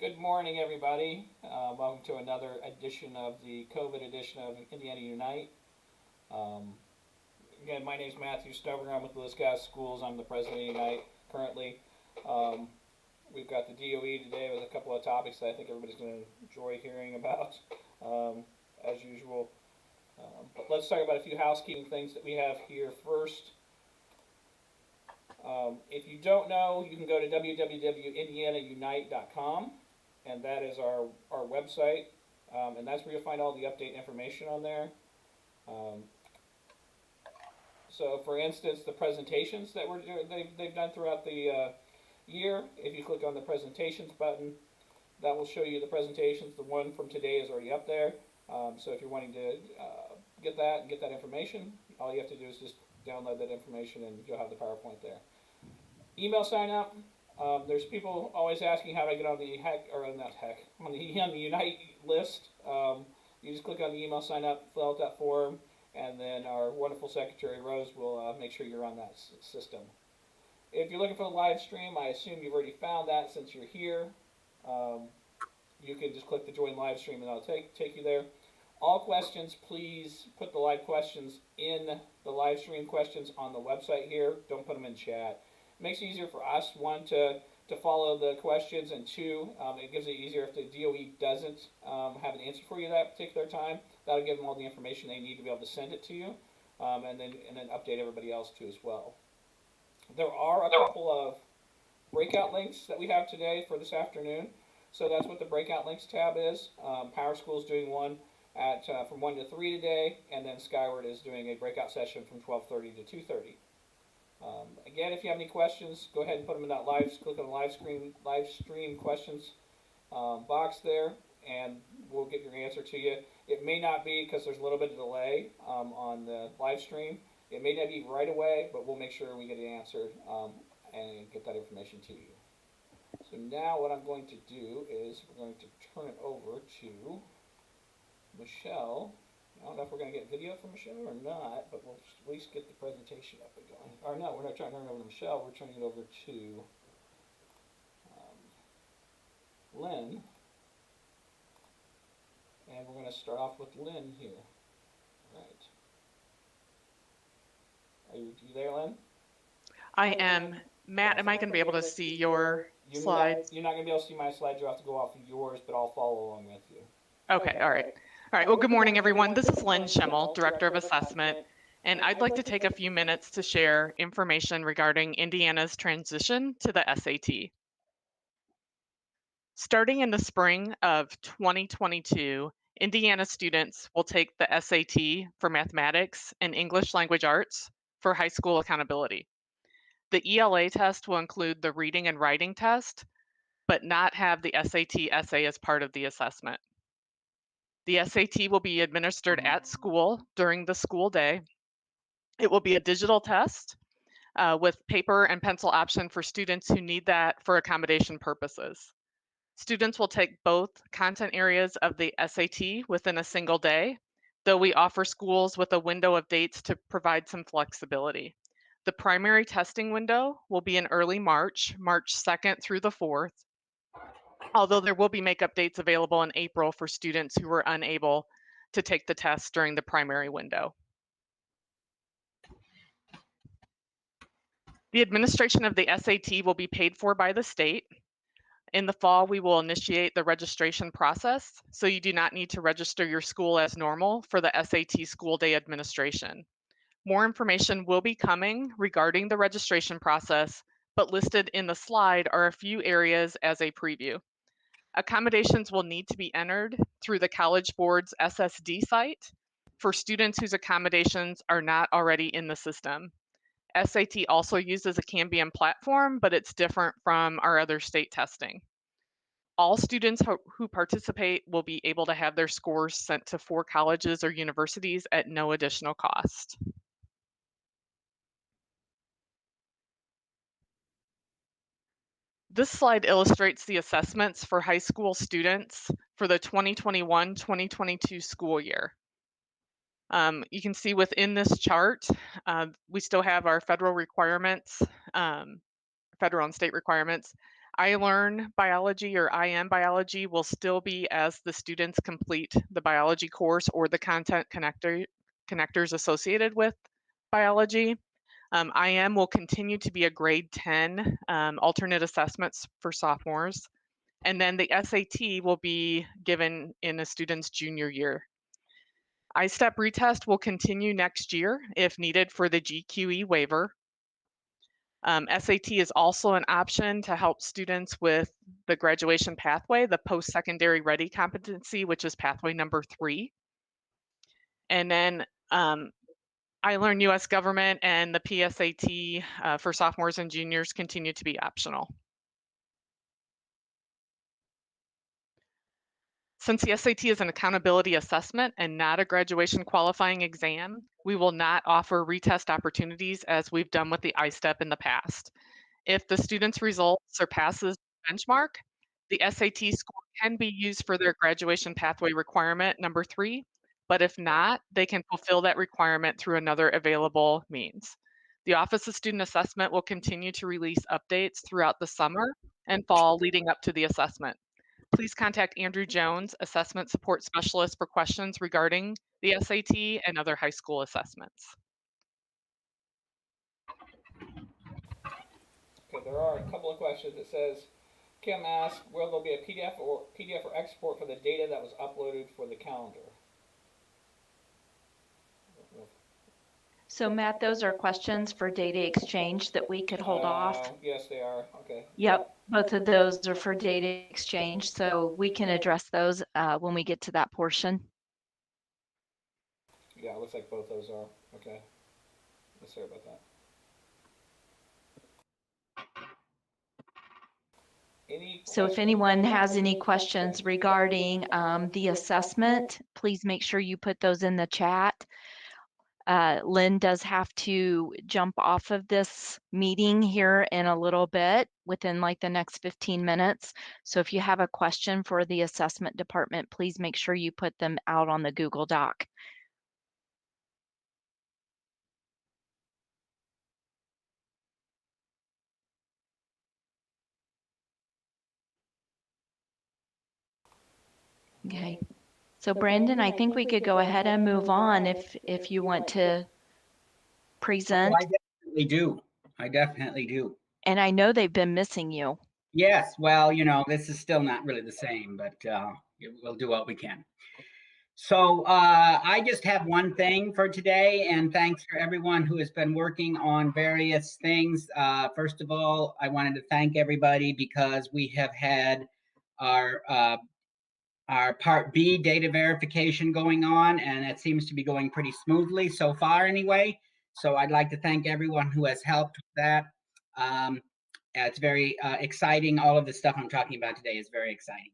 Good morning, everybody. Welcome to another edition of the COVID edition of Indiana Unite. Um, Again, my name is Matthew Stover. I'm with Lewis Gas Schools. I'm the president of Unite currently. Um, we've got the DOE today with a couple of topics that I think everybody's going to enjoy hearing about, as usual. But let's talk about a few housekeeping things that we have here first. If you don't know, you can go to www.indianaunite.com, and that is our website, and that's where you'll find all the update information on there. Um, so, for instance, the presentations that they've done throughout the year, if you click on the presentations button, that will show you the presentations. The one from today is already up there. So if you're wanting to get that information, all you have to do is just download that information and you'll have the PowerPoint there. Email sign up. There's people always asking how do I get on the on the Unite list. You just click on the email sign up, fill out that form, and then our wonderful secretary Rose will make sure you're on that system. If you're looking for the live stream, I assume you've already found that since you're here. You can just click the join live stream and that'll take you there. All questions, please put the live questions in the live stream questions on the website here. Don't put them in chat. It makes it easier for us, one, to follow the questions, and two, it gives it easier if the DOE doesn't have an answer for you that particular time. That'll give them all the information they need to be able to send it to you, and then update everybody else too as well. There are a couple of breakout links that we have today for this afternoon. So that's what the breakout links tab is. Power School is doing one at from 1 to 3 today, and then Skyward is doing a breakout session from 12:30 to 2:30. Again, if you have any questions, go ahead and put them in that click on the live stream questions box there, and we'll get your answer to you. It may not be, because there's a little bit of delay on the live stream. It may not be right away, but we'll make sure we get it answered and get that information to you. So now what I'm going to do is we're going to turn it over to Michelle. I don't know if we're going to get video from Michelle or not, but we'll at least get the presentation up and going. Or no, we're not trying to turn it over to Michelle. We're turning it over to Lynn. And we're going to start off with Lynn here. All right. Are you there, Lynn? I am. Matt, am I going to be able to see your slides? You're not going to be able to see my slides. You'll have to go off of yours, but I'll follow along with you. Okay, all right. All right, well, good morning, everyone. This is Lynn Schimmel, Director of Assessment, and I'd like to take a few minutes to share information regarding Indiana's transition to the SAT. Starting in the spring of 2022, Indiana students will take the SAT for mathematics and English language arts for high school accountability. The ELA test will include the reading and writing test, but not have the SAT essay as part of the assessment. The SAT will be administered at school during the school day. It will be a digital test with paper and pencil option for students who need that for accommodation purposes. Students will take both content areas of the SAT within a single day, though we offer schools with a window of dates to provide some flexibility. The primary testing window will be in early March, March 2nd through the 4th, although there will be makeup dates available in April for students who were unable to take the test during the primary window. The administration of the SAT will be paid for by the state. In the fall, we will initiate the registration process, so you do not need to register your school as normal for the SAT school day administration. More information will be coming regarding the registration process, but listed in the slide are a few areas as a preview. Accommodations will need to be entered through the College Board's SSD site for students whose accommodations are not already in the system. SAT also uses a Cambium platform, but it's different from our other state testing. All students who participate will be able to have their scores sent to 4 colleges or universities at no additional cost. This slide illustrates the assessments for high school students for the 2021-2022 school year. You can see within this chart, we still have our federal requirements, federal and state requirements, iLearn biology or IM biology will still be as the students complete the biology course or the content connectors associated with biology. IM will continue to be a grade 10 alternate assessments for sophomores. And then the SAT will be given in a student's junior year. I-STEP retest will continue next year if needed for the GQE waiver. SAT is also an option to help students with the graduation pathway, the post-secondary ready competency, which is pathway number 3. And then iLearn US Government and the PSAT for sophomores and juniors continue to be optional. Since the SAT is an accountability assessment and not a graduation qualifying exam, we will not offer retest opportunities as we've done with the I-STEP in the past. If the student's result surpasses the benchmark, the SAT score can be used for their graduation pathway requirement number 3, but if not, they can fulfill that requirement through another available means. The Office of Student Assessment will continue to release updates throughout the summer and fall leading up to the assessment. Please contact Andrew Jones, Assessment Support Specialist, for questions regarding the SAT and other high school assessments. Okay, there are a couple of questions. It says, Kim asked, will there be a PDF or export for the data that was uploaded for the calendar? So Matt, those are questions for data exchange that we could hold off. Yes, they are. Okay. Yep, both of those are for data exchange, so we can address those when we get to that portion. Yeah, it looks like both those are. Okay. Sorry about that. So if anyone has any questions regarding the assessment, please make sure you put those in the chat. Lynn does have to jump off of this meeting here in a little bit within like the next 15 minutes. So if you have a question for the assessment department, please make sure you put them out on the Google Doc. Okay. So Brandon, I think we could go ahead and move on if you want to present. I definitely do. I definitely do. And I know they've been missing you. Yes. Well, you know, this is still not really the same, but we'll do what we can. So I just have one thing for today, and thanks for everyone who has been working on various things. First of all, I wanted to thank everybody because we have had our Part B data verification going on, and it seems to be going pretty smoothly so far anyway. So I'd like to thank everyone who has helped with that. It's very exciting. All of the stuff I'm talking about today is very exciting.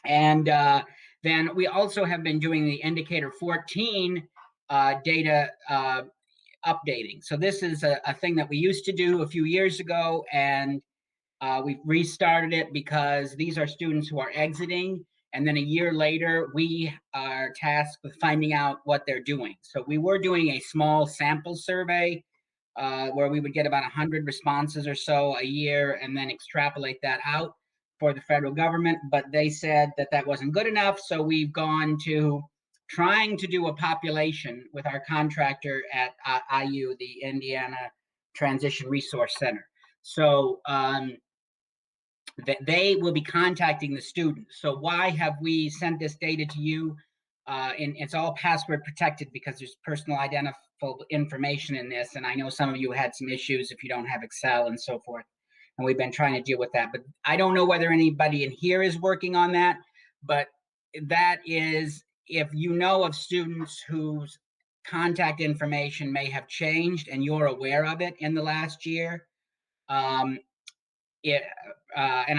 And then we also have been doing the indicator 14 data updating. So this is a thing that we used to do a few years ago, and we've restarted it because these are students who are exiting. And then a year later, we are tasked with finding out what they're doing. So we were doing a small sample survey where we would get about 100 responses or so a year and then extrapolate that out for the federal government. But they said that that wasn't good enough. So we've gone to trying to do a population with our contractor at IU, the Indiana Transition Resource Center. So they will be contacting the students. So why have we sent this data to you? And it's all password protected because there's personal identifiable information in this. And I know some of you had some issues if you don't have Excel and so forth. And we've been trying to deal with that. But I don't know whether anybody in here is working on that. But that is, if you know of students whose contact information may have changed and you're aware of it in the last year, and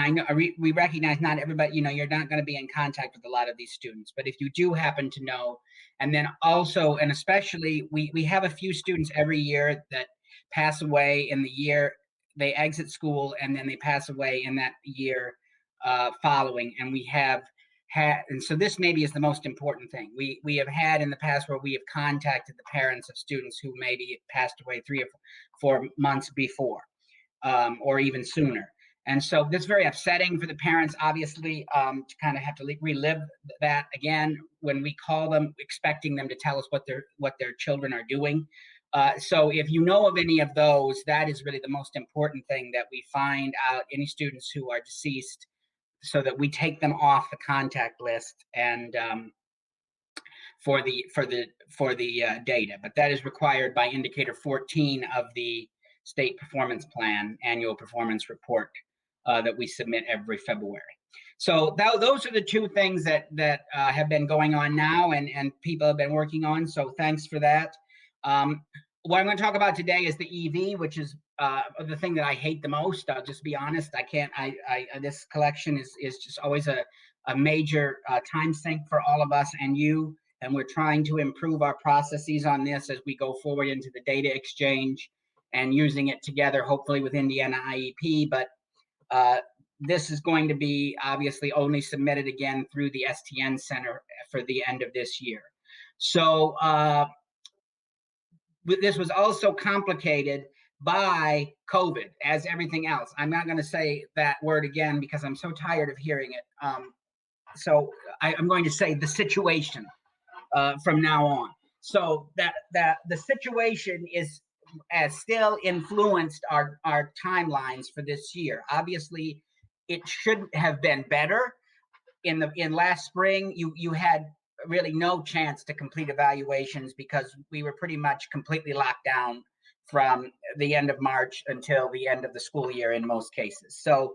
I know we recognize not everybody, you know, you're not going to be in contact with a lot of these students, but if you do happen to know, and then also, and especially, we have a few students every year that pass away in the year they exit school, and then they pass away in that year following, and we have had, and so this maybe is the most important thing. We have had in the past where we have contacted the parents of students who maybe passed away 3 or 4 months before. Or even sooner. And so this is very upsetting for the parents, obviously, to kind of have to relive that again when we call them, expecting them to tell us what their children are doing. So if you know of any of those, that is really the most important thing, that we find out any students who are deceased so that we take them off the contact list and for the data. But that is required by indicator 14 of the state performance plan annual performance report that we submit every February. So those are the two things that have been going on now and people have been working on. So thanks for that. What I'm going to talk about today is the EV, which is the thing that I hate the most. I'll just be honest. I can't. This collection is just always a major time sink for all of us and you. And we're trying to improve our processes on this as we go forward into the data exchange and using it together, hopefully with Indiana IEP. But this is going to be obviously only submitted again through the STN Center for the end of this year. So this was also complicated by COVID, as everything else. I'm not going to say that word again because I'm so tired of hearing it. So I'm going to say the situation from now on. So that the situation has still influenced our timelines for this year. Obviously, it should have been better. In last spring, you had really no chance to complete evaluations because we were pretty much completely locked down from the end of March until the end of the school year in most cases. So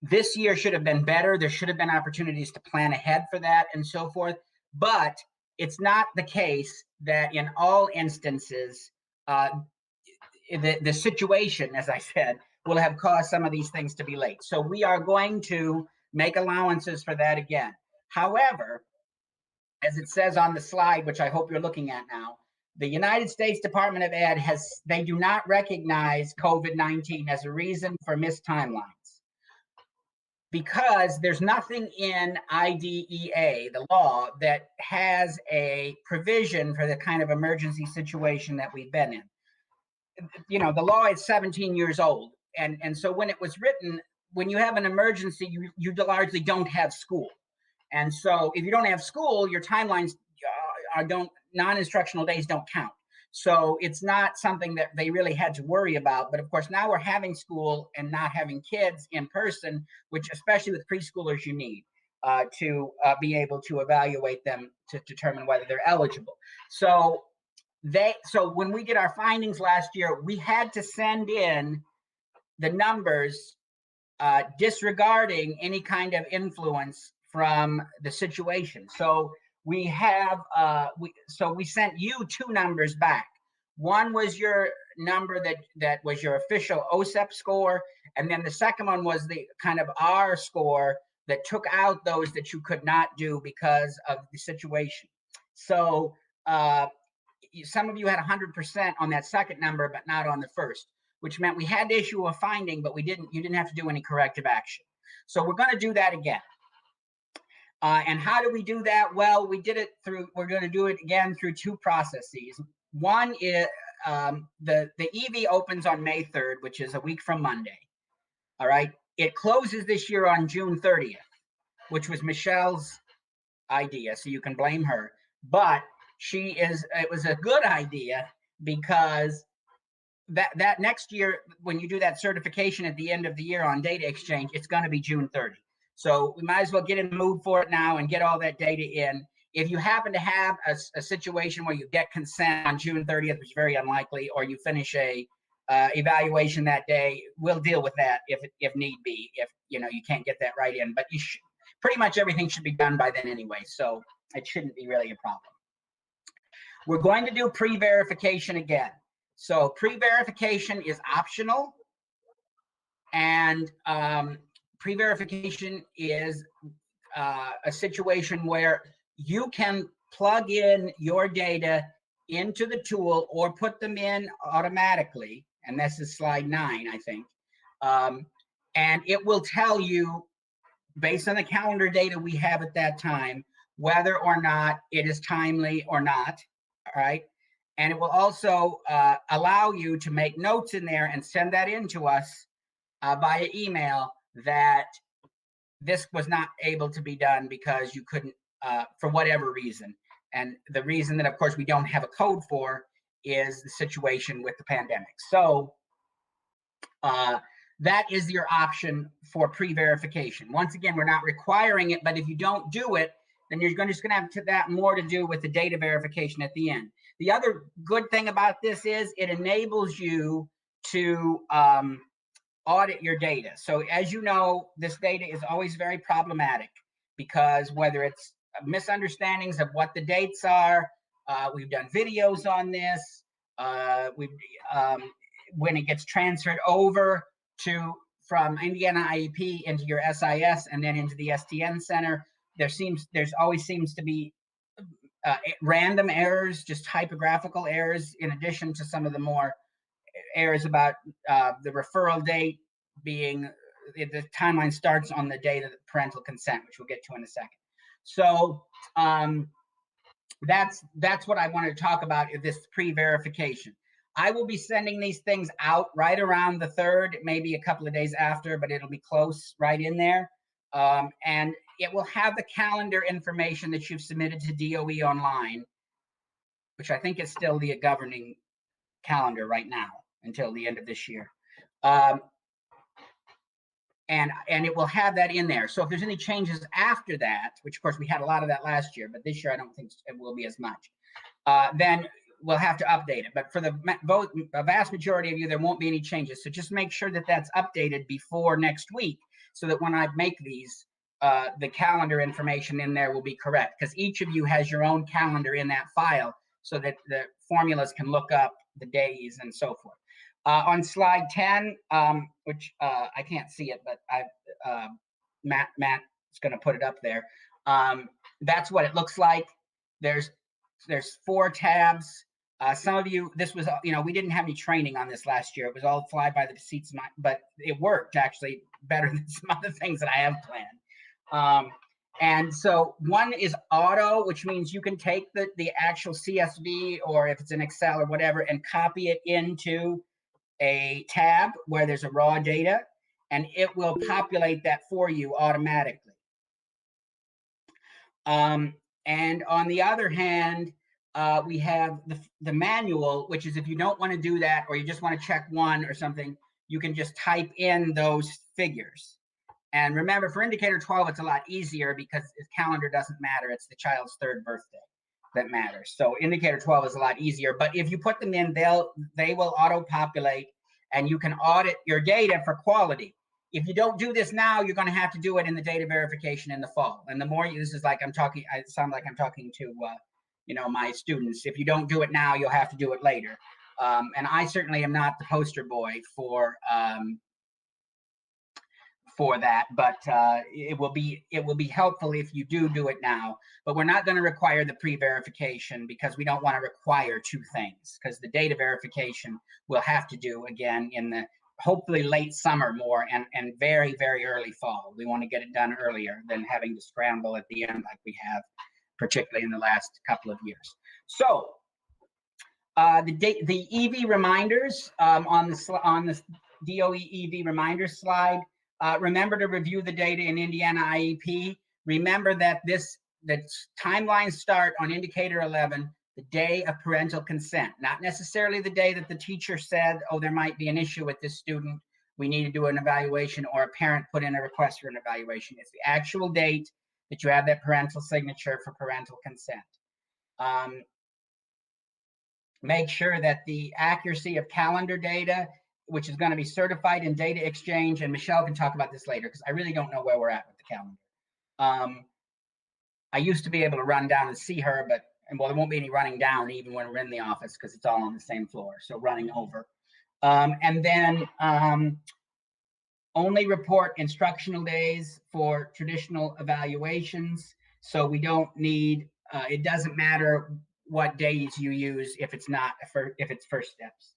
this year should have been better. There should have been opportunities to plan ahead for that and so forth. But it's not the case that in all instances, the situation, as I said, will have caused some of these things to be late. So we are going to make allowances for that again. However, as it says on the slide, which I hope you're looking at now, the United States Department of Ed they do not recognize COVID-19 as a reason for missed timelines, because there's nothing in IDEA, the law, that has a provision for the kind of emergency situation that we've been in. You know, the law is 17 years old. And so when it was written, when you have an emergency, you largely don't have school. And so if you don't have school, your timelines non-instructional days don't count. So it's not something that they really had to worry about. But of course, now we're having school and not having kids in person, which especially with preschoolers you need to be able to evaluate them to determine whether they're eligible. So when we did our findings last year, we had to send in the numbers disregarding any kind of influence from the situation. So we sent you two numbers back. One was your number that was your official OSEP score, and then the second one was the kind of R score that took out those that you could not do because of the situation. So some of you had 100% on that second number, but not on the first, which meant we had to issue a finding, but you didn't have to do any corrective action. So we're going to do that again. And how do we do that? Well, we're going to do it again through two processes. One is the EV opens on May 3rd, which is a week from Monday. All right. It closes this year on June 30th, which was Michelle's idea, so you can blame her. But it was a good idea because that next year, when you do that certification at the end of the year on data exchange, it's going to be June 30. So we might as well get in the mood for it now and get all that data in. If you happen to have a situation where you get consent on June 30th, which is very unlikely, or you finish a evaluation that day, we'll deal with that if need be, if you can't get that right in. But pretty much everything should be done by then anyway, so it shouldn't be really a problem. We're going to do pre-verification again. So pre-verification is optional, and pre-verification is a situation where you can plug in your data into the tool or put them in automatically, and this is slide 9, I think, and it will tell you, based on the calendar data we have at that time, whether or not it is timely or not, all right? And it will also allow you to make notes in there and send that in to us via email that this was not able to be done because you couldn't, for whatever reason. And the reason that, of course, we don't have a code for is the situation with the pandemic. So that is your option for pre-verification. Once again, we're not requiring it, but if you don't do it, then you're just going to have that more to do with the data verification at the end. The other good thing about this is it enables you to audit your data. So as you know, this data is always very problematic because whether it's misunderstandings of what the dates are, we've done videos on this, when it gets transferred over from Indiana IEP into your SIS and then into the STN Center, there's always seems to be random errors, just typographical errors, in addition to some of the more errors about the referral date being, the timeline starts on the date of the parental consent, which we'll get to in a second. So that's what I wanted to talk about, is this pre-verification. I will be sending these things out right around the 3rd, maybe a couple of days after, but it'll be close right in there. And it will have the calendar information that you've submitted to DOE online, which I think is still the governing calendar right now until the end of this year. And it will have that in there. So if there's any changes after that, which of course we had a lot of that last year, but this year I don't think it will be as much, then we'll have to update it. But for the vast majority of you, there won't be any changes. So just make sure that that's updated before next week, so that when I make these, the calendar information in there will be correct, because each of you has your own calendar in that file, so that the formulas can look up the days and so forth. On slide 10, which I can't see it, but Matt's going to put it up there. That's what it looks like. There's 4 tabs. Some of you, this was, we didn't have any training on this last year. It was all fly by the seats, but it worked actually better than some other things that I have planned. And so one is auto, which means you can take the actual CSV, or if it's in Excel or whatever, and copy it into a tab where there's a raw data, and it will populate that for you automatically. And on the other hand, we have the manual, which is if you don't want to do that, or you just want to check one or something, you can just type in those figures. And remember, for indicator 12, it's a lot easier because the calendar doesn't matter. It's the child's 3rd birthday that matters. So indicator 12 is a lot easier. But if you put them in, they will auto-populate, and you can audit your data for quality. If you don't do this now, you're going to have to do it in the data verification in the fall. And the more this is like I sound like I'm talking to my students. If you don't do it now, you'll have to do it later. And I certainly am not the poster boy for that, but it will be helpful if you do it now. But we're not going to require the pre-verification, because we don't want to require 2 things, because the data verification we'll have to do again in the hopefully late summer more, and very, very early fall. We want to get it done earlier than having to scramble at the end like we have, particularly in the last couple of years. So the EV reminders on the DOE EV reminders slide. Remember to review the data in Indiana IEP. Remember that the timelines start on indicator 11, the day of parental consent, not necessarily the day that the teacher said, oh, there might be an issue with this student, we need to do an evaluation, or a parent put in a request for an evaluation. It's the actual date that you have that parental signature for parental consent. Make sure that the accuracy of calendar data, which is going to be certified in data exchange, and Michelle can talk about this later, because I really don't know where we're at with the calendar. I used to be able to run down and see her, but there won't be any running down even when we're in the office, because it's all on the same floor, so running over. And then only report instructional days for traditional evaluations, so we don't need, it doesn't matter what days you use if it's first steps.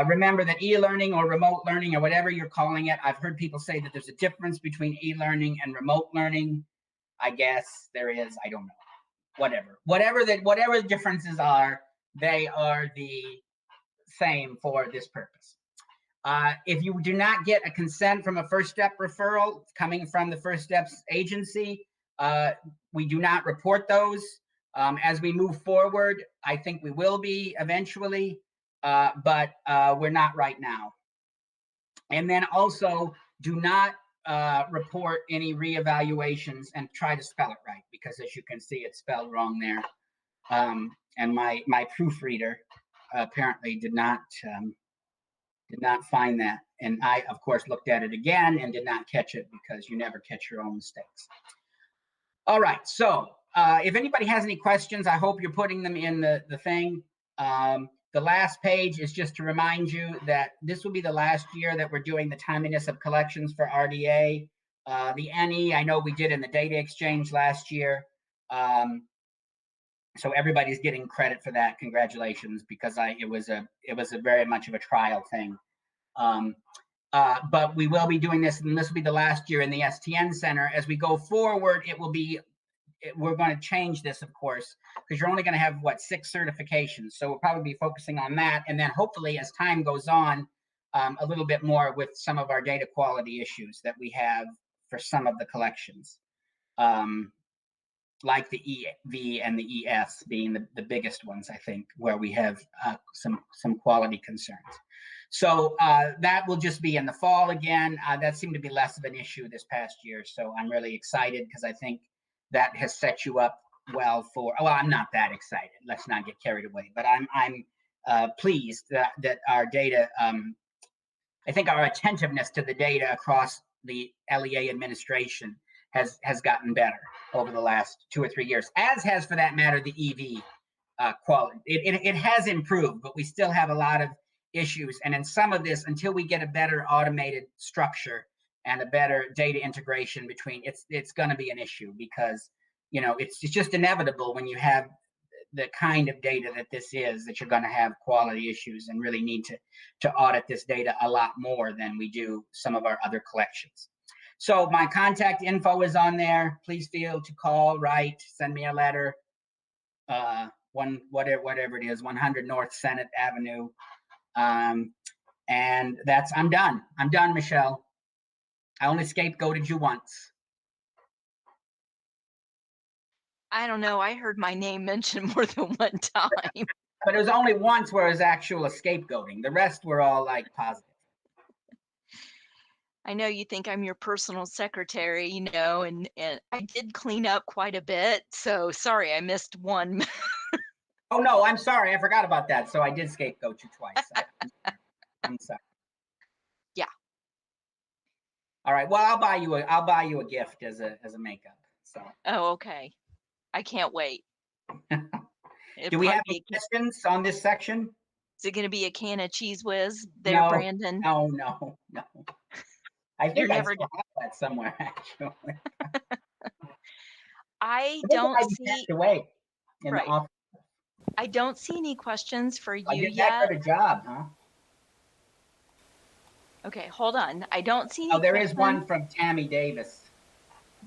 Remember that e-learning or remote learning, or whatever you're calling it, I've heard people say that there's a difference between e-learning and remote learning. I guess there is, I don't know. Whatever the differences are, they are the same for this purpose. If you do not get a consent from a First Step referral coming from the First Steps agency, we do not report those. As we move forward, I think we will be eventually, but we're not right now. And then also do not report any reevaluations, and try to spell it right, because as you can see, it's spelled wrong there. And my proofreader apparently did not find that. And I, of course, looked at it again and did not catch it, because you never catch your own mistakes. All right, so if anybody has any questions, I hope you're putting them in the thing. The last page is just to remind you that this will be the last year that we're doing the timeliness of collections for RDA. The NE, I know we did in the data exchange last year. So everybody's getting credit for that. Congratulations, because it was a very much of a trial thing. But we will be doing this, and this will be the last year in the STN Center. As we go forward, we're going to change this, of course, because you're only going to have, 6 certifications. So we'll probably be focusing on that. And then hopefully, as time goes on, a little bit more with some of our data quality issues that we have for some of the collections, like the EV and the ES being the biggest ones, I think, where we have some quality concerns. So that will just be in the fall again. That seemed to be less of an issue this past year. So I'm really excited, because I think that has set you up well for, well, I'm not that excited. Let's not get carried away. But I'm pleased that our data, I think our attentiveness to the data across the LEA administration has gotten better over the last 2 or 3 years, as has, for that matter, the EV quality. It has improved, but we still have a lot of issues. And in some of this, until we get a better automated structure and a better data integration between, it's going to be an issue, because it's just inevitable when you have the kind of data that this is, that you're going to have quality issues, and really need to audit this data a lot more than we do some of our other collections. So my contact info is on there. Please feel to call, write, send me a letter. Whatever it is, 100 North Senate Avenue. And I'm done. I'm done, Michelle. I only scapegoated you once. I don't know. I heard my name mentioned more than one time. But it was only once where it was actual scapegoating. The rest were all positive. I know you think I'm your personal secretary, and I did clean up quite a bit. So sorry, I missed one. Oh no, I'm sorry. I forgot about that. So I did scapegoat you twice. I'm sorry. Yeah. All right. Well, I'll buy you a gift as a makeup. So. Oh, okay. I can't wait. Do we have any questions on this section? Is it going to be a can of Cheese Whiz there, No, Brandon? No. I think I still have that somewhere, actually. I don't see. Away in the office. I don't see any questions for you yet. That good a job, huh? Okay, hold on. I don't see any. Oh, there is one from Tammy Davis.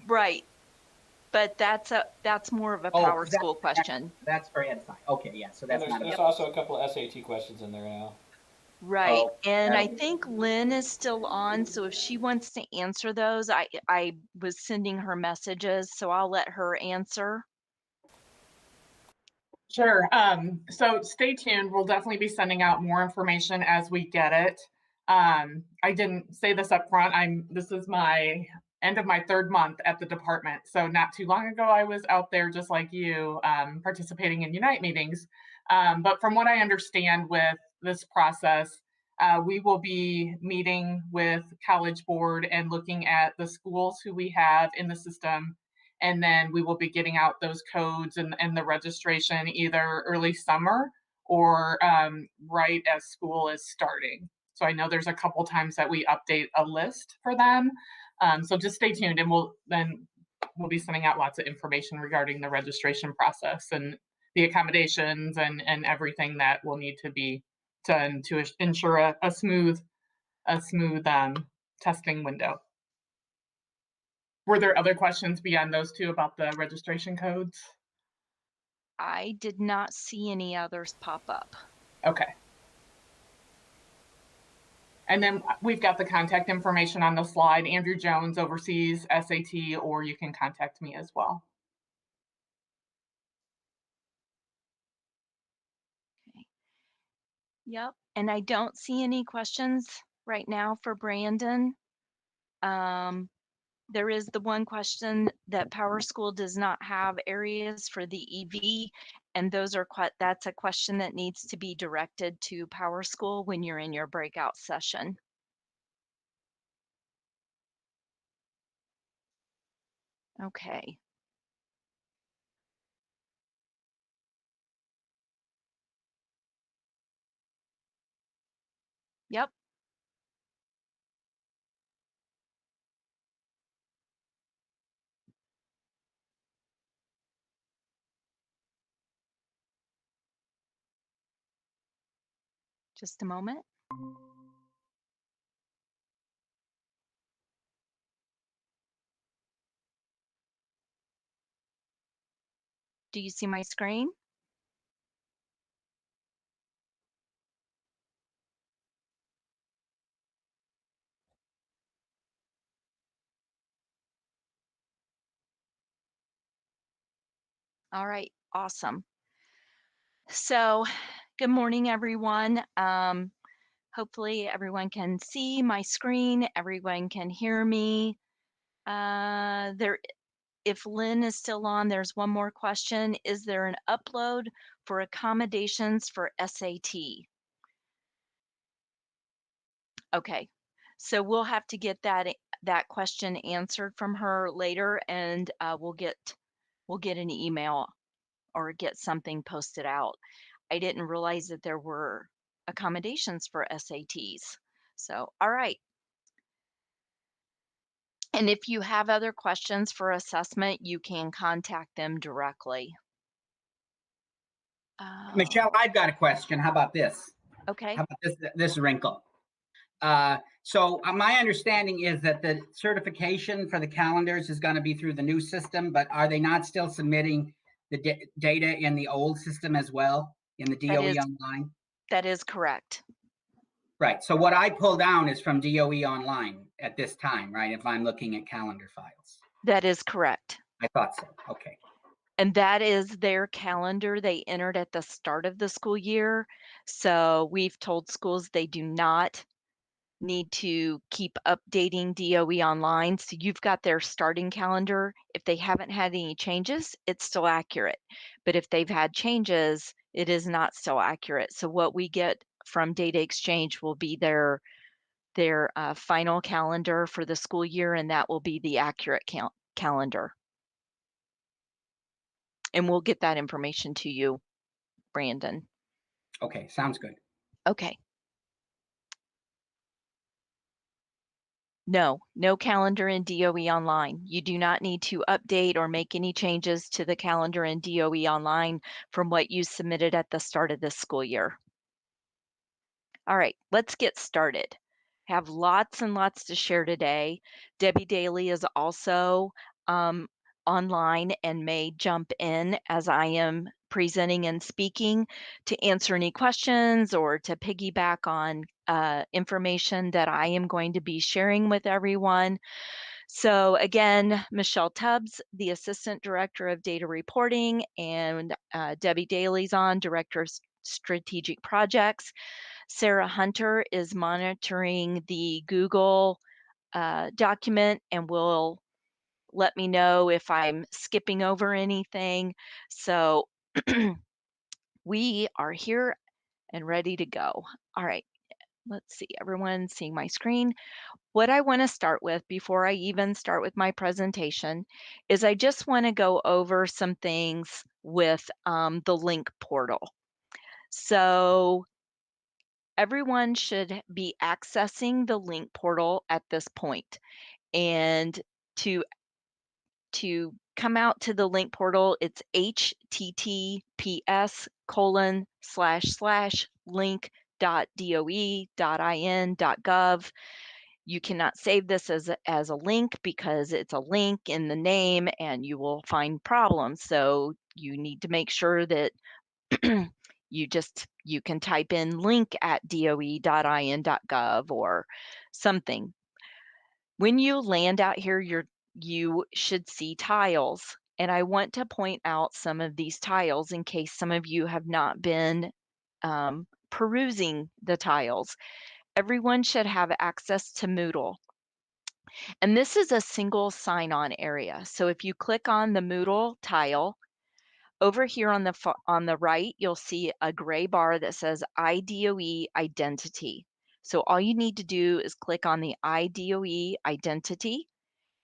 Right, but that's more of a Power School question. That's for Ed 5. Okay, yeah. So that's not. There's also a couple of SAT questions in there now. Right, and I think Lynn is still on, so if she wants to answer those, I was sending her messages, so I'll let her answer. Sure. So stay tuned. We'll definitely be sending out more information as we get it. I didn't say this up front. This is my end of my 3rd month at the department. So not too long ago, I was out there just like you, participating in Unite meetings. But from what I understand with this process, we will be meeting with College Board and looking at the schools who we have in the system. And then we will be getting out those codes and the registration either early summer or right as school is starting. So I know there's a couple times that we update a list for them. So just stay tuned, and we'll be sending out lots of information regarding the registration process and the accommodations and everything that will need to be done to ensure a smooth testing window. Were there other questions beyond those two about the registration codes? I did not see any others pop up. Okay. And then we've got the contact information on the slide. Andrew Jones oversees SAT, or you can contact me as well. Yep, and I don't see any questions right now for Brandon. There is the one question that Power School does not have areas for the EV, and that's a question that needs to be directed to Power School when you're in your breakout session. Okay. Yep. Just a moment. Do you see my screen? All right, awesome. So, good morning, everyone. Hopefully everyone can see my screen, everyone can hear me. If Lynn is still on, there's one more question. Is there an upload for accommodations for SAT? Okay, so we'll have to get that question answered from her later, and we'll get an email or get something posted out. I didn't realize that there were accommodations for SATs. So, all right. And if you have other questions for assessment, you can contact them directly. Michelle, I've got a question. How about this? Okay. How about this wrinkle? So my understanding is that the certification for the calendars is going to be through the new system, but are they not still submitting the data in the old system as well, in the DOE online? That is correct. Right. So what I pull down is from DOE online at this time, right? If I'm looking at calendar files. That is correct. I thought so. Okay. And that is their calendar they entered at the start of the school year. So we've told schools they do not need to keep updating DOE online. So you've got their starting calendar. If they haven't had any changes, it's still accurate. But if they've had changes, it is not still accurate. So what we get from Data Exchange will be their final calendar for the school year, and that will be the accurate calendar. And we'll get that information to you, Brandon. Okay, sounds good. Okay. No calendar in DOE Online. You do not need to update or make any changes to the calendar in DOE Online from what you submitted at the start of this school year. All right, let's get started. Have lots and lots to share today. Debbie Daly is also online and may jump in as I am presenting and speaking to answer any questions or to piggyback on information that I am going to be sharing with everyone. So again, Michelle Tubbs, the Assistant Director of Data Reporting, and Debbie Daly's on, Director of Strategic Projects. Sarah Hunter is monitoring the Google document and will let me know if I'm skipping over anything. So we are here and ready to go. All right, let's see, everyone seeing my screen. What I want to start with before I even start with my presentation is I just want to go over some things with the link portal. So everyone should be accessing the link portal at this point. And to come out to the link portal, it's https://link.doe.in.gov. You cannot save this as a link because it's a link in the name and you will find problems. So you need to make sure that You can type in link@doe.in.gov or something. When you land out here, you should see tiles. And I want to point out some of these tiles in case some of you have not been perusing the tiles. Everyone should have access to Moodle. And this is a single sign-on area. So if you click on the Moodle tile, over here on the right, you'll see a gray bar that says IDOE identity. So all you need to do is click on the IDOE identity,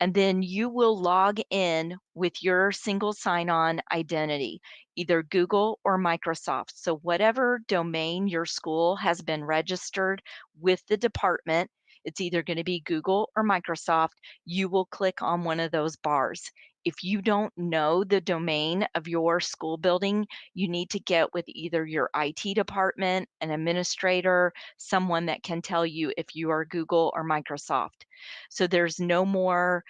and then you will log in with your single sign-on identity, either Google or Microsoft. So whatever domain your school has been registered with the department, it's either going to be Google or Microsoft. You will click on one of those bars. If you don't know the domain of your school building, you need to get with either your IT department, an administrator, someone that can tell you if you are Google or Microsoft. So there's no more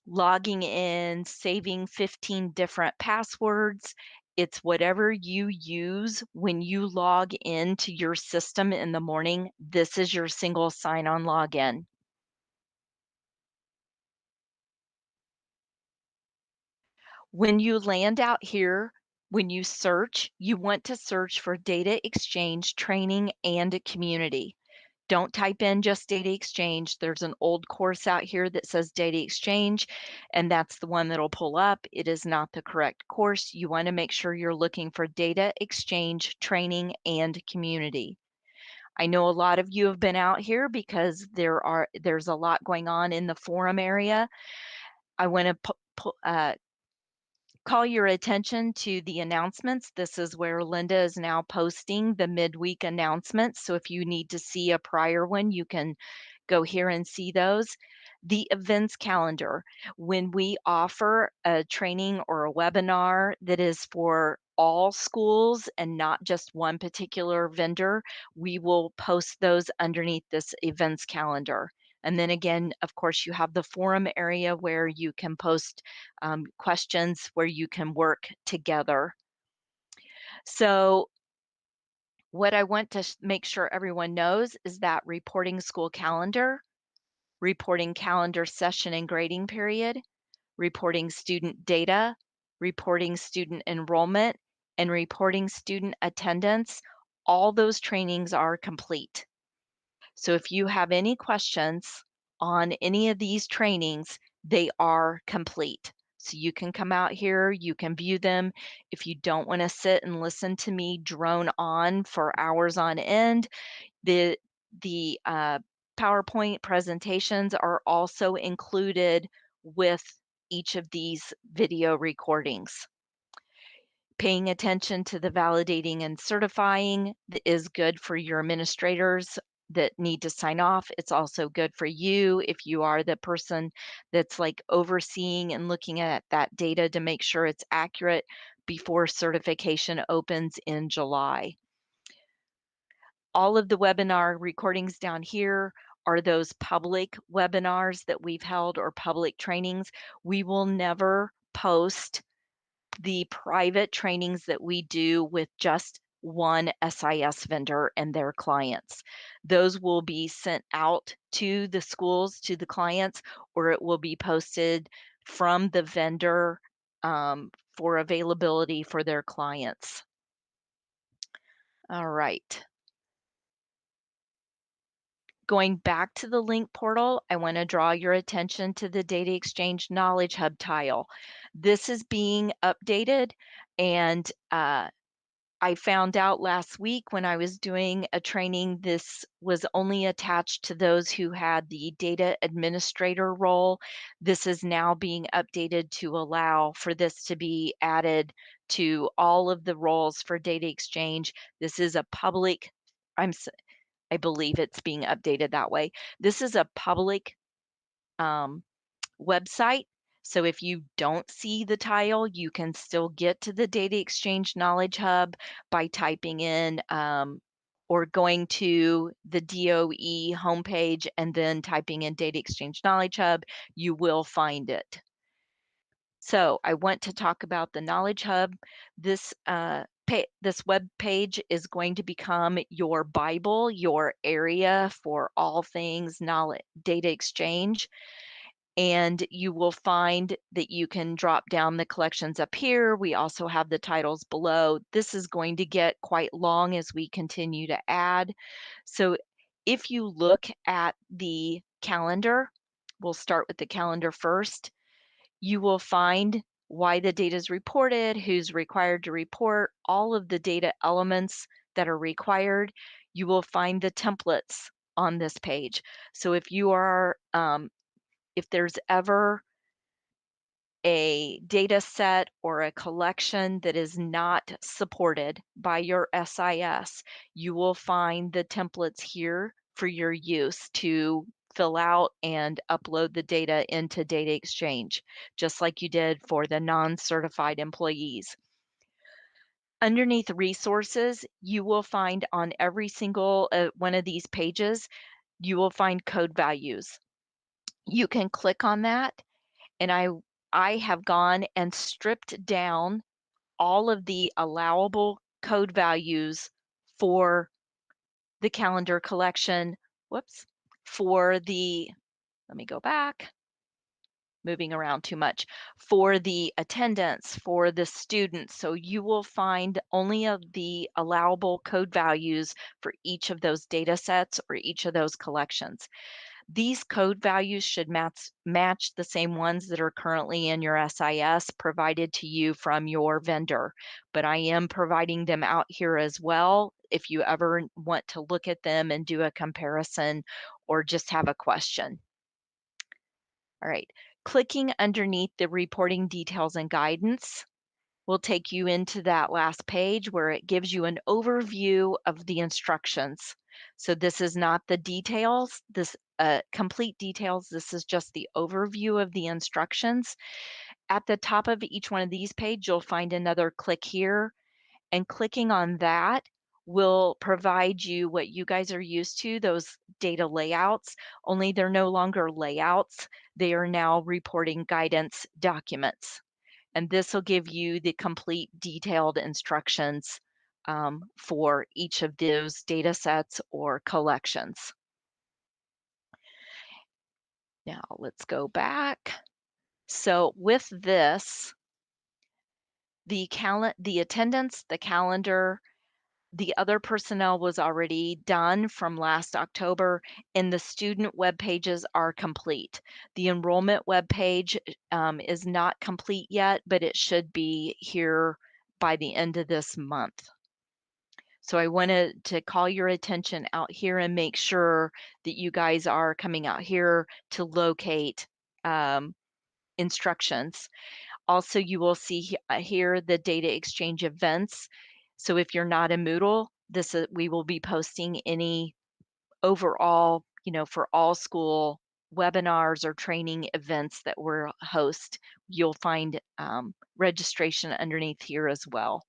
logging in, saving 15 different passwords. It's whatever you use when you log into your system in the morning. This is your single sign-on login. When you land out here, when you search, you want to search for data exchange, training, and community. Don't type in just data exchange. There's an old course out here that says data exchange, and that's the one that'll pull up. It is not the correct course. You want to make sure you're looking for data exchange, training, and community. I know a lot of you have been out here because there's a lot going on in the forum area. I want to call your attention to the announcements. This is where Linda is now posting the midweek announcements. So if you need to see a prior one, you can go here and see those. The events calendar. When we offer a training or a webinar that is for all schools and not just one particular vendor, we will post those underneath this events calendar. And then again, of course, you have the forum area where you can post questions where you can work together. So what I want to make sure everyone knows is that reporting school calendar, reporting calendar session and grading period, reporting student data, reporting student enrollment, and reporting student attendance, all those trainings are complete. So if you have any questions on any of these trainings, they are complete. So you can come out here, you can view them. If you don't want to sit and listen to me drone on for hours on end, the PowerPoint presentations are also included with each of these video recordings. Paying attention to the validating and certifying is good for your administrators that need to sign off. It's also good for you if you are the person that's like overseeing and looking at that data to make sure it's accurate before certification opens in July. All of the webinar recordings down here are those public webinars that we've held or public trainings. We will never post the private trainings that we do with just one SIS vendor and their clients. Those will be sent out to the schools, to the clients, or it will be posted from the vendor for availability for their clients. All right. Going back to the link portal, I want to draw your attention to the Data Exchange Knowledge Hub tile. This is being updated, and I found out last week when I was doing a training, this was only attached to those who had the data administrator role. This is now being updated to allow for this to be added to all of the roles for data exchange. This is a public, I believe it's being updated that way. This is a public website. So if you don't see the tile, you can still get to the Data Exchange Knowledge Hub by typing in or going to the DOE homepage and then typing in Data Exchange Knowledge Hub. You will find it. So I want to talk about the Knowledge Hub. This this web page is going to become your Bible, your area for all things knowledge data exchange. And you will find that you can drop down the collections up here. We also have the titles below. This is going to get quite long as we continue to add. So if you look at the calendar, we'll start with the calendar first. You will find why the data is reported, who's required to report, all of the data elements that are required. You will find the templates on this page. So if you are if there's ever a data set or a collection that is not supported by your SIS, you will find the templates here for your use to fill out and upload the data into Data Exchange, just like you did for the non-certified employees. Underneath resources, you will find on every single one of these pages, you will find code values. You can click on that, and I have gone and stripped down all of the allowable code values for the calendar collection. Whoops. For the, let me go back, moving around too much, for the attendance, for the students. So you will find only of the allowable code values for each of those data sets or each of those collections. These code values should match the same ones that are currently in your SIS provided to you from your vendor, but I am providing them out here as well if you ever want to look at them and do a comparison or just have a question. All right, clicking underneath the reporting details and guidance will take you into that last page where it gives you an overview of the instructions. So this is not the details, this complete details, this is just the overview of the instructions. At the top of each one of these pages, you'll find another click here, and clicking on that will provide you what you guys are used to, those data layouts, only they're no longer layouts, they are now reporting guidance documents. And this will give you the complete detailed instructions for each of those data sets or collections. Now let's go back. So with this, the attendance, the calendar, the other personnel was already done from last October, and the student web pages are complete. The enrollment web page is not complete yet, but it should be here by the end of this month. So I wanted to call your attention out here and make sure that you guys are coming out here to locate instructions. Also, you will see here the data exchange events. So if you're not a Moodle, we will be posting any overall, for all school webinars or training events that we're host. You'll find registration underneath here as well.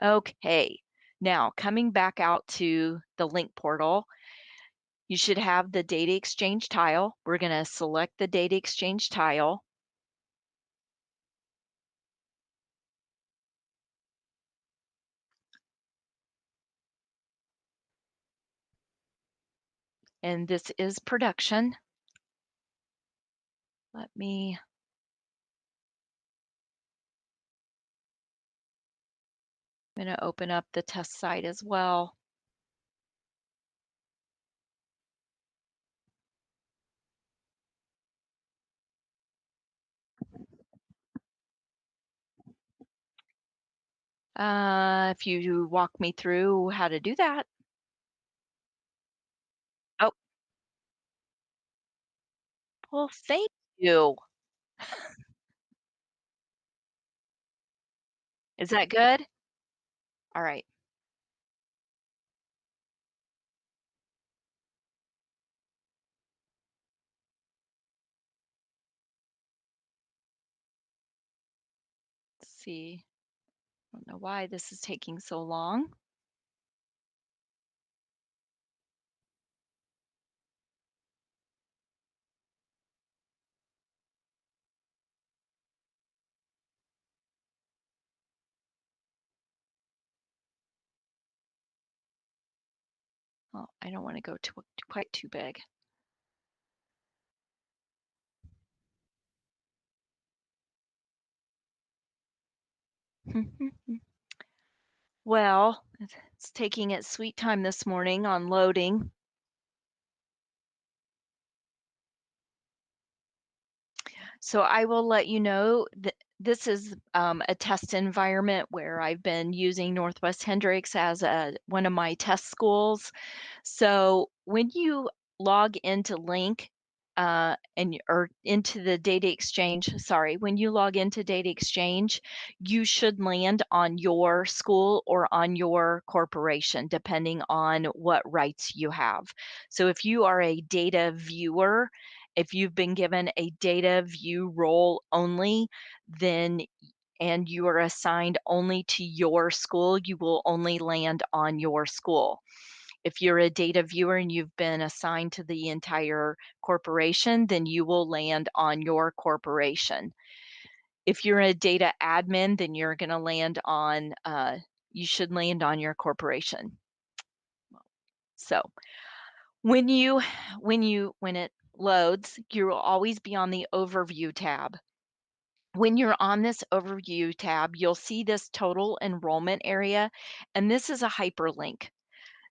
Okay, now coming back out to the link portal, you should have the data exchange tile. We're going to select the data exchange tile. And this is production. I'm going to open up the test site as well. If you walk me through how to do that. Oh, well, thank you. Is that good? All right. Let's see. I don't know why this is taking so long. Oh, I don't want to go quite too big. Well, it's taking its sweet time this morning on loading. So I will let you know that this is a test environment where I've been using Northwest Hendricks as one of my test schools. So when you log into Link or into the data exchange, sorry, when you log into data exchange, you should land on your school or on your corporation, depending on what rights you have. So if you are a data viewer, if you've been given a data view role only, then and you are assigned only to your school, you will only land on your school. If you're a data viewer and you've been assigned to the entire corporation, then you will land on your corporation. If you're a data admin, then you're going to land on, you should land on your corporation. So when it loads, you will always be on the overview tab. When you're on this overview tab, you'll see this total enrollment area, and this is a hyperlink.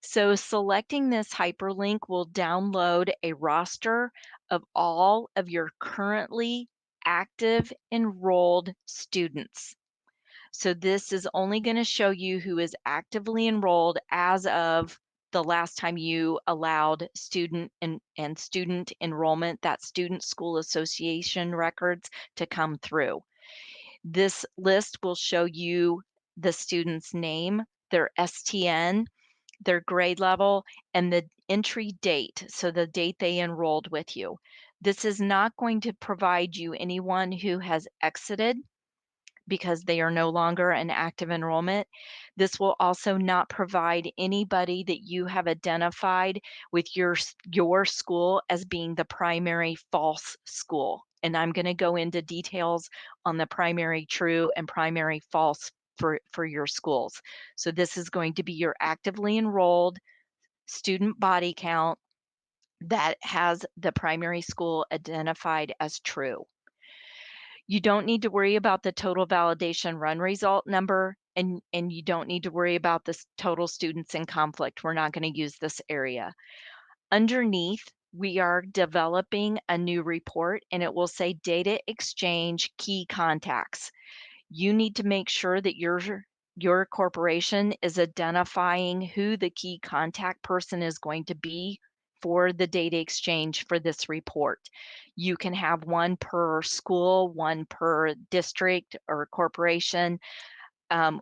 So selecting this hyperlink will download a roster of all of your currently active enrolled students. So this is only going to show you who is actively enrolled as of the last time you allowed student and student enrollment, that student school association records, to come through. This list will show you the student's name, their STN, their grade level, and the entry date, so the date they enrolled with you. This is not going to provide you anyone who has exited because they are no longer an active enrollment. This will also not provide anybody that you have identified with your school as being the primary false school. And I'm going to go into details on the primary true and primary false for your schools. So this is going to be your actively enrolled student body count that has the primary school identified as true. You don't need to worry about the total validation run result number, and you don't need to worry about the total students in conflict. We're not going to use this area. Underneath, we are developing a new report, and it will say data exchange key contacts. You need to make sure that your corporation is identifying who the key contact person is going to be for the data exchange for this report. You can have one per school, one per district or corporation.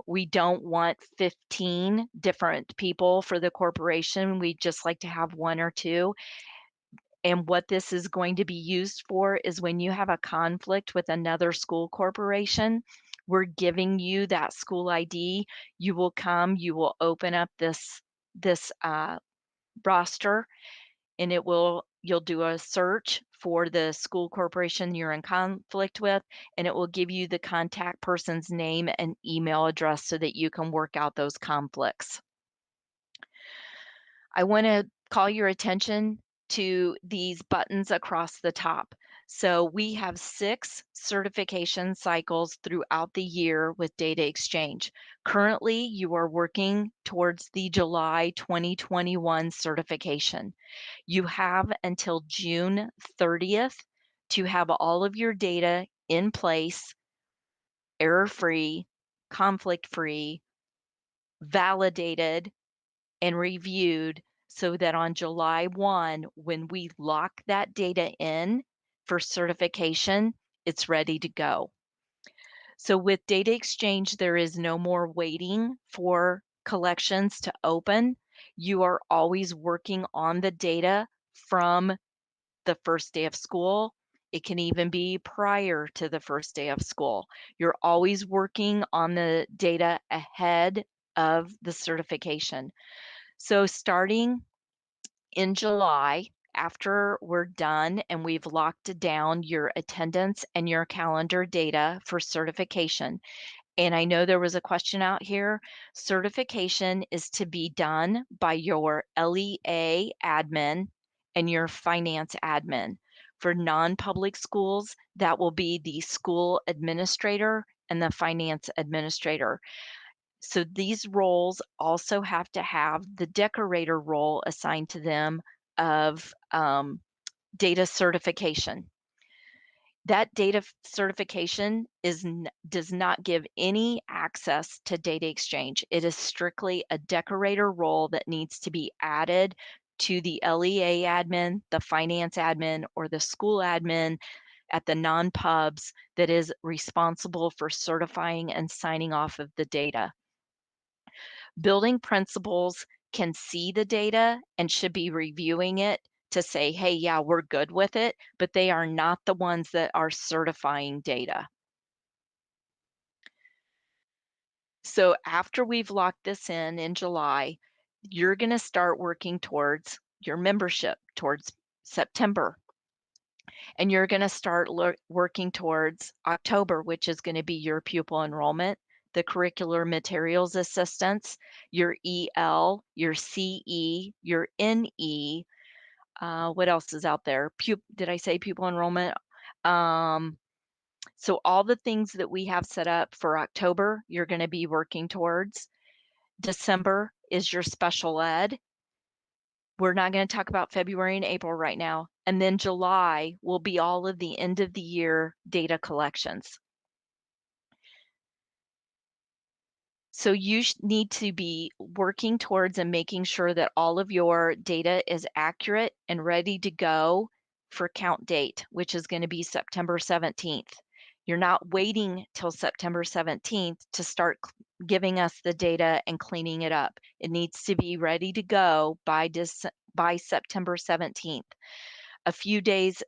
We don't want 15 different people for the corporation. We just like to have one or two. And what this is going to be used for is when you have a conflict with another school corporation, we're giving you that school ID. You will come, you will open up this roster, and you'll do a search for the school corporation you're in conflict with, and it will give you the contact person's name and email address so that you can work out those conflicts. I want to call your attention to these buttons across the top. So we have 6 certification cycles throughout the year with Data Exchange. Currently, you are working towards the July 2021 certification. You have until June 30th to have all of your data in place, error-free, conflict-free, validated, and reviewed so that on July 1, when we lock that data in for certification, it's ready to go. So with Data Exchange, there is no more waiting for collections to open. You are always working on the data from the first day of school. It can even be prior to the first day of school. You're always working on the data ahead of the certification. So starting in July, after we're done and we've locked down your attendance and your calendar data for certification, And I know there was a question out here. Certification is to be done by your LEA admin and your finance admin. For non-public schools, that will be the school administrator and the finance administrator. So these roles also have to have the decorator role assigned to them of data certification. That data certification does not give any access to data exchange. It is strictly a decorator role that needs to be added to the LEA admin, the finance admin, or the school admin at the non-pubs that is responsible for certifying and signing off of the data. Building principals can see the data and should be reviewing it to say, hey, yeah, we're good with it, but they are not the ones that are certifying data. So after we've locked this in July, you're going to start working towards your membership towards September. And you're going to start working towards October, which is going to be your pupil enrollment, the curricular materials assistance, your EL, your CE, your NE. What else is out there? Did I say pupil enrollment? So all the things that we have set up for October, you're going to be working towards. December is your special ed. We're not going to talk about February and April right now. And then July will be all of the end of the year data collections. So you need to be working towards and making sure that all of your data is accurate and ready to go for count date, which is going to be September 17th. You're not waiting till September 17th to start giving us the data and cleaning it up. It needs to be ready to go by September 17th. A few days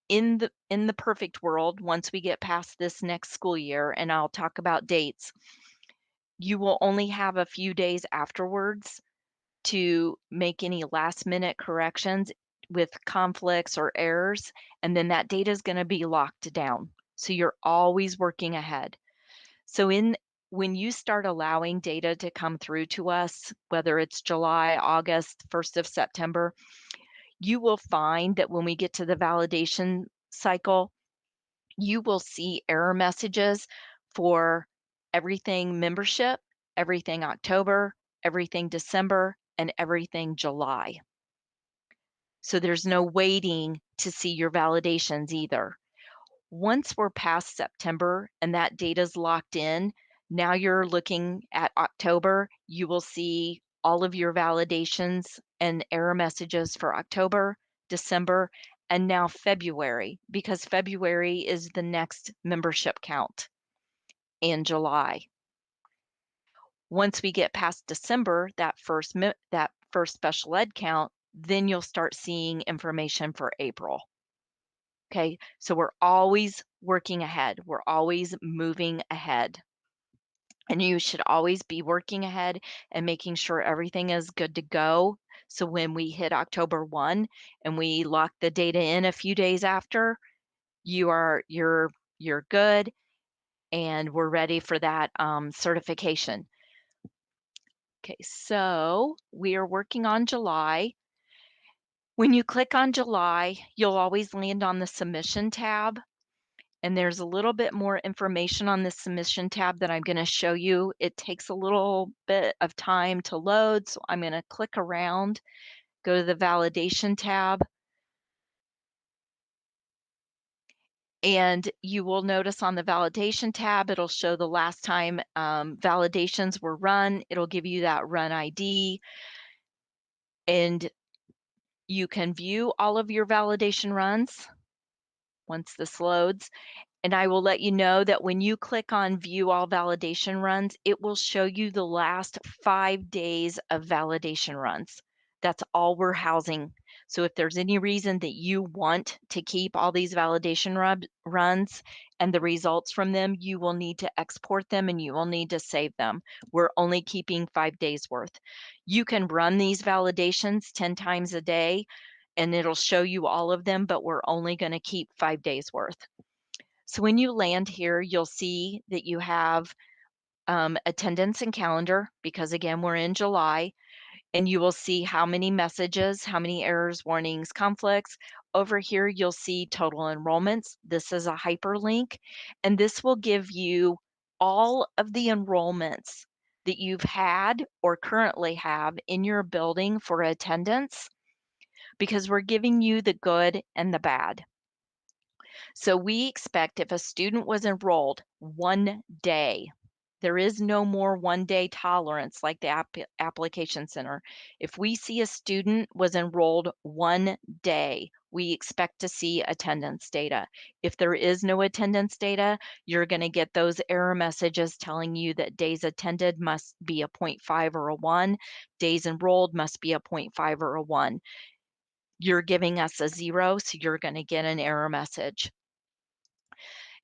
in the perfect world, once we get past this next school year, and I'll talk about dates, you will only have a few days afterwards to make any last minute corrections with conflicts or errors, and then that data is going to be locked down. So you're always working ahead. So when you start allowing data to come through to us, whether it's July, August, 1st of September, you will find that when we get to the validation cycle, you will see error messages for everything membership, everything October, everything December, and everything July. So there's no waiting to see your validations either. Once we're past September and that data's locked in, now you're looking at October, you will see all of your validations and error messages for October, December, and now February, because February is the next membership count in July. Once we get past December, that first special ed count, then you'll start seeing information for April. Okay, so we're always working ahead. We're always moving ahead. And you should always be working ahead and making sure everything is good to go. So when we hit October 1 and we lock the data in a few days after, you're good and we're ready for that certification. Okay, so we are working on July. When you click on July, you'll always land on the submission tab. And there's a little bit more information on this submission tab that I'm going to show you. It takes a little bit of time to load, so I'm going to click around, go to the validation tab. And you will notice on the validation tab, it'll show the last time validations were run. It'll give you that run ID. And you can view all of your validation runs once this loads. And I will let you know that when you click on view all validation runs, it will show you the last 5 days of validation runs. That's all we're housing. So if there's any reason that you want to keep all these validation runs and the results from them, you will need to export them and you will need to save them. We're only keeping 5 days worth. You can run these validations 10 times a day and it'll show you all of them, but we're only going to keep 5 days worth. So when you land here, you'll see that you have attendance and calendar, because again, we're in July, and you will see how many messages, how many errors, warnings, conflicts. Over here, you'll see total enrollments. This is a hyperlink, and this will give you all of the enrollments that you've had or currently have in your building for attendance, because we're giving you the good and the bad. So we expect if a student was enrolled one day, there is no more one-day tolerance like the application center. If we see a student was enrolled one day, we expect to see attendance data. If there is no attendance data, you're going to get those error messages telling you that days attended must be a 0.5 or a 1, days enrolled must be a 0.5 or a 1. You're giving us a 0, so you're going to get an error message.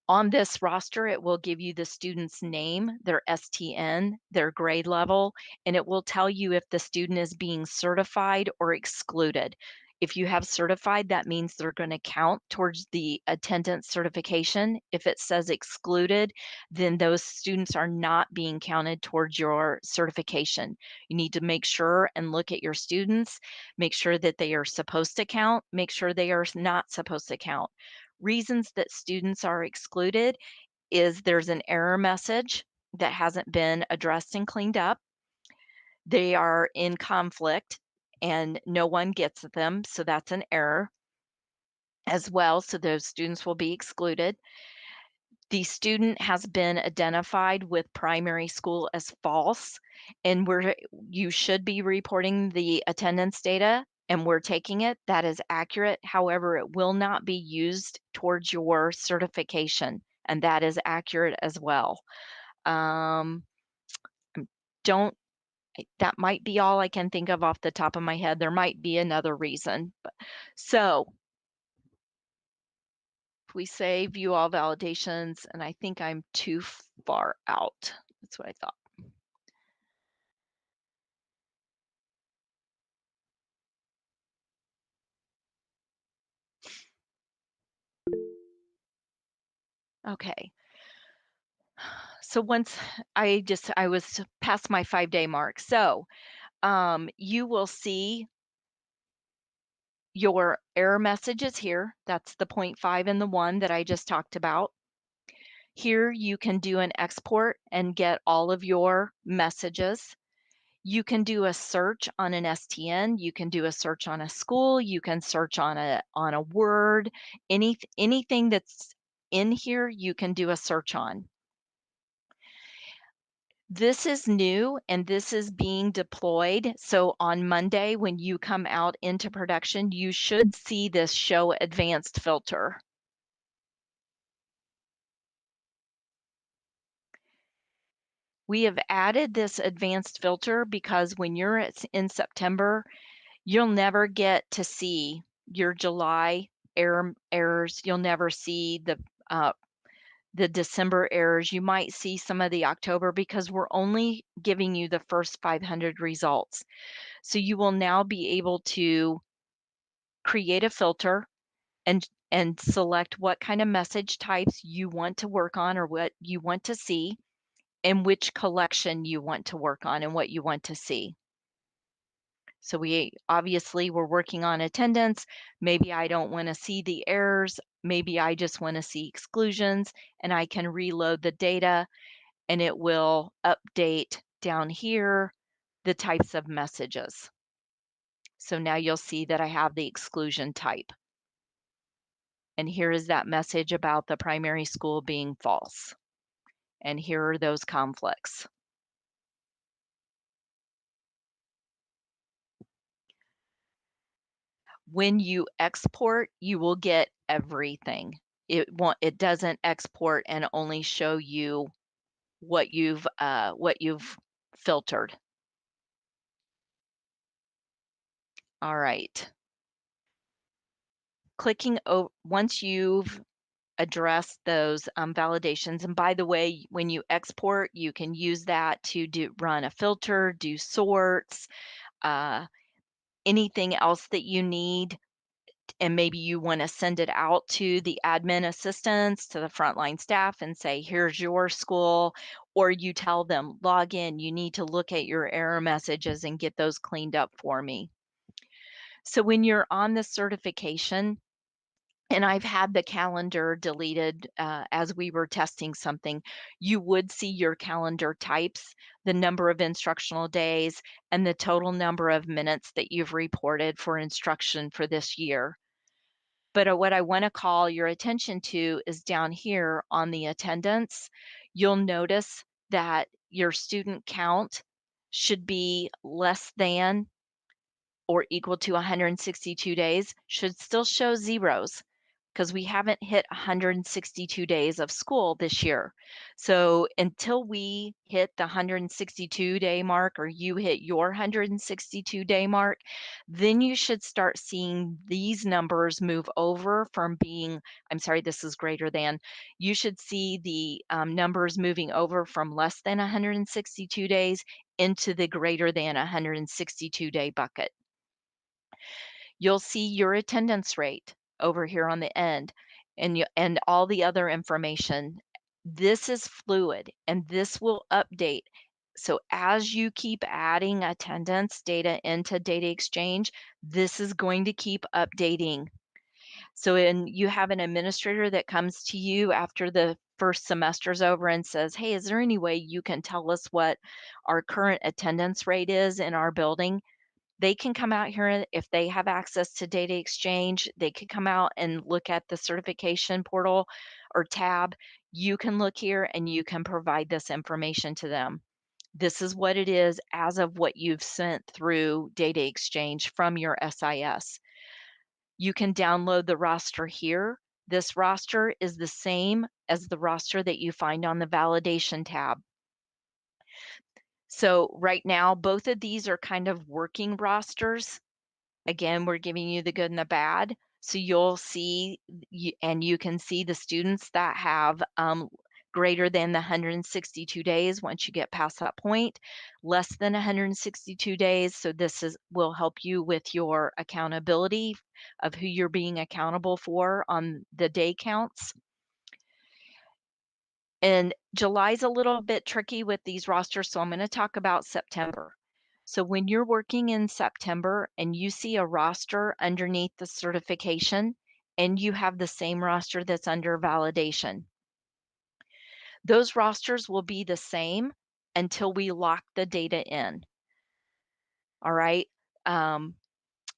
On this roster, it will give you the student's name, their STN, their grade level, and it will tell you if the student is being certified or excluded. If you have certified, that means they're going to count towards the attendance certification. If it says excluded, then those students are not being counted towards your certification. You need to make sure and look at your students, make sure that they are supposed to count, make sure they are not supposed to count. Reasons that students are excluded is there's an error message that hasn't been addressed and cleaned up. They are in conflict and no one gets them, so that's an error as well, so those students will be excluded. The student has been identified with primary school as false, and you should be reporting the attendance data, and we're taking it. That is accurate. However, it will not be used towards your certification, and that is accurate as well. Don't that might be all I can think of off the top of my head. There might be another reason. So if we say view all validations, and I think I'm too far out. That's what I thought. Okay. So once I was past my 5-day mark. So you will see your error messages here. That's the 0.5 and the 1 that I just talked about. Here you can do an export and get all of your messages. You can do a search on an STN. You can do a search on a school. You can search on a word. Anything that's in here, you can do a search on. This is new and this is being deployed. So on Monday, when you come out into production, you should see this show advanced filter. We have added this advanced filter because when you're in September, you'll never get to see your July errors. You'll never see the December errors. You might see some of the October because we're only giving you the first 500 results. So you will now be able to create a filter and select what kind of message types you want to work on or what you want to see, and which collection you want to work on and what you want to see. So we're working on attendance. Maybe I don't want to see the errors. Maybe I just want to see exclusions, and I can reload the data and it will update down here the types of messages. So now you'll see that I have the exclusion type. And here is that message about the primary school being false. And here are those conflicts. When you export, you will get everything. It doesn't export and only show you what you've filtered. All right. Once you've addressed those validations, and by the way, when you export, you can use that to run a filter, do sorts, anything else that you need and maybe you want to send it out to the admin assistants, to the frontline staff and say, here's your school, or you tell them, log in, you need to look at your error messages and get those cleaned up for me. So when you're on the certification, and I've had the calendar deleted as we were testing something, you would see your calendar types, the number of instructional days, and the total number of minutes that you've reported for instruction for this year. But what I want to call your attention to is down here on the attendance. You'll notice that your student count should be less than or equal to 162 days, should still show zeros because we haven't hit 162 days of school this year. So until we hit the 162-day mark, or you hit your 162-day mark, then you should start seeing these numbers move over from being, I'm sorry, this is greater than, you should see the numbers moving over from less than 162 days into the greater than 162-day bucket. You'll see your attendance rate over here on the end, and all the other information. This is fluid and this will update. So as you keep adding attendance data into Data Exchange, this is going to keep updating. So you have an administrator that comes to you after the first semester's over and says, hey, is there any way you can tell us what our current attendance rate is in our building? They can come out here if they have access to Data Exchange. They could come out and look at the certification portal or tab. You can look here and you can provide this information to them. This is what it is as of what you've sent through Data Exchange from your SIS. You can download the roster here. This roster is the same as the roster that you find on the validation tab. So right now, both of these are kind of working rosters. Again, we're giving you the good and the bad. So you'll see, and you can see the students that have greater than the 162 days once you get past that point, less than 162 days. So this will help you with your accountability of who you're being accountable for on the day counts. And July's a little bit tricky with these rosters, so I'm going to talk about September. So when you're working in September and you see a roster underneath the certification and you have the same roster that's under validation, those rosters will be the same until we lock the data in. All right.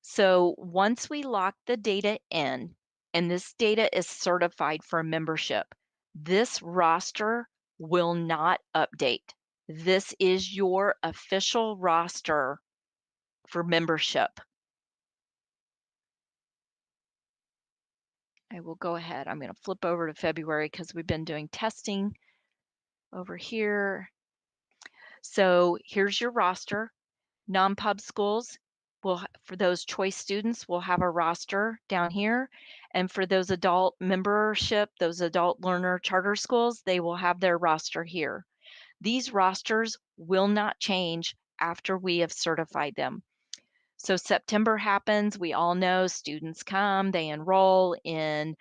So once we lock the data in, and this data is certified for membership, this roster will not update. This is your official roster for membership. I will go ahead. I'm going to flip over to February because we've been doing testing over here. So here's your roster. Non-pub schools will, for those choice students, will have a roster down here. And for those adult membership, those adult learner charter schools, they will have their roster here. These rosters will not change after we have certified them. So September happens, we all know students come, they enroll in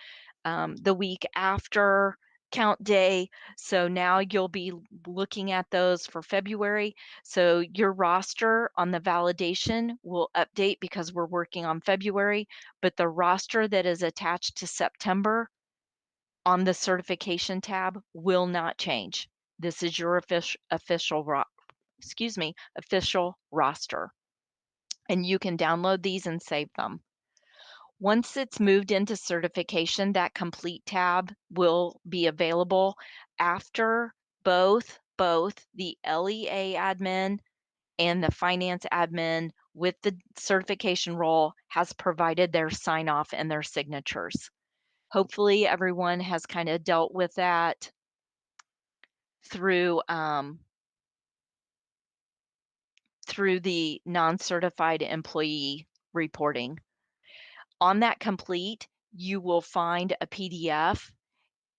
the week after count day. So now you'll be looking at those for February. So your roster on the validation will update because we're working on February, but the roster that is attached to September on the certification tab will not change. This is your official roster. And you can download these and save them. Once it's moved into certification, that complete tab will be available after both the LEA admin and the finance admin with the certification role has provided their sign off and their signatures. Hopefully everyone has kind of dealt with that through the non-certified employee reporting. On that complete, you will find a PDF.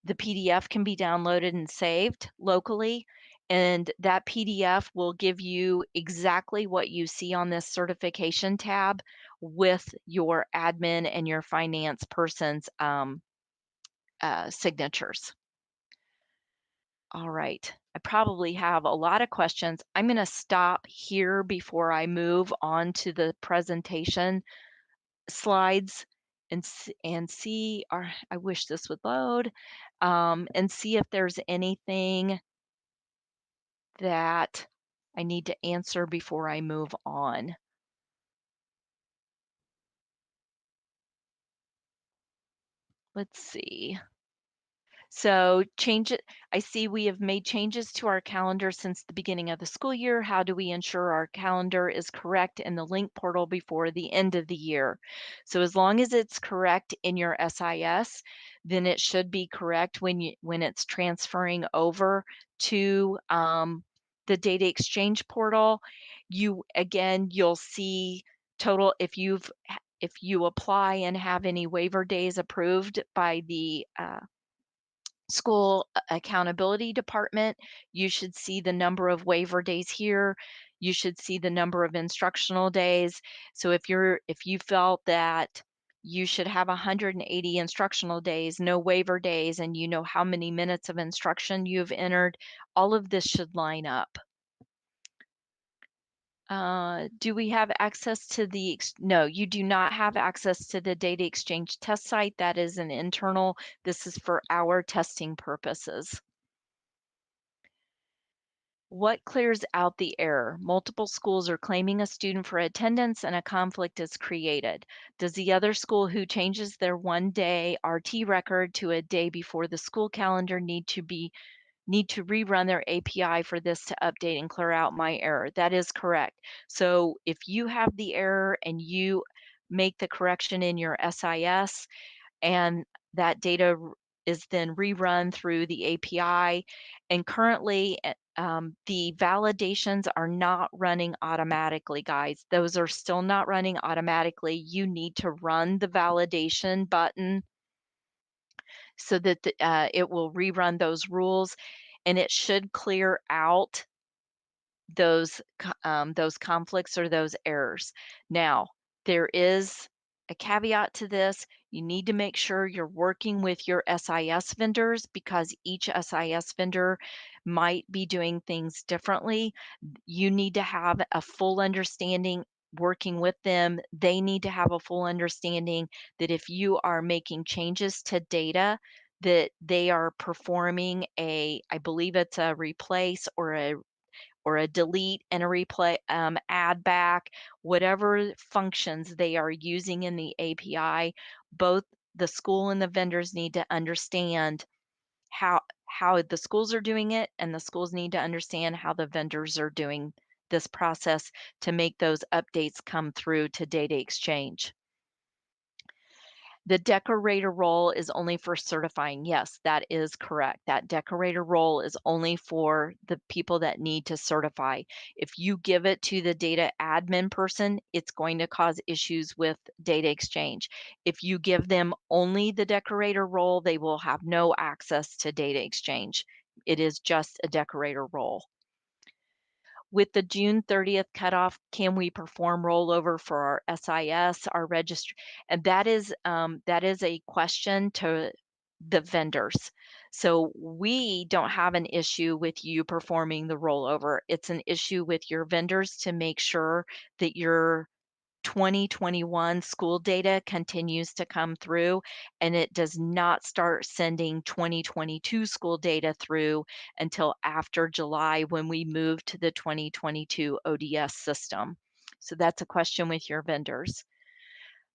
The PDF can be downloaded and saved locally, And that PDF will give you exactly what you see on this certification tab with your admin and your finance person's signatures. All right, I probably have a lot of questions. I'm going to stop here before I move on to the presentation slides and see, or I wish this would load, and see if there's anything that I need to answer before I move on. Let's see. So I see we have made changes to our calendar since the beginning of the school year. How do we ensure our calendar is correct in the link portal before the end of the year? So as long as it's correct in your SIS, then it should be correct when it's transferring over to the data exchange portal. You'll see total if you apply and have any waiver days approved by the school accountability department, you should see the number of waiver days here. You should see the number of instructional days. So if you felt that you should have 180 instructional days, no waiver days, and you know how many minutes of instruction you've entered, all of this should line up. Do we have access to no, you do not have access to the data exchange test site. That is an internal, this is for our testing purposes. What clears out the error? Multiple schools are claiming a student for attendance and a conflict is created. Does the other school who changes their 1-day RT record to a day before the school calendar need to rerun their API for this to update and clear out my error? That is correct. So if you have the error and you make the correction in your SIS and that data is then rerun through the API, and currently the validations are not running automatically, guys. Those are still not running automatically. You need to run the validation button so that it will rerun those rules, and it should clear out those conflicts or those errors. Now, there is a caveat to this. You need to make sure you're working with your SIS vendors because each SIS vendor might be doing things differently. You need to have a full understanding working with them. They need to have a full understanding that if you are making changes to data, that they are performing I believe it's a replace or a delete and a replay, add back, whatever functions they are using in the API, both the school and the vendors need to understand how the schools are doing it, and the schools need to understand how the vendors are doing this process to make those updates come through to data exchange. The decorator role is only for certifying. Yes, that is correct. That decorator role is only for the people that need to certify. If you give it to the data admin person, it's going to cause issues with data exchange. If you give them only the decorator role, they will have no access to data exchange. It is just a decorator role. With the June 30th cutoff, can we perform rollover for our SIS, our registry? And that is a question to the vendors. So we don't have an issue with you performing the rollover. It's an issue with your vendors to make sure that your 2021 school data continues to come through and it does not start sending 2022 school data through until after July when we move to the 2022 ODS system. So that's a question with your vendors.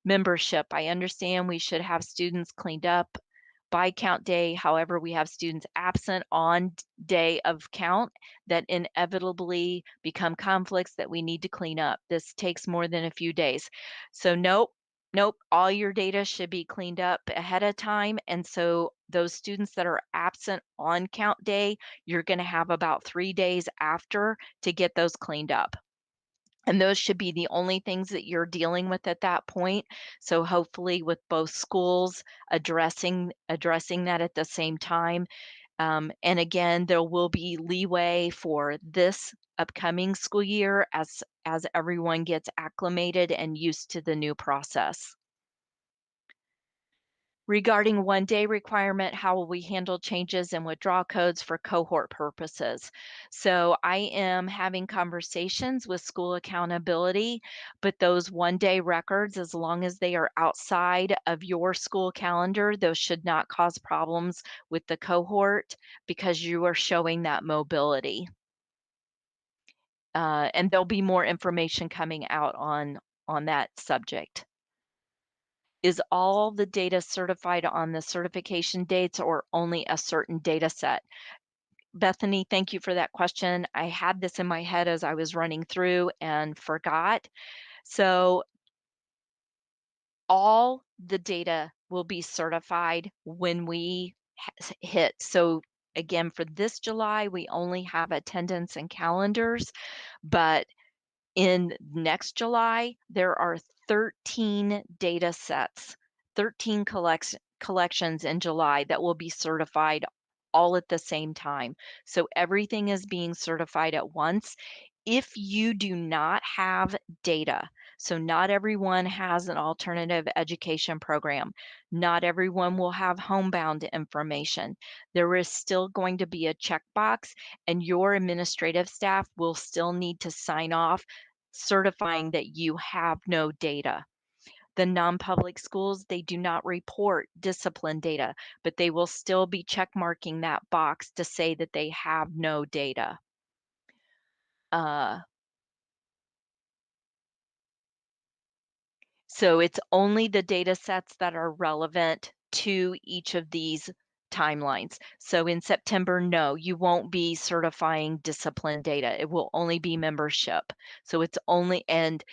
Membership, I understand we should have students cleaned up by count day. However, we have students absent on day of count that inevitably become conflicts that we need to clean up. This takes more than a few days. So nope, all your data should be cleaned up ahead of time. And so those students that are absent on count day, you're going to have about 3 days after to get those cleaned up. And those should be the only things that you're dealing with at that point. So hopefully with both schools addressing that at the same time, And again, there will be leeway for this upcoming school year as everyone gets acclimated and used to the new process. Regarding one-day requirement, how will we handle changes and withdrawal codes for cohort purposes? So I am having conversations with school accountability, but those one-day records, as long as they are outside of your school calendar, those should not cause problems with the cohort because you are showing that mobility. And there'll be more information coming out on that subject. Is all the data certified on the certification dates or only a certain data set? Bethany, thank you for that question. I had this in my head as I was running through and forgot. So all the data will be certified when we hit. So again, for this July, we only have attendance and calendars, but in next July, there are 13 data sets, 13 collections in July that will be certified all at the same time. So everything is being certified at once. If you do not have data, so not everyone has an alternative education program, not everyone will have homebound information. There is still going to be a checkbox, and your administrative staff will still need to sign off certifying that you have no data. The non-public schools, they do not report discipline data, but they will still be check marking that box to say that they have no data. So it's only the data sets that are relevant to each of these timelines. So in September, no, you won't be certifying discipline data. It will only be membership. So it's only, and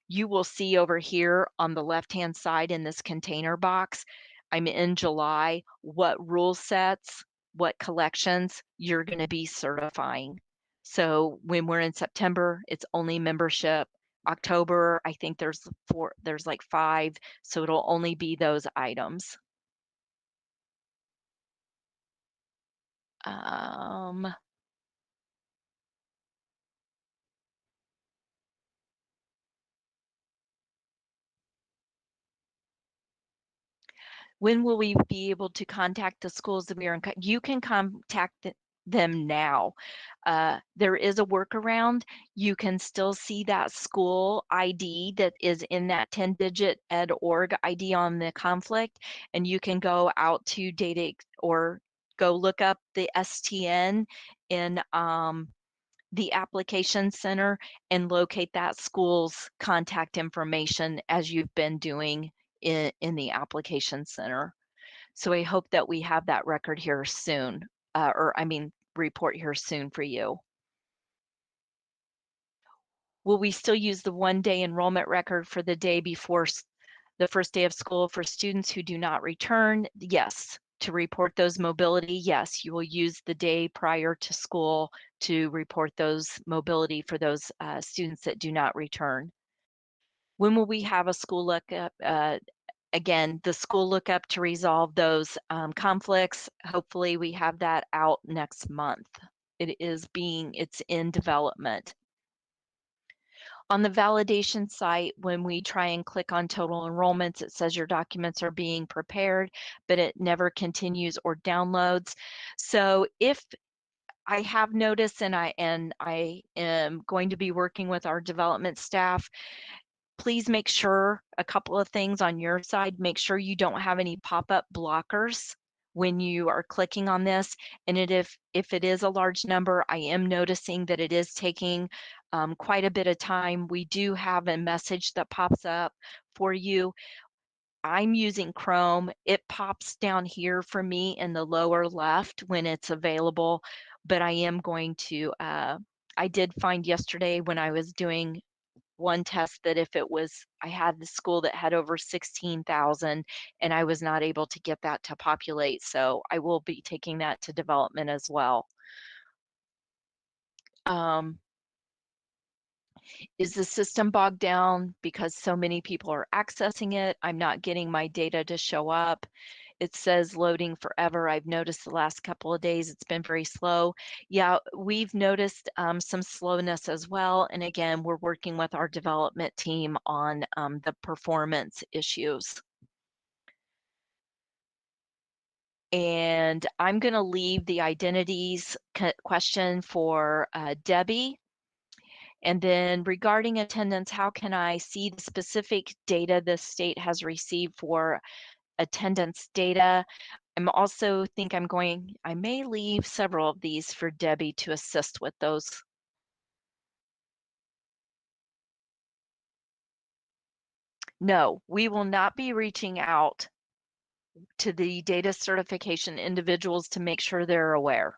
you will see over here on the left-hand side in this container box, I'm in July, what rule sets, what collections you're going to be certifying. So when we're in September, it's only membership. October, I think there's like 5, so it'll only be those items. When will we be able to contact the schools that we are in? You can contact them now. There is a workaround. You can still see that school ID that is in that 10-digit ed.org ID on the conflict, and you can go out to data or go look up the STN in the application center and locate that school's contact information as you've been doing in the application center. So I hope that we have that record here soon, report here soon for you. Will we still use the one-day enrollment record for the day before the first day of school for students who do not return? Yes. To report those mobility, yes, you will use the day prior to school to report those mobility for those students that do not return. When will we have a school lookup? Again, the school lookup to resolve those conflicts. Hopefully we have that out next month. It's in development. On the validation site, when we try and click on total enrollments, it says your documents are being prepared, but it never continues or downloads. So if I have noticed, and I am going to be working with our development staff, please make sure a couple of things on your side. Make sure you don't have any pop-up blockers when you are clicking on this. And if it is a large number, I am noticing that it is taking quite a bit of time. We do have a message that pops up for you. I'm using Chrome. It pops down here for me in the lower left when it's available, but I am going to, I did find yesterday when I was doing one test that if it was, I had the school that had over 16,000 and I was not able to get that to populate. So I will be taking that to development as well. Is the system bogged down because so many people are accessing it? I'm not getting my data to show up. It says loading forever. I've noticed the last couple of days it's been very slow. Yeah, we've noticed some slowness as well. And again, we're working with our development team on the performance issues. And I'm going to leave the identities question for Debbie. And then regarding attendance, how can I see the specific data the state has received for attendance data? I'm also I may leave several of these for Debbie to assist with those. No, we will not be reaching out to the data certification individuals to make sure they're aware.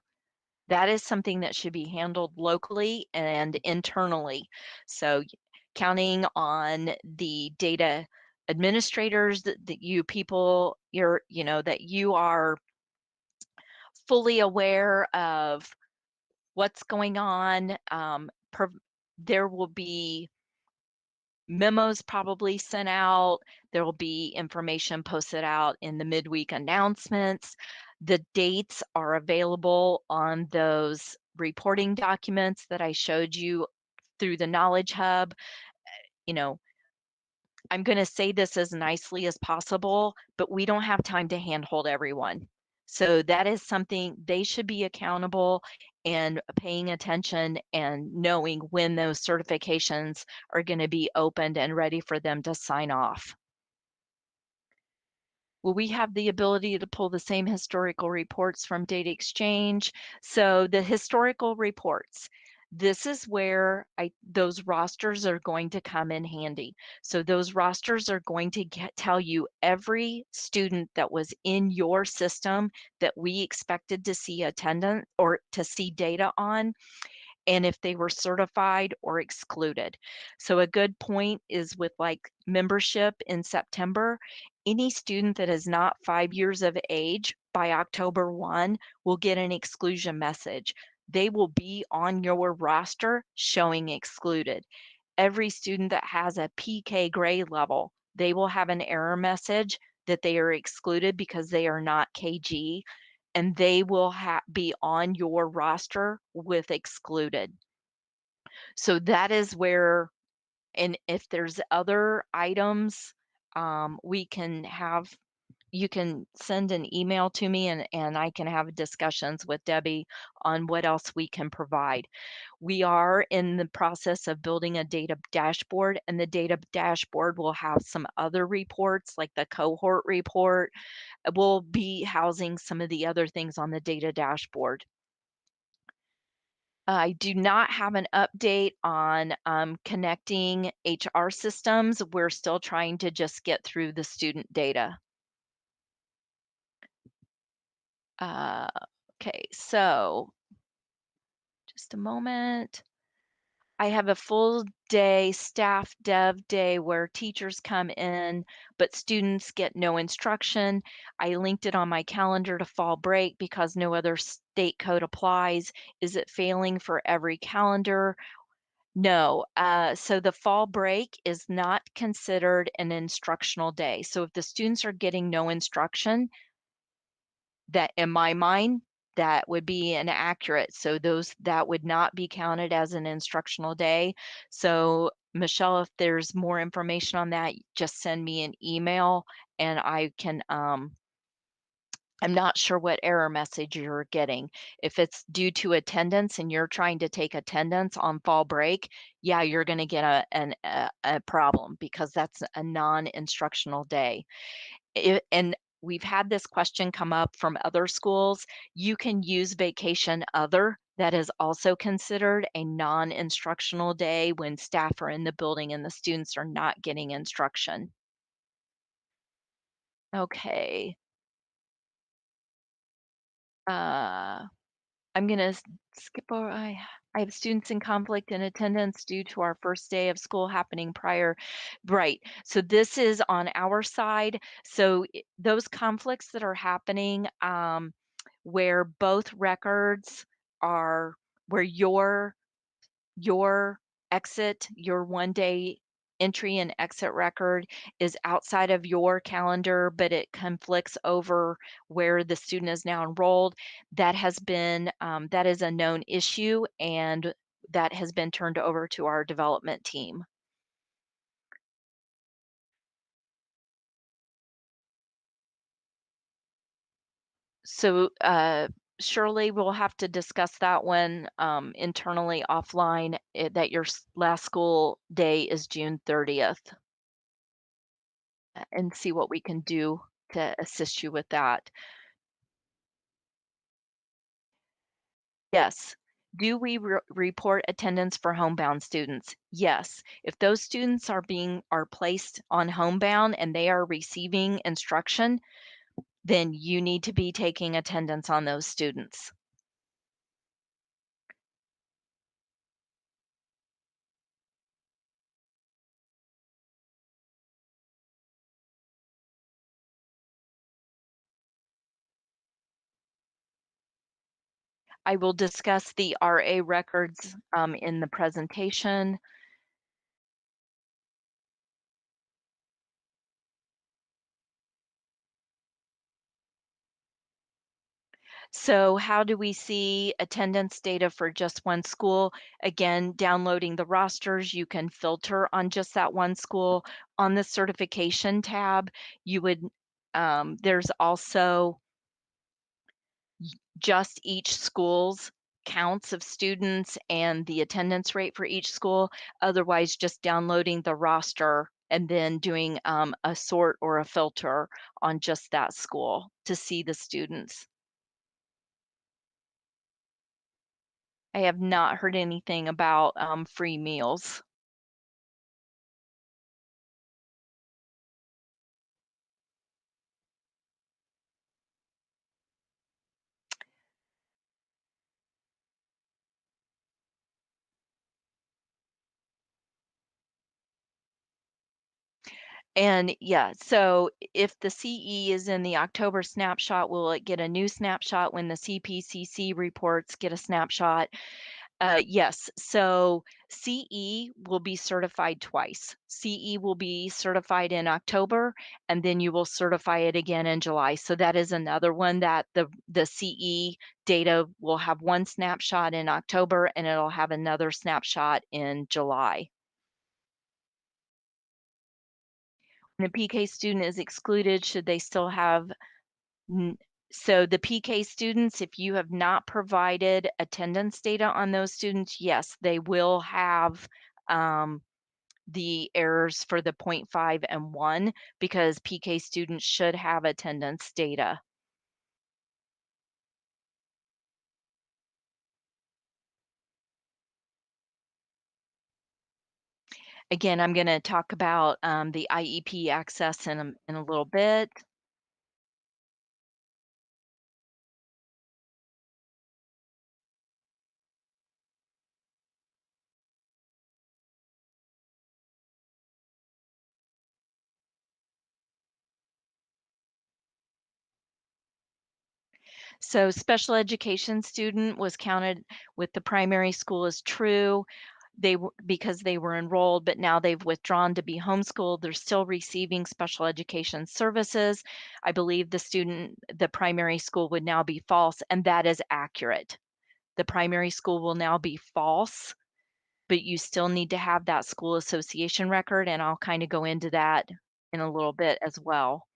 That is something that should be handled locally and internally. So counting on the data administrators that you people, that you are fully aware of what's going on. There will be memos probably sent out. There will be information posted out in the midweek announcements. The dates are available on those reporting documents that I showed you through the Knowledge Hub. You know, I'm going to say this as nicely as possible, but we don't have time to handhold everyone. So that is something they should be accountable and paying attention and knowing when those certifications are going to be opened and ready for them to sign off. Will we have the ability to pull the same historical reports from Data Exchange? So the historical reports, this is where those rosters are going to come in handy. So those rosters are going to tell you every student that was in your system that we expected to see attendance or to see data on, and if they were certified or excluded. So a good point is with like membership in September, any student that is not 5 years of age by October 1 will get an exclusion message. They will be on your roster showing excluded. Every student that has a PK grade level, they will have an error message that they are excluded because they are not KG, and they will be on your roster with excluded. So that is where, and if there's other items, we can have, you can send an email to me and I can have discussions with Debbie on what else we can provide. We are in the process of building a data dashboard, and the data dashboard will have some other reports like the cohort report. We'll be housing some of the other things on the data dashboard. I do not have an update on connecting HR systems. We're still trying to just get through the student data. Okay, so just a moment. I have a full day staff dev day where teachers come in, but students get no instruction. I linked it on my calendar to fall break because no other state code applies. Is it failing for every calendar? No. So the fall break is not considered an instructional day. So if the students are getting no instruction, that in my mind, that would be inaccurate. So that would not be counted as an instructional day. So Michelle, if there's more information on that, just send me an email and I can, I'm not sure what error message you're getting. If it's due to attendance and you're trying to take attendance on fall break, yeah, you're going to get a problem because that's a non-instructional day. And we've had this question come up from other schools. You can use vacation other. That is also considered a non-instructional day when staff are in the building and the students are not getting instruction. Okay. I'm gonna skip over. I have students in conflict in attendance due to our first day of school happening prior. Right. So this is on our side. So those conflicts that are happening, where both records are, where your exit, your 1 day entry and exit record is outside of your calendar, but it conflicts over where the student is now enrolled, that has been, that is a known issue, and that has been turned over to our development team. So, Shirley, we'll have to discuss that one internally offline, that your last school day is June 30th, and see what we can do to assist you with that. Yes. Do we report attendance for homebound students? Yes. If those students are placed on homebound and they are receiving instruction, then you need to be taking attendance on those students. I will discuss the RA records in the presentation. So how do we see attendance data for just one school? Again, downloading the rosters, you can filter on just that one school. On the certification tab, you would, there's also just each school's counts of students and the attendance rate for each school. Otherwise, just downloading the roster and then doing a sort or a filter on just that school to see the students. I have not heard anything about free meals. And yeah, so if the CE is in the October snapshot, will it get a new snapshot when the CPCC reports get a snapshot? Yes, so CE will be certified twice. CE will be certified in October, and then you will certify it again in July. So that is another one that the CE data will have one snapshot in October, and it'll have another snapshot in July. When a PK student is excluded, should they still have so the PK students, if you have not provided attendance data on those students, yes, they will have the errors for the 0.5 and 1 because PK students should have attendance data. Again, I'm going to talk about the IEP access in a little bit. So special education student was counted with the primary school as true. Because they were enrolled, but now they've withdrawn to be homeschooled. They're still receiving special education services. I believe the primary school would now be false, and that is accurate. The primary school will now be false, but you still need to have that school association record, and I'll kind of go into that in a little bit as well.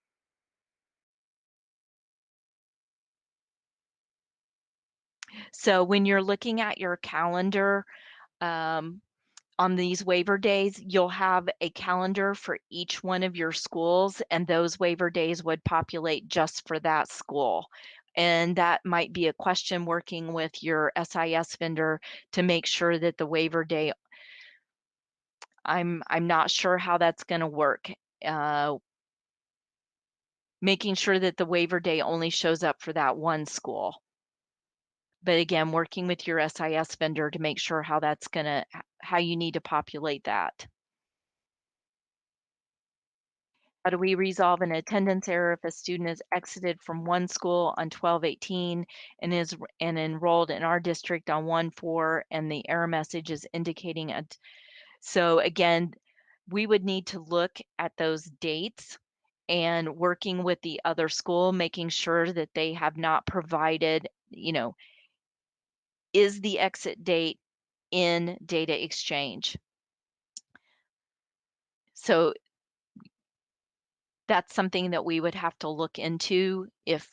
So when you're looking at your calendar, on these waiver days, you'll have a calendar for each one of your schools, and those waiver days would populate just for that school. And that might be a question working with your SIS vendor to make sure that the waiver day, I'm not sure how that's going to work. Making sure that the waiver day only shows up for that one school. But again, working with your SIS vendor to make sure how you need to populate that. How do we resolve an attendance error if a student is exited from one school on 12/18 and enrolled in our district on 1/4 and the error message is indicating so again, we would need to look at those dates and working with the other school, making sure that they have not provided, is the exit date in data exchange? So that's something that we would have to look into. If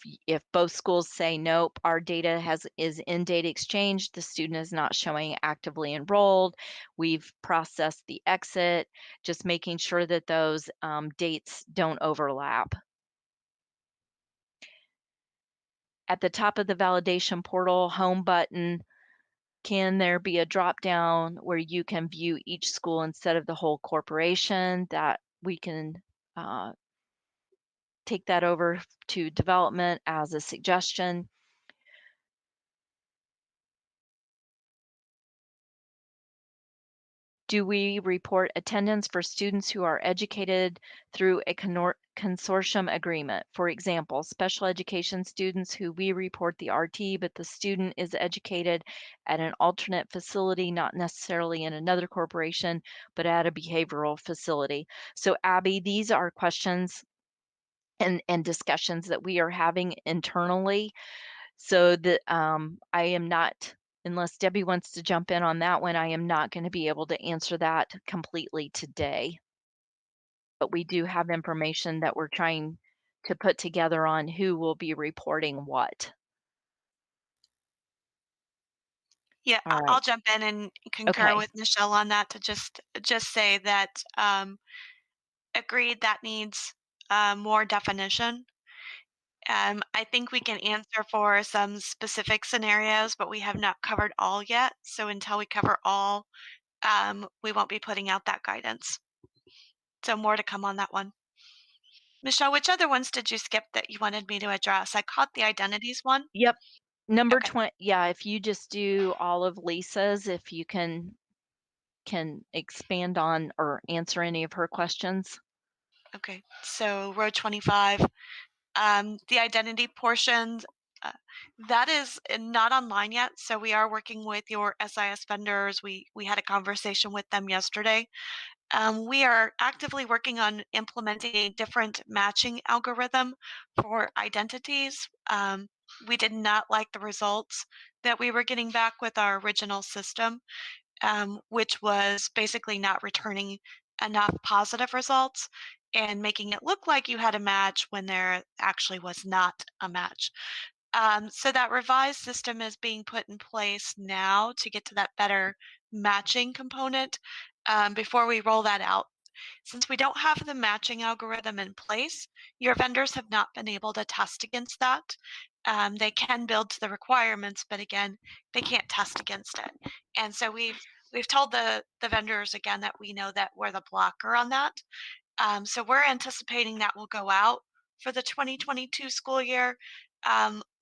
both schools say nope, our data is in data exchange, the student is not showing actively enrolled, we've processed the exit, just making sure that those dates don't overlap. At the top of the validation portal home button, can there be a drop down where you can view each school instead of the whole corporation? That we can take that over to development as a suggestion. Do we report attendance for students who are educated through a consortium agreement? For example, special education students who we report the RT, but the student is educated at an alternate facility, not necessarily in another corporation, but at a behavioral facility. So Abby, these are questions and discussions that we are having internally. So that I am not, unless Debbie wants to jump in on that one, I am not going to be able to answer that completely today. But we do have information that we're trying to put together on who will be reporting what. Yeah, All I'll right. jump in and concur Okay. with Michelle on that to just say that agreed that needs more definition. I think we can answer for some specific scenarios, but we have not covered all yet. So until we cover all, we won't be putting out that guidance. So more to come on that one. Michelle, which other ones did you skip that you wanted me to address? I caught the identities one. Yep. Number Okay. 20. Yeah, if you just do all of Lisa's, if you can expand on or answer any of her questions. Okay. So row 25. The identity portion, uh, that is not online yet. So we are working with your SIS vendors. We had a conversation with them yesterday. We are actively working on implementing a different matching algorithm for identities. We did not like the results that we were getting back with our original system, which was basically not returning enough positive results and making it look like you had a match when there actually was not a match. So that revised system is being put in place now to get to that better matching component. Before we roll that out, since we don't have the matching algorithm in place, your vendors have not been able to test against that. They can build to the requirements, but again, they can't test against it. And so we've told the vendors again that we know that we're the blocker on that. So we're anticipating that will go out for the 2022 school year,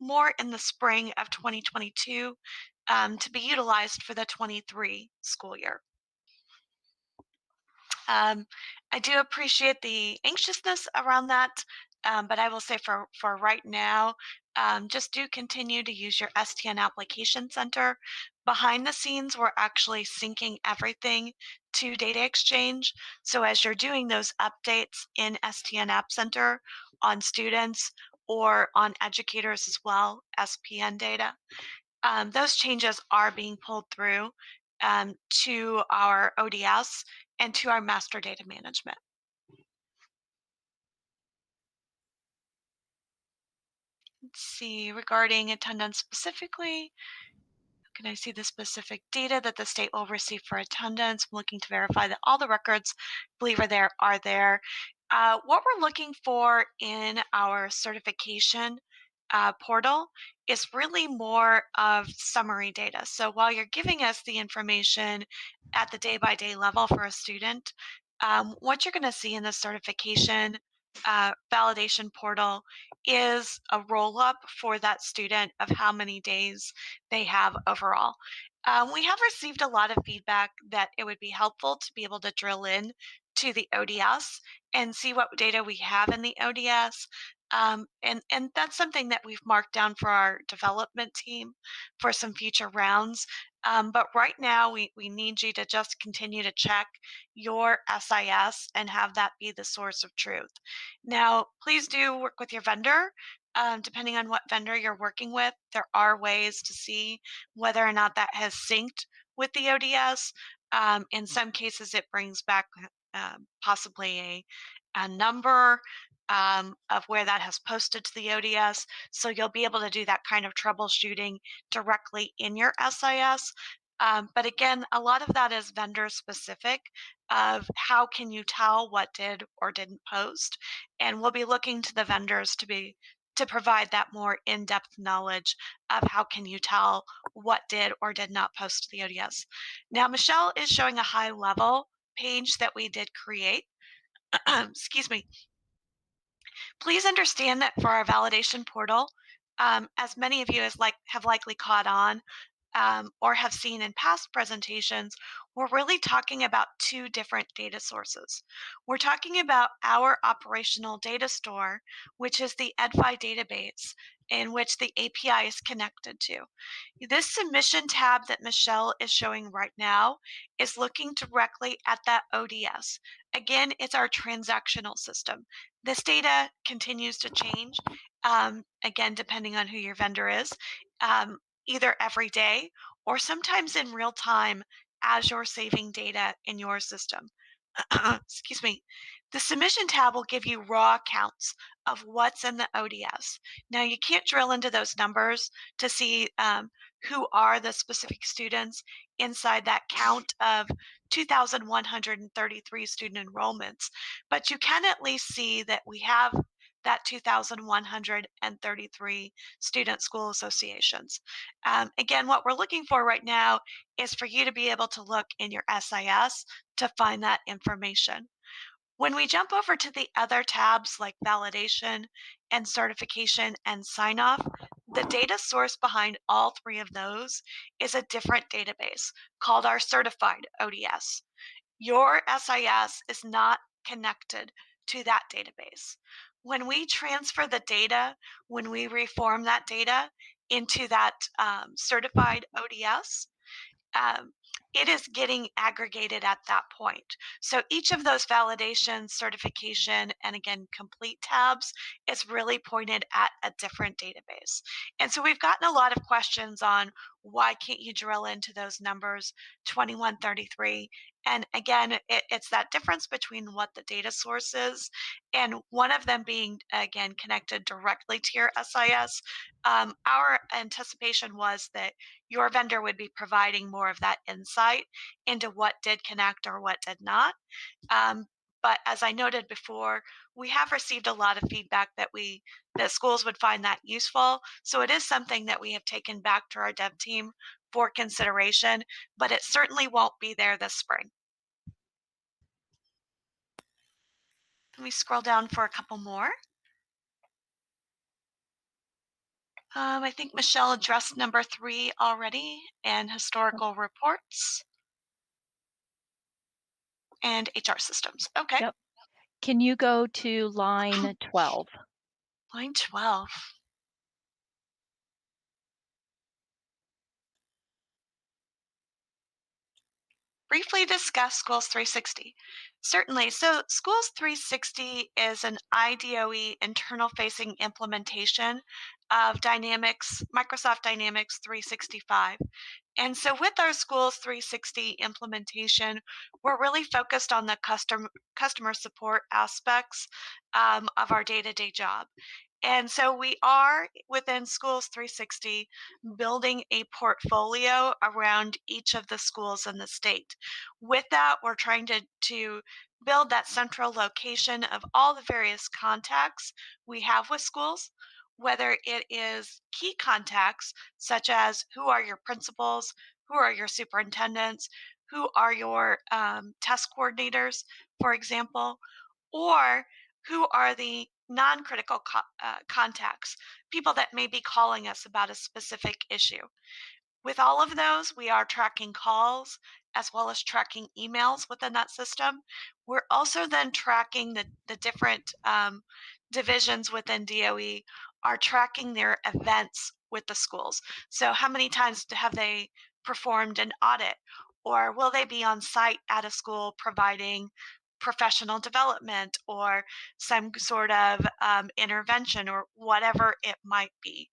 more in the spring of 2022, to be utilized for the 23 school year. I do appreciate the anxiousness around that, but I will say for right now, just do continue to use your STN application center. Behind the scenes, we're actually syncing everything to Data Exchange. So as you're doing those updates in STN App Center on students or on educators as well, SPN data, those changes are being pulled through to our ODS and to our master data management. Let's see, regarding attendance specifically, can I see the specific data that the state will receive for attendance? I'm looking to verify that all the records I believe are there are there. What we're looking for in our certification portal is really more of summary data. So while you're giving us the information at the day-by-day level for a student, what you're going to see in the certification validation portal is a roll-up for that student of how many days they have overall. We have received a lot of feedback that it would be helpful to be able to drill in to the ODS and see what data we have in the ODS And that's something that we've marked down for our development team for some future rounds. But right now, we need you to just continue to check your SIS and have that be the source of truth. Now, please do work with your vendor. Depending on what vendor you're working with, there are ways to see whether or not that has synced with the ODS. In some cases, it brings back possibly a number of where that has posted to the ODS. So you'll be able to do that kind of troubleshooting directly in your SIS. But again, a lot of that is vendor specific of how can you tell what did or didn't post. And we'll be looking to the vendors to provide that more in-depth knowledge of how can you tell what did or did not post to the ODS. Now, Michelle is showing a high level page that we did create. Excuse me. Please understand that for our validation portal, as many of you have likely caught on or have seen in past presentations, we're really talking about two different data sources. We're talking about our operational data store, which is the EdFi database in which the API is connected to. This submission tab that Michelle is showing right now is looking directly at that ODS. Again, it's our transactional system. This data continues to change, again, depending on who your vendor is, either every day or sometimes in real time as you're saving data in your system. Excuse me. The submission tab will give you raw counts of what's in the ODS. Now, you can't drill into those numbers to see who are the specific students inside that count of 2,133 student enrollments, but you can at least see that we have that 2,133 student school associations. Again, what we're looking for right now is for you to be able to look in your SIS to find that information. When we jump over to the other tabs like validation and certification and sign off, the data source behind all three of those is a different database called our certified ODS. Your SIS is not connected to that database. When we transfer the data, when we reform that data into that certified ODS, um, it is getting aggregated at that point. So each of those validation, certification, and again, complete tabs is really pointed at a different database. And so we've gotten a lot of questions on why can't you drill into those numbers 2133? And again, it's that difference between what the data source is and one of them being, again, connected directly to your SIS. Our anticipation was that your vendor would be providing more of that insight into what did connect or what did not. But as I noted before, we have received a lot of feedback that schools would find that useful. So it is something that we have taken back to our dev team for consideration, but it certainly won't be there this spring. Let me scroll down for a couple more. I think Michelle addressed number 3 already, and historical reports and HR systems. Okay. Yep. Can you go to line 12? Line 12. Briefly discuss Schools 360. Certainly. So Schools 360 is an IDOE internal-facing implementation of Microsoft Dynamics 365. And so with our Schools 360 implementation, we're really focused on the customer support aspects of our day-to-day job. And so we are within Schools 360 building a portfolio around each of the schools in the state. With that, we're trying to build that central location of all the various contacts we have with schools, whether it is key contacts such as who are your principals, who are your superintendents, who are your test coordinators, for example, or who are the non-critical contacts, people that may be calling us about a specific issue. With all of those, we are tracking calls as well as tracking emails within that system. We're also then tracking the different divisions within DOE are tracking their events with the schools. So how many times have they performed an audit? Or will they be on site at a school providing professional development or some sort of intervention or whatever it might be?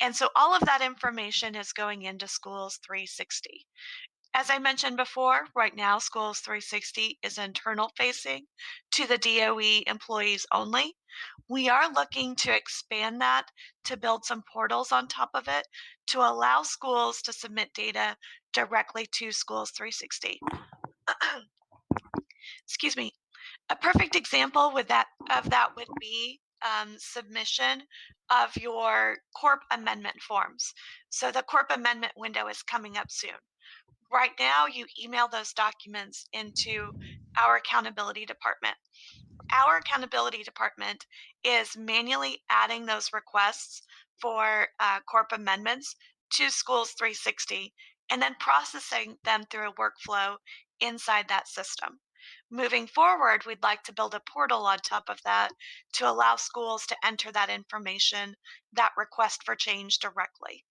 And so all of that information is going into Schools 360. As I mentioned before, right now, Schools 360 is internal facing to the DOE employees only. We are looking to expand that to build some portals on top of it to allow schools to submit data directly to Schools 360. Excuse me. A perfect example of that would be submission of your corp amendment forms. So the corp amendment window is coming up soon. Right now, you email those documents into our accountability department. Our accountability department is manually adding those requests for corp amendments to Schools 360 and then processing them through a workflow inside that system. Moving forward, we'd like to build a portal on top of that to allow schools to enter that information, that request for change directly.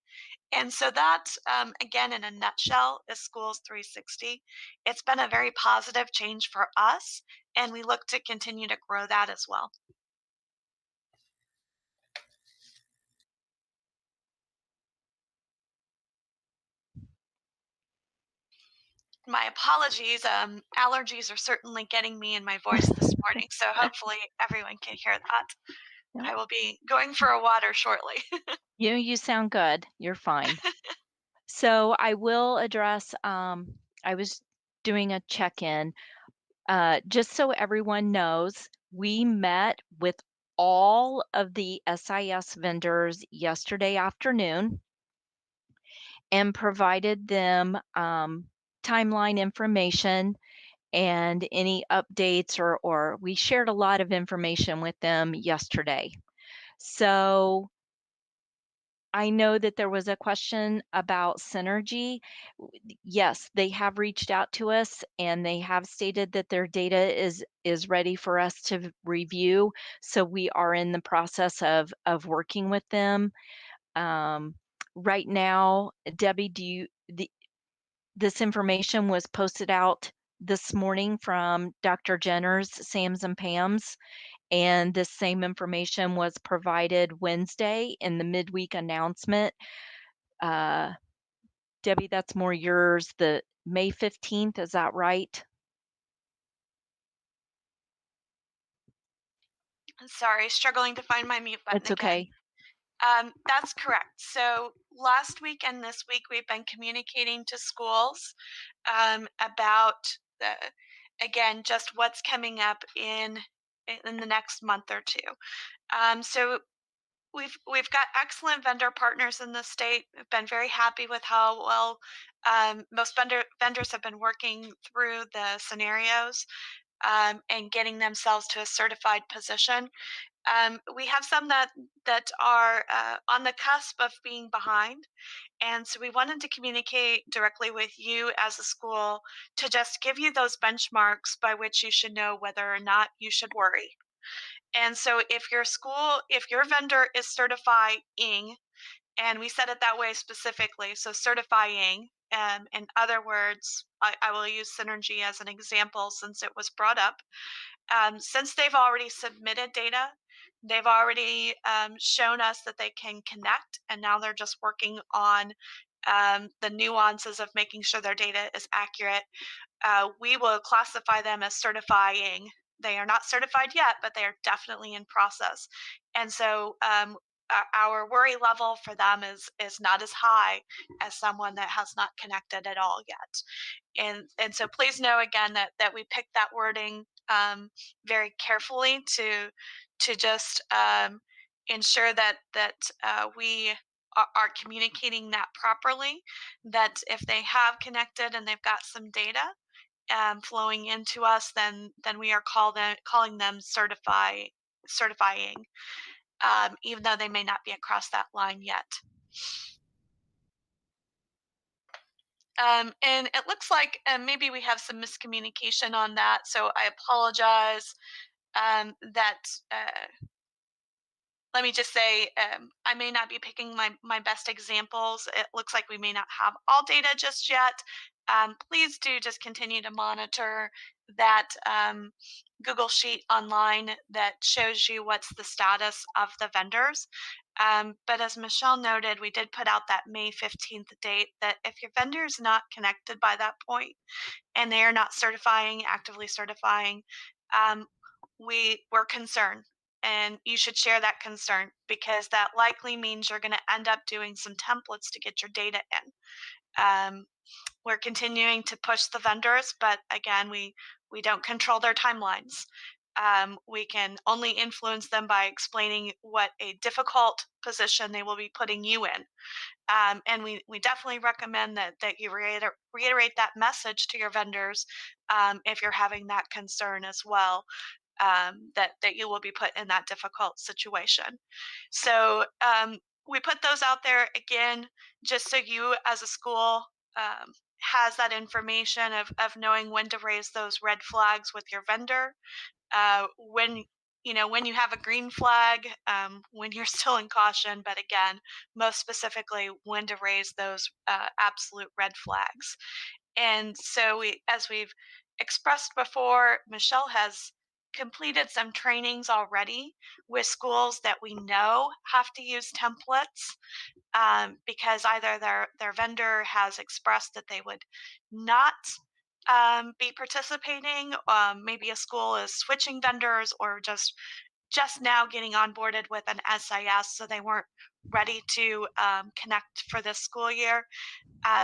And so that, again, in a nutshell, is Schools 360. It's been a very positive change for us, and we look to continue to grow that as well. My apologies. Allergies are certainly getting me in my voice this morning, so hopefully everyone can hear that. Yep. I will be going for a water shortly. You sound good. You're fine. So I will address, I was doing a check-in. Just so everyone knows, we met with all of the SIS vendors yesterday afternoon and provided them timeline information and any updates or we shared a lot of information with them yesterday. So I know that there was a question about synergy. Yes, they have reached out to us and they have stated that their data is ready for us to review. So we are in the process of working with them. Right now, Debbie, this information was posted out this morning from Dr. Jenner's Sam's and Pam's, and this same information was provided Wednesday in the midweek announcement. Debbie, that's more yours, the May 15th, is that right? Sorry, struggling to find my mute button It's again. okay. That's correct. So last week and this week, we've been communicating to schools about the, again, just what's coming up in the next month or two. So we've got excellent vendor partners in the state. We've been very happy with how well most vendors have been working through the scenarios and getting themselves to a certified position. We have some that are on the cusp of being behind, and so we wanted to communicate directly with you as a school to just give you those benchmarks by which you should know whether or not you should worry. And so if your vendor is certifying, and we said it that way specifically, so certifying, in other words, I will use Synergy as an example since it was brought up. Since they've already submitted data, they've already shown us that they can connect, and now they're just working on the nuances of making sure their data is accurate. We will classify them as certifying. They are not certified yet, but they are definitely in process. And so our worry level for them is not as high as someone that has not connected at all yet. And so please know again that we picked that wording very carefully to just ensure that we are communicating that properly. That if they have connected and they've got some data flowing into us, then we are calling them certifying, even though they may not be across that line yet. And it looks like maybe we have some miscommunication on that, so I apologize that let me just say, I may not be picking my best examples. It looks like we may not have all data just yet. Please do just continue to monitor that Google Sheet online that shows you what's the status of the vendors. But as Michelle noted, we did put out that May 15th date that if your vendor is not connected by that point and they are not actively certifying, we're concerned. And you should share that concern because that likely means you're going to end up doing some templates to get your data in. We're continuing to push the vendors, but again, we don't control their timelines. We can only influence them by explaining what a difficult position they will be putting you in. And we definitely recommend that you reiterate that message to your vendors if you're having that concern as well, that you will be put in that difficult situation. So we put those out there again, just so you as a school has that information of knowing when to raise those red flags with your vendor. When you have a green flag, when you're still in caution, but again, most specifically, when to raise those absolute red flags. And so as we've expressed before, Michelle has completed some trainings already with schools that we know have to use templates because either their vendor has expressed that they would not be participating. Maybe a school is switching vendors or just now getting onboarded with an SIS, so they weren't ready to connect for this school year.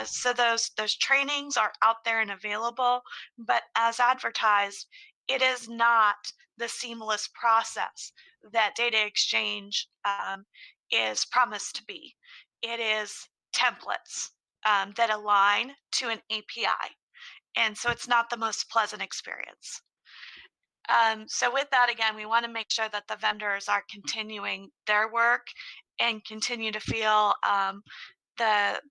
So those trainings are out there and available, but as advertised, it is not the seamless process that data exchange is promised to be. It is templates that align to an API. And so it's not the most pleasant experience. So with that, again, we want to make sure that the vendors are continuing their work and continue to feel the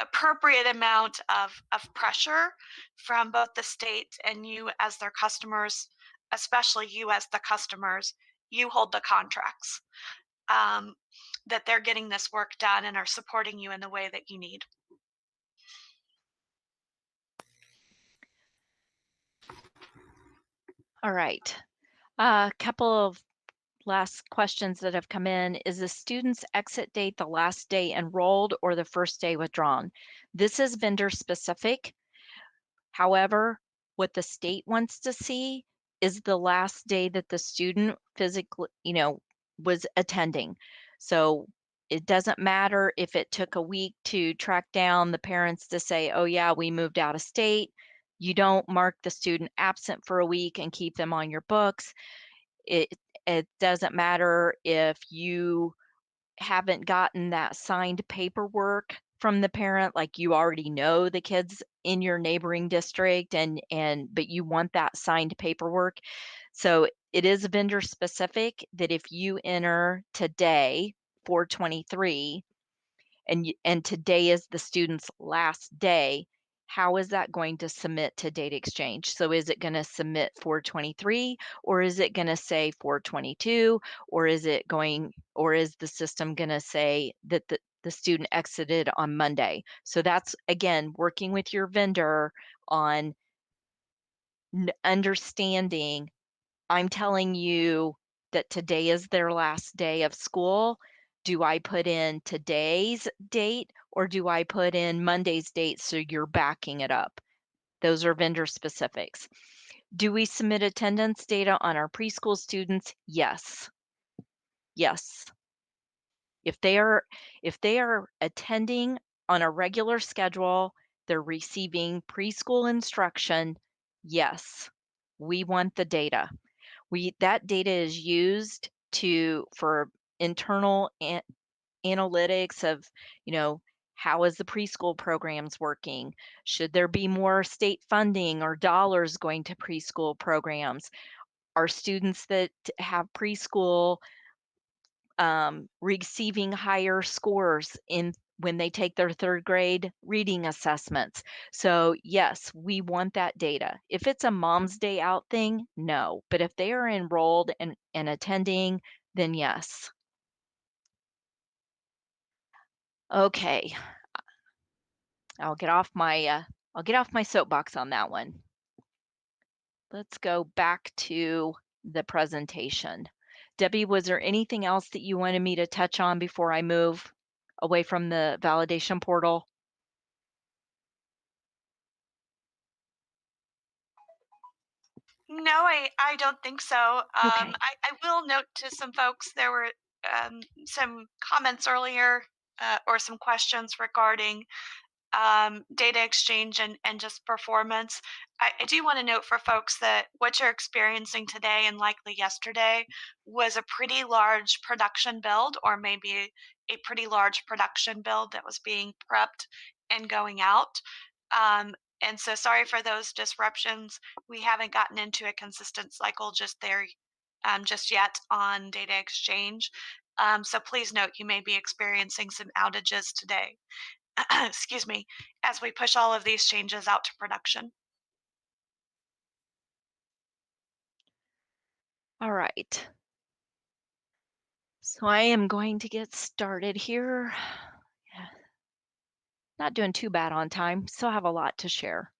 appropriate amount of pressure from both the state and you as their customers, especially you as the customers. You hold the contracts, that they're getting this work done and are supporting you in the way that you need. All right. A couple of last questions that have come in. Is the student's exit date the last day enrolled or the first day withdrawn? This is vendor specific. However, what the state wants to see is the last day that the student physically, was attending. So it doesn't matter if it took a week to track down the parents to say, oh yeah, we moved out of state. You don't mark the student absent for a week and keep them on your books. It doesn't matter if you haven't gotten that signed paperwork from the parent, like you already know the kids in your neighboring district but you want that signed paperwork. So it is vendor specific that if you enter today 4/23 and today is the student's last day, how is that going to submit to data exchange? So is it going to submit 4/23 or is it going to say 4/22 or is the system going to say that the student exited on Monday? So that's again working with your vendor on understanding. I'm telling you that today is their last day of school. Do I put in today's date or do I put in Monday's date so you're backing it up? Those are vendor specifics. Do we submit attendance data on our preschool students? Yes. Yes. If they are attending on a regular schedule, they're receiving preschool instruction, yes. We want the data. That data is used for internal analytics of, how is the preschool programs working? Should there be more state funding or dollars going to preschool programs? Are students that have preschool receiving higher scores when they take their third grade reading assessments? So yes, we want that data. If it's a mom's day out thing, no. But if they are enrolled and attending, then yes. Okay, I'll get off my soapbox on that one. Let's go back to the presentation. Debbie, was there anything else that you wanted me to touch on before I move away from the validation portal? No, I don't think so. Okay. I will note to some folks there were some comments earlier or some questions regarding data exchange and just performance. I do want to note for folks that what you're experiencing today and likely yesterday was a pretty large production build, or maybe a pretty large production build that was being prepped and going out. And so sorry for those disruptions. We haven't gotten into a consistent cycle just yet on data exchange. So please note you may be experiencing some outages today. Excuse me, as we push all of these changes out to production. All right. So I am going to get started here. Not doing too bad on time. Still have a lot to share.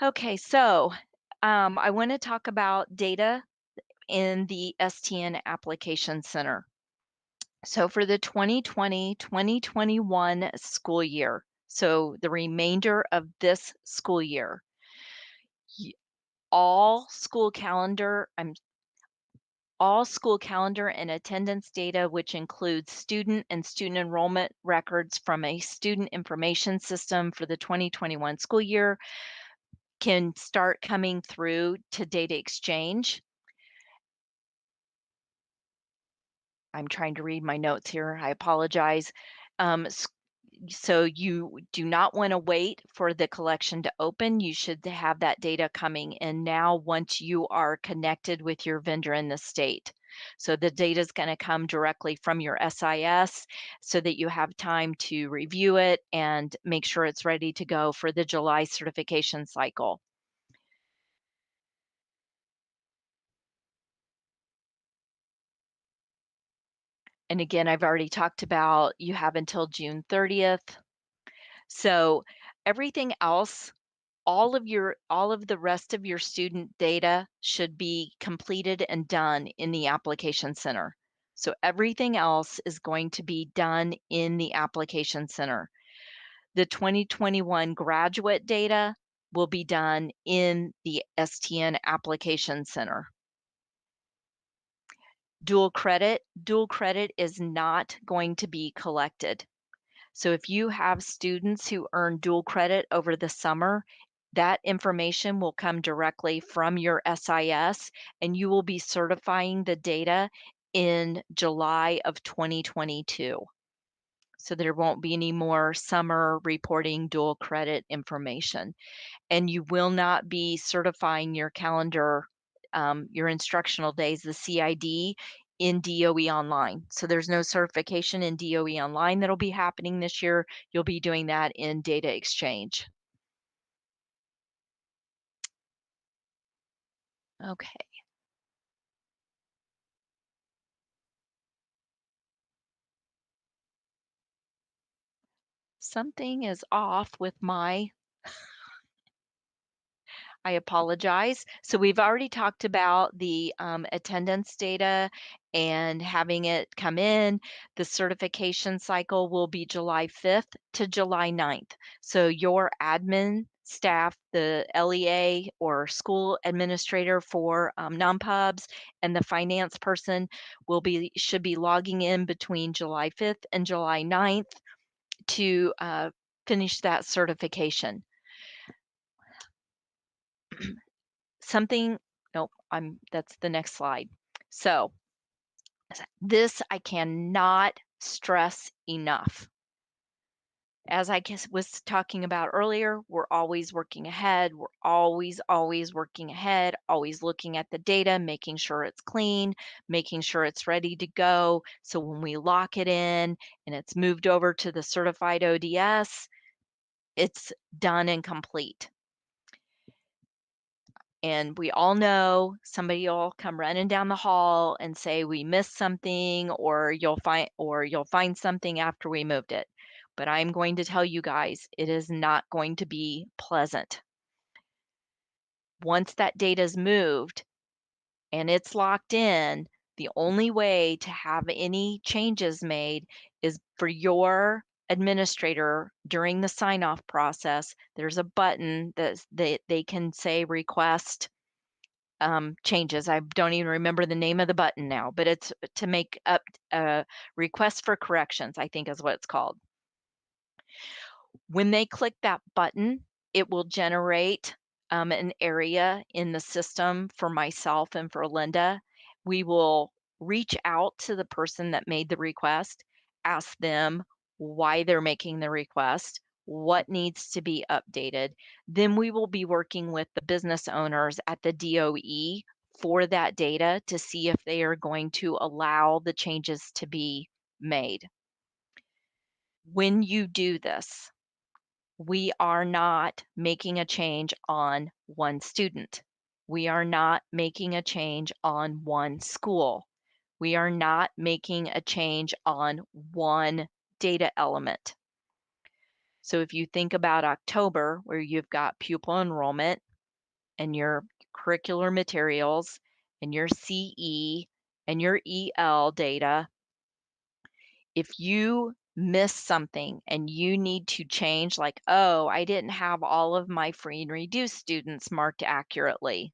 Okay, so I want to talk about data in the STN Application Center. So for the 2020-2021 school year, so the remainder of this school year, all school calendar and attendance data, which includes student and student enrollment records from a student information system for the 2021 school year, can start coming through to data exchange. I'm trying to read my notes here. I apologize. So you do not want to wait for the collection to open. You should have that data coming in now once you are connected with your vendor in the state. So the data is going to come directly from your SIS so that you have time to review it and make sure it's ready to go for the July certification cycle. And again, I've already talked about you have until June 30th. So everything else, all of the rest of your student data should be completed and done in the application center. So everything else is going to be done in the application center. The 2021 graduate data will be done in the STN application center. Dual credit is not going to be collected. So if you have students who earn dual credit over the summer, that information will come directly from your SIS, and you will be certifying the data in July of 2022. So there won't be any more summer reporting dual credit information. And you will not be certifying your calendar, your instructional days, the CID, in DOE Online. So there's no certification in DOE Online that'll be happening this year. You'll be doing that in Data Exchange. Okay. Something is off with my, I apologize. So we've already talked about the attendance data and having it come in. The certification cycle will be July 5th to July 9th. So your admin staff, the LEA or school administrator for non-pubs, and the finance person should be logging in between July 5th and July 9th to finish that certification. Nope, that's the next slide. So this I cannot stress enough. As I was talking about earlier, we're always working ahead. We're always working ahead, always looking at the data, making sure it's clean, making sure it's ready to go. So when we lock it in and it's moved over to the certified ODS, it's done and complete. And we all know somebody will come running down the hall and say we missed something, or you'll find something after we moved it. But I'm going to tell you guys, it is not going to be pleasant. Once that data is moved and it's locked in, the only way to have any changes made is for your administrator during the sign-off process. There's a button that they can say request changes. I don't even remember the name of the button now, but it's to make up request for corrections, I think is what it's called. When they click that button, it will generate an area in the system for myself and for Linda. We will reach out to the person that made the request, ask them why they're making the request, what needs to be updated. Then we will be working with the business owners at the DOE for that data to see if they are going to allow the changes to be made. When you do this, we are not making a change on one student. We are not making a change on one school. We are not making a change on one data element. So if you think about October, where you've got pupil enrollment and your curricular materials and your CE and your EL data, if you miss something and you need to change, like, oh, I didn't have all of my free and reduced students marked accurately.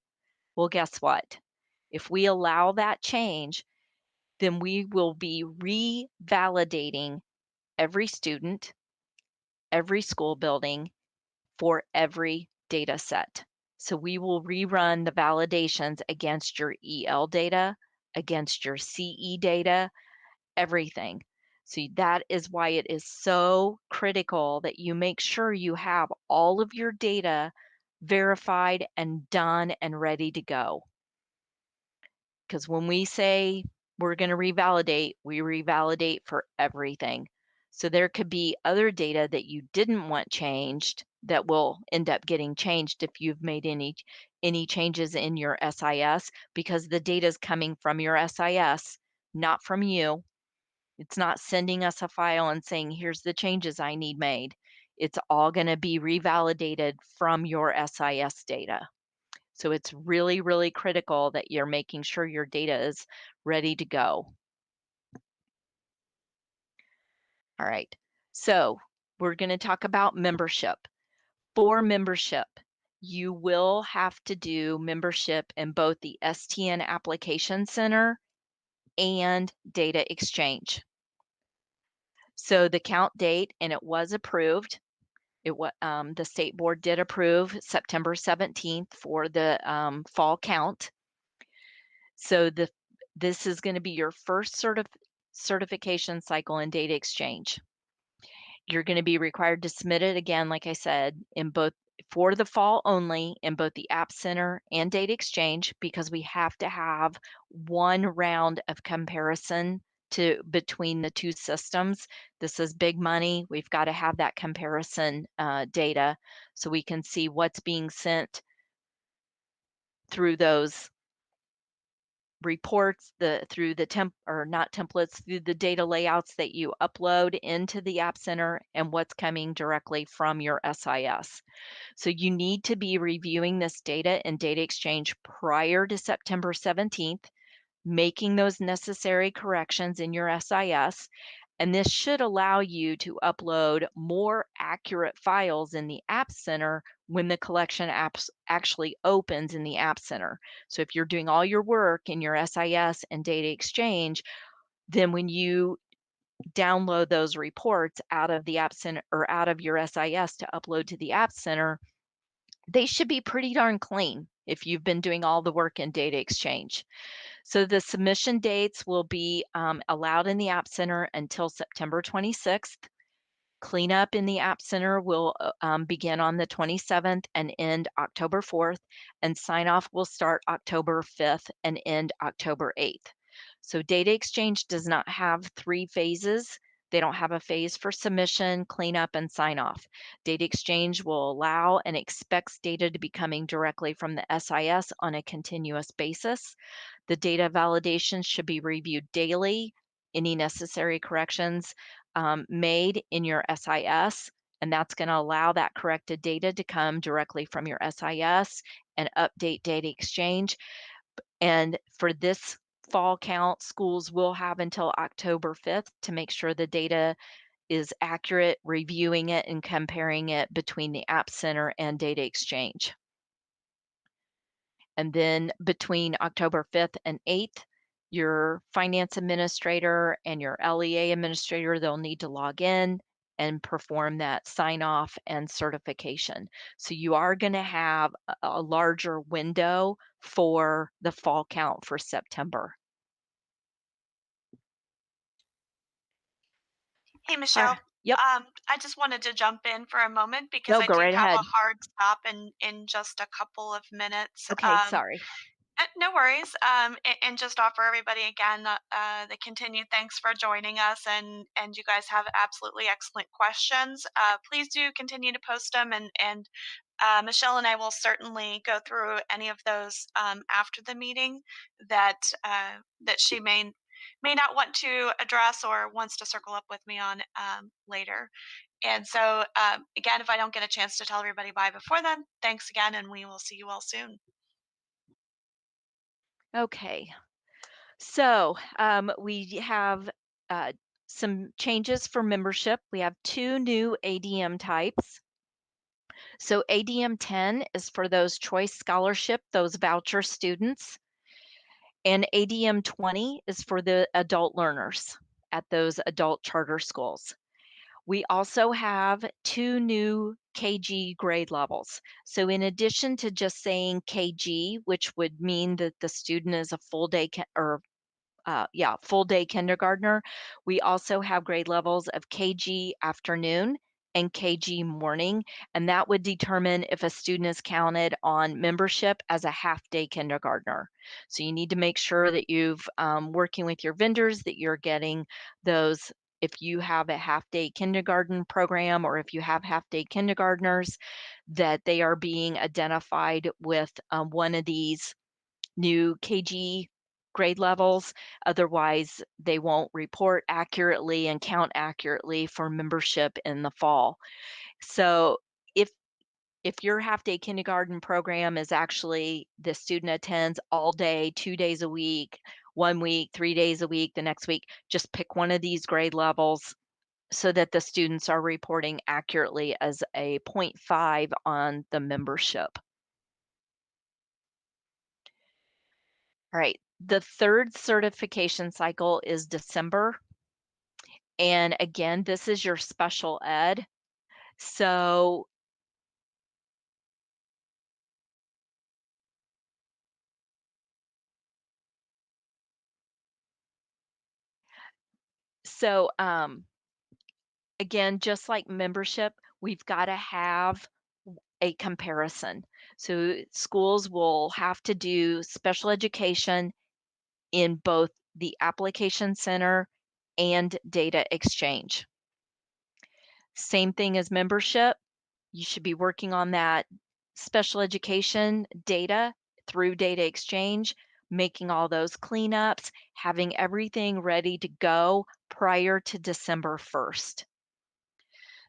Well, guess what? If we allow that change, then we will be revalidating every student, every school building for every data set. So we will rerun the validations against your EL data, against your CE data, everything. So that is why it is so critical that you make sure you have all of your data verified and done and ready to go. Because when we say we're going to revalidate, we revalidate for everything. So there could be other data that you didn't want changed that will end up getting changed if you've made any changes in your SIS, because the data is coming from your SIS, not from you. It's not sending us a file and saying, here's the changes I need made. It's all going to be revalidated from your SIS data. So it's really, really critical that you're making sure your data is ready to go. All right. So we're going to talk about membership. For membership, you will have to do membership in both the STN Application Center and Data Exchange. So the count date, and it was approved. The state board did approve September 17th for the fall count. So this is going to be your first certification cycle in Data Exchange. You're going to be required to submit it again, like I said, in both for the fall only in both the App Center and Data Exchange, because we have to have one round of comparison between the two systems. This is big money. We've got to have that comparison data so we can see what's being sent through those reports, through the through the data layouts that you upload into the App Center, and what's coming directly from your SIS. So you need to be reviewing this data in Data Exchange prior to September 17th, making those necessary corrections in your SIS. And this should allow you to upload more accurate files in the App Center when the collection apps actually opens in the App Center. So if you're doing all your work in your SIS and Data Exchange, then when you download those reports out of the App Center or out of your SIS to upload to the App Center, they should be pretty darn clean if you've been doing all the work in Data Exchange. So the submission dates will be allowed in the App Center until September 26th. Cleanup in the App Center will begin on the 27th and end October 4th, and sign-off will start October 5th and end October 8th. So Data Exchange does not have 3 phases. They don't have a phase for submission, cleanup, and sign off. Data exchange will allow and expects data to be coming directly from the SIS on a continuous basis. The data validation should be reviewed daily. Any necessary corrections made in your SIS, and that's going to allow that corrected data to come directly from your SIS and update data exchange. And for this fall count, schools will have until October 5th to make sure the data is accurate, reviewing it and comparing it between the App Center and data exchange. And then between October 5th and 8th, your finance administrator and your LEA administrator, they'll need to log in and perform that sign off and certification. So you are going to have a larger window for the fall count for September. Hey, Michelle. Yep. I just wanted to jump in for a moment because No, I go do right have ahead. a hard stop in just a couple of minutes. Okay, sorry. No worries. And just offer everybody again the continued thanks for joining us, and you guys have absolutely excellent questions. Please do continue to post them, and Michelle and I will certainly go through any of those after the meeting that that she may not want to address or wants to circle up with me on later. And so again, if I don't get a chance to tell everybody bye before then, thanks again, and we will see you all soon. Okay, so we have some changes for membership. We have 2 new ADM types. So ADM 10 is for those choice scholarship, those voucher students. And ADM 20 is for the adult learners at those adult charter schools. We also have 2 new KG grade levels. So in addition to just saying KG, which would mean that the student is a full day full day kindergartner, we also have grade levels of KG afternoon and KG morning, and that would determine if a student is counted on membership as a half day kindergartner. So you need to make sure that you've working with your vendors that you're getting those. If you have a half day kindergarten program or if you have half day kindergartners, that they are being identified with one of these new KG grade levels. Otherwise, they won't report accurately and count accurately for membership in the fall. So if your half-day kindergarten program is actually the student attends all day, 2 days a week, 1 week, 3 days a week, the next week, just pick one of these grade levels so that the students are reporting accurately as a 0.5 on the membership. All right, the third certification cycle is December. And again, this is your special ed. So again, just like membership, we've got to have a comparison. So schools will have to do special education in both the application center and data exchange. Same thing as membership. You should be working on that special education data through data exchange, making all those cleanups, having everything ready to go prior to December 1st.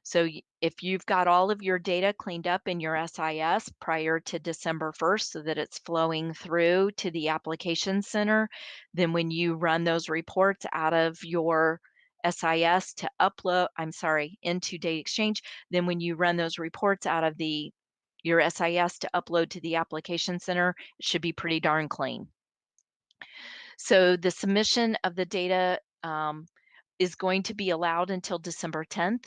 So if you've got all of your data cleaned up in your SIS prior to December 1st so that it's flowing through to the application center, then when you run those reports out of your SIS to into Data Exchange, then when you run those reports out of your SIS to upload to the application center, it should be pretty darn clean. So the submission of the data is going to be allowed until December 10th.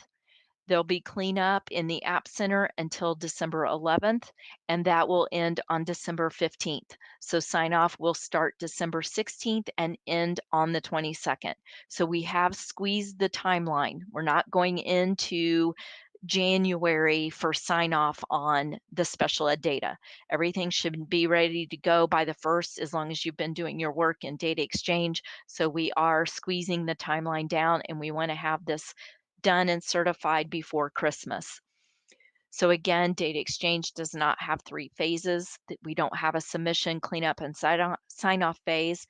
There'll be cleanup in the App Center until December 11th, and that will end on December 15th. So sign off will start December 16th and end on the 22nd. So we have squeezed the timeline. We're not going into January for sign off on the special ed data. Everything should be ready to go by the 1st, as long as you've been doing your work in data exchange. So we are squeezing the timeline down, and we want to have this done and certified before Christmas. So again, data exchange does not have 3 phases. We don't have a submission, cleanup, and sign off phase,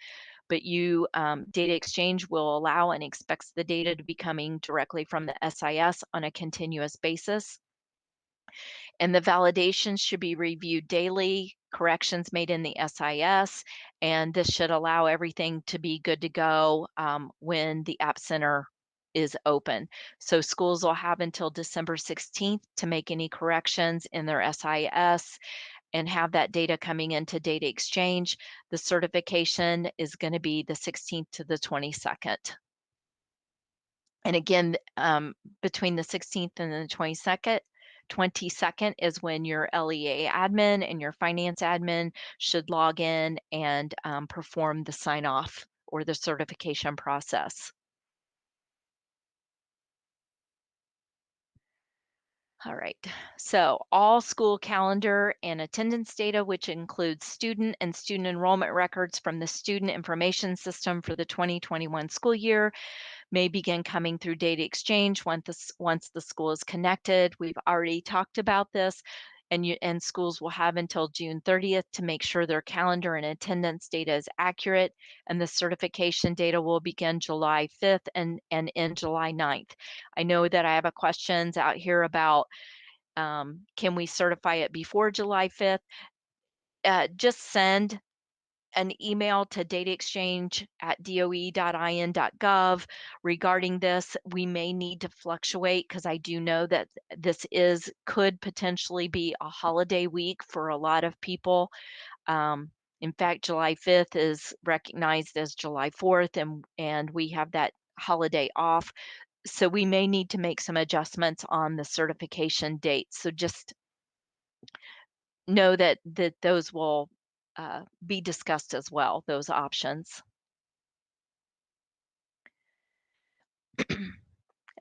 but data exchange will allow and expects the data to be coming directly from the SIS on a continuous basis. And the validations should be reviewed daily, corrections made in the SIS, and this should allow everything to be good to go when the App Center is open. So schools will have until December 16th to make any corrections in their SIS and have that data coming into data exchange. The certification is going to be the 16th to the 22nd. And again, between the 16th and the 22nd is when your LEA admin and your finance admin should log in and perform the sign off or the certification process. All right, so all school calendar and attendance data, which includes student and student enrollment records from the Student Information System for the 2021 school year, may begin coming through data exchange once the school is connected. We've already talked about this, and schools will have until June 30th to make sure their calendar and attendance data is accurate, and the certification data will begin July 5th and end July 9th. I know that I have a questions out here about can we certify it before July 5th? Just send an email to dataexchange@doe.in.gov regarding this. We may need to fluctuate because I do know that this could potentially be a holiday week for a lot of people. In fact, July 5th is recognized as July 4th, and we have that holiday off. So we may need to make some adjustments on the certification date. So just know that those will be discussed as well, those options.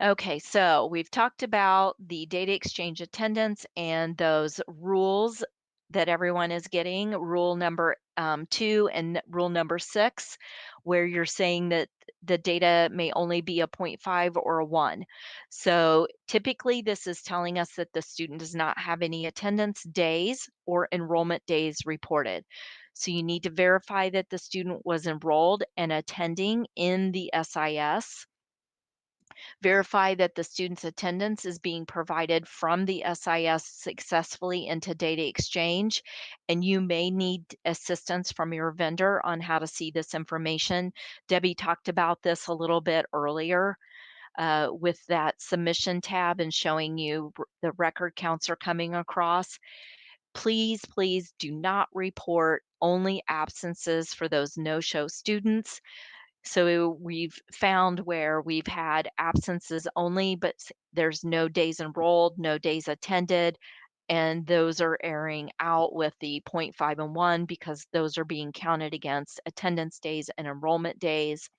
Okay, so we've talked about the data exchange attendance and those rules that everyone is getting, rule number 2 and rule number 6, where you're saying that the data may only be a 0.5 or a 1. So typically this is telling us that the student does not have any attendance days or enrollment days reported. So you need to verify that the student was enrolled and attending in the SIS. Verify that the student's attendance is being provided from the SIS successfully into data exchange, and you may need assistance from your vendor on how to see this information. Debbie talked about this a little bit earlier with that submission tab and showing you the record counts are coming across. Please, please do not report only absences for those no-show students. So we've found where we've had absences only, but there's no days enrolled, no days attended, and those are airing out with the 0.5 and 1 because those are being counted against attendance days and enrollment days.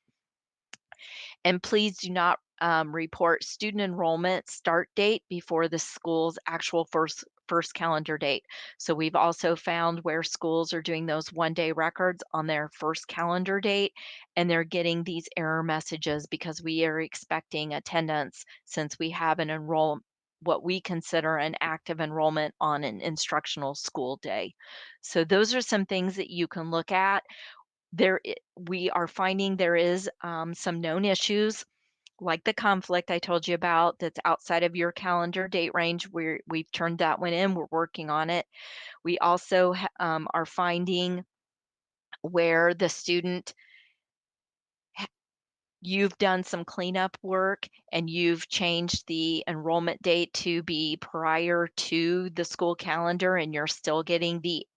And please do not report student enrollment start date before the school's actual first calendar date. So we've also found where schools are doing those 1-day records on their first calendar date, and they're getting these error messages because we are expecting attendance since we have what we consider an active enrollment on an instructional school day. So those are some things that you can look at. We are finding there is some known issues like the conflict I told you about that's outside of your calendar date range. We've turned that one in. We're working on it. We also are finding where the student, you've done some cleanup work and you've changed the enrollment date to be prior to the school calendar, and you're still getting the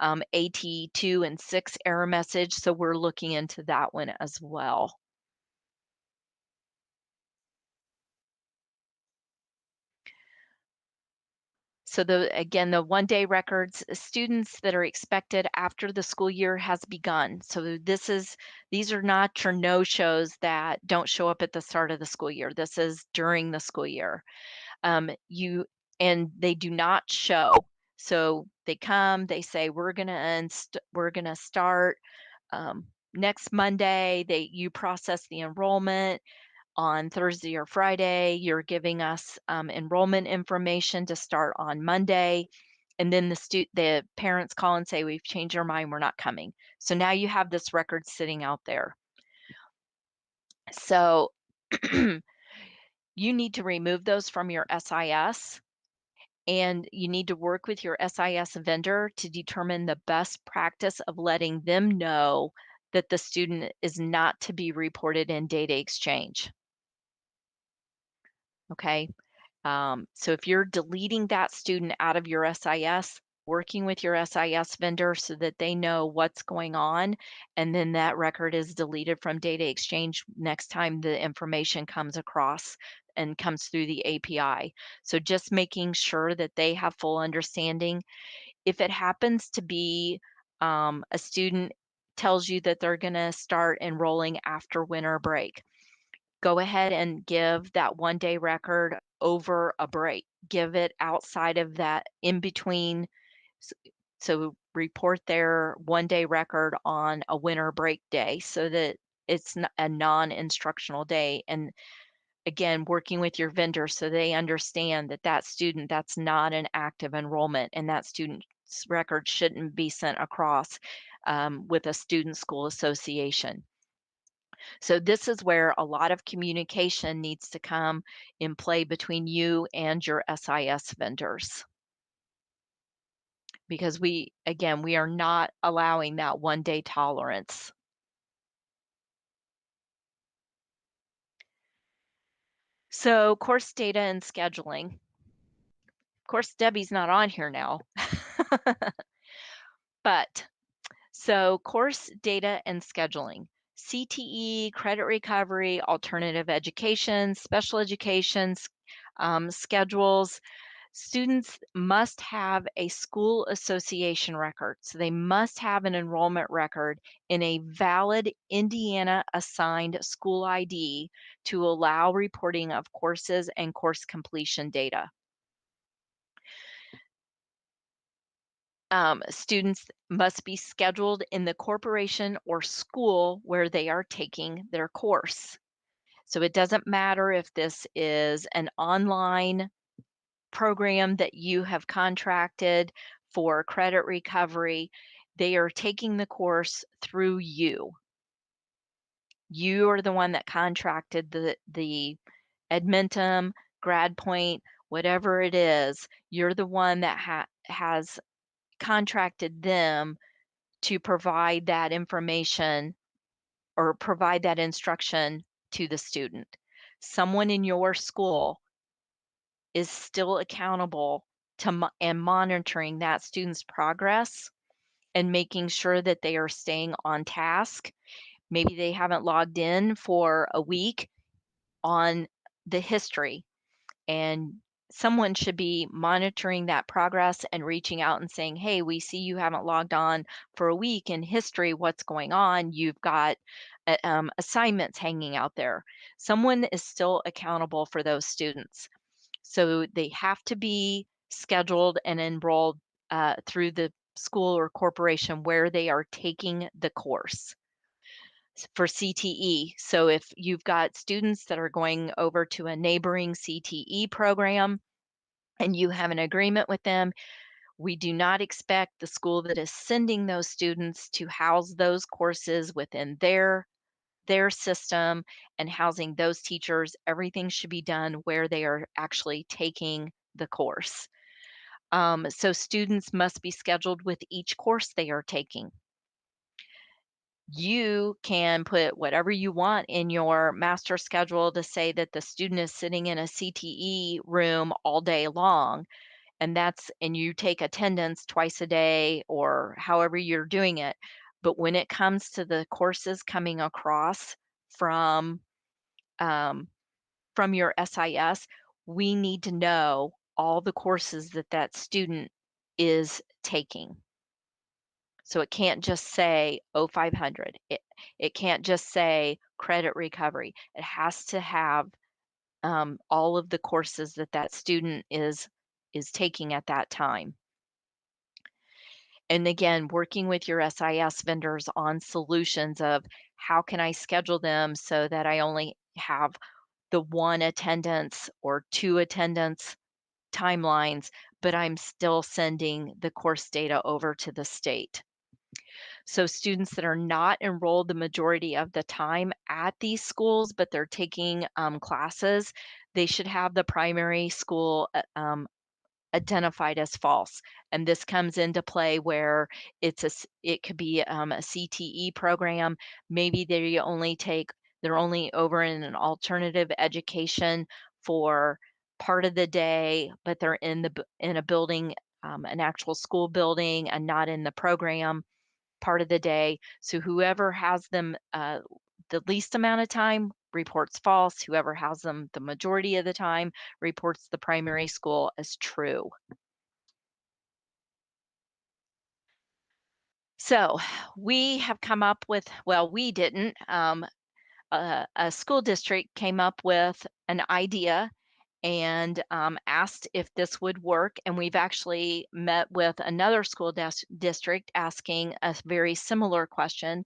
AT2 and 6 error message. So we're looking into that one as well. So again, the 1-day records, students that are expected after the school year has begun. So these are not your no-shows that don't show up at the start of the school year. This is during the school year. And they do not show. So they come, they say, we're gonna start next Monday. You process the enrollment on Thursday or Friday. You're giving us enrollment information to start on Monday. And then the parents call and say, we've changed our mind, we're not coming. So now you have this record sitting out there. So you need to remove those from your SIS, and you need to work with your SIS vendor to determine the best practice of letting them know that the student is not to be reported in data exchange. Okay. So if you're deleting that student out of your SIS, working with your SIS vendor so that they know what's going on, and then that record is deleted from data exchange next time the information comes across and comes through the API. So just making sure that they have full understanding. If it happens to be a student tells you that they're going to start enrolling after winter break, go ahead and give that 1-day record over a break. Give it outside of that in between. So report their 1-day record on a winter break day so that it's a non-instructional day. And again, working with your vendor so they understand that that student, that's not an active enrollment, and that student's record shouldn't be sent across with a student school association. So this is where a lot of communication needs to come in play between you and your SIS vendors. Because we are not allowing that 1-day tolerance. So course data and scheduling. Of course, Debbie's not on here now. But so course data and scheduling. CTE, credit recovery, alternative education, special education schedules. Students must have a school association record. So they must have an enrollment record in a valid Indiana assigned school ID to allow reporting of courses and course completion data. Students must be scheduled in the corporation or school where they are taking their course. So it doesn't matter if this is an online program that you have contracted for credit recovery, they are taking the course through you. You are the one that contracted the Edmentum, GradPoint, whatever it is. You're the one that has contracted them to provide that information or provide that instruction to the student. Someone in your school is still accountable to and monitoring that student's progress and making sure that they are staying on task. Maybe they haven't logged in for a week on the history, and someone should be monitoring that progress and reaching out and saying, hey, we see you haven't logged on for a week in history. What's going on? You've got assignments hanging out there. Someone is still accountable for those students. So they have to be scheduled and enrolled through the school or corporation where they are taking the course for CTE. So if you've got students that are going over to a neighboring CTE program and you have an agreement with them, we do not expect the school that is sending those students to house those courses within their system and housing those teachers. Everything should be done where they are actually taking the course. So students must be scheduled with each course they are taking. You can put whatever you want in your master schedule to say that the student is sitting in a CTE room all day long, and you take attendance twice a day or however you're doing it. But when it comes to the courses coming across from your SIS, we need to know all the courses that student is taking. So it can't just say 0500. It can't just say credit recovery. It has to have all of the courses that that student is taking at that time. And again, working with your SIS vendors on solutions of how can I schedule them so that I only have the 1 attendance or 2 attendance timelines, but I'm still sending the course data over to the state. So students that are not enrolled the majority of the time at these schools, but they're taking classes, they should have the primary school identified as false. And this comes into play where it could be a CTE program. Maybe they're only over in an alternative education for part of the day, but they're in a building, an actual school building, and not in the program part of the day. So whoever has them the least amount of time reports false. Whoever has them the majority of the time reports the primary school as true. So we have come up with, well, we didn't, a school district came up with an idea and asked if this would work. And we've actually met with another school district asking a very similar question.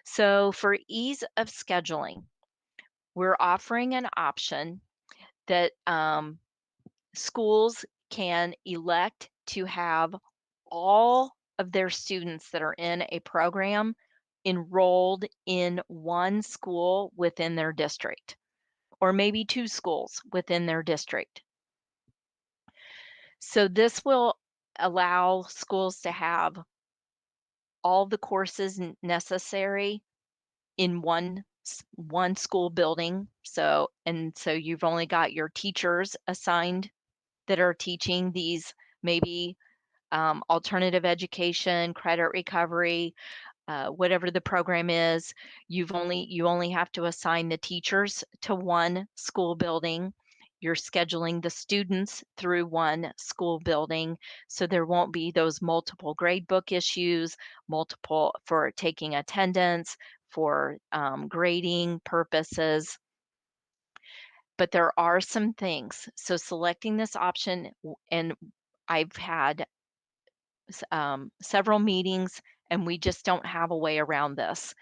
So for ease of scheduling, we're offering an option that schools can elect to have all of their students that are in a program enrolled in one school within their district, or maybe 2 schools within their district. So this will allow schools to have all the courses necessary in one school building. So you've only got your teachers assigned that are teaching these, maybe alternative education, credit recovery, whatever the program is. You only have to assign the teachers to one school building. You're scheduling the students through one school building, so there won't be those multiple grade book issues, multiple for taking attendance, for grading purposes. But there are some things. So selecting this option, and I've had several meetings, and we just don't have a way around this.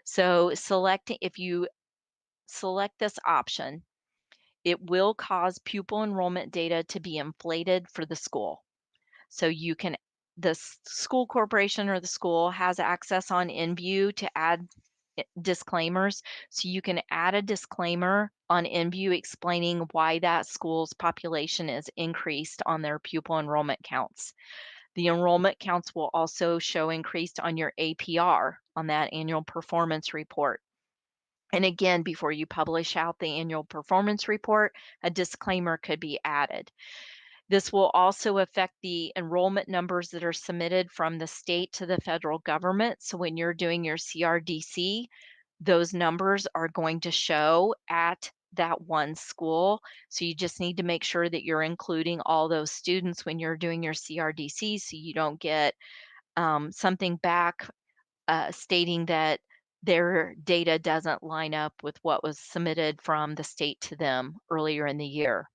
So if you select this option, it will cause pupil enrollment data to be inflated for the school. So the school corporation or the school has access on InView to add disclaimers. So you can add a disclaimer on InView explaining why that school's population is increased on their pupil enrollment counts. The enrollment counts will also show increased on your APR on that annual performance report. And again, before you publish out the annual performance report, a disclaimer could be added. This will also affect the enrollment numbers that are submitted from the state to the federal government. So when you're doing your CRDC, those numbers are going to show at that one school. So you just need to make sure that you're including all those students when you're doing your CRDC, so you don't get something back stating that their data doesn't line up with what was submitted from the state to them earlier in the year.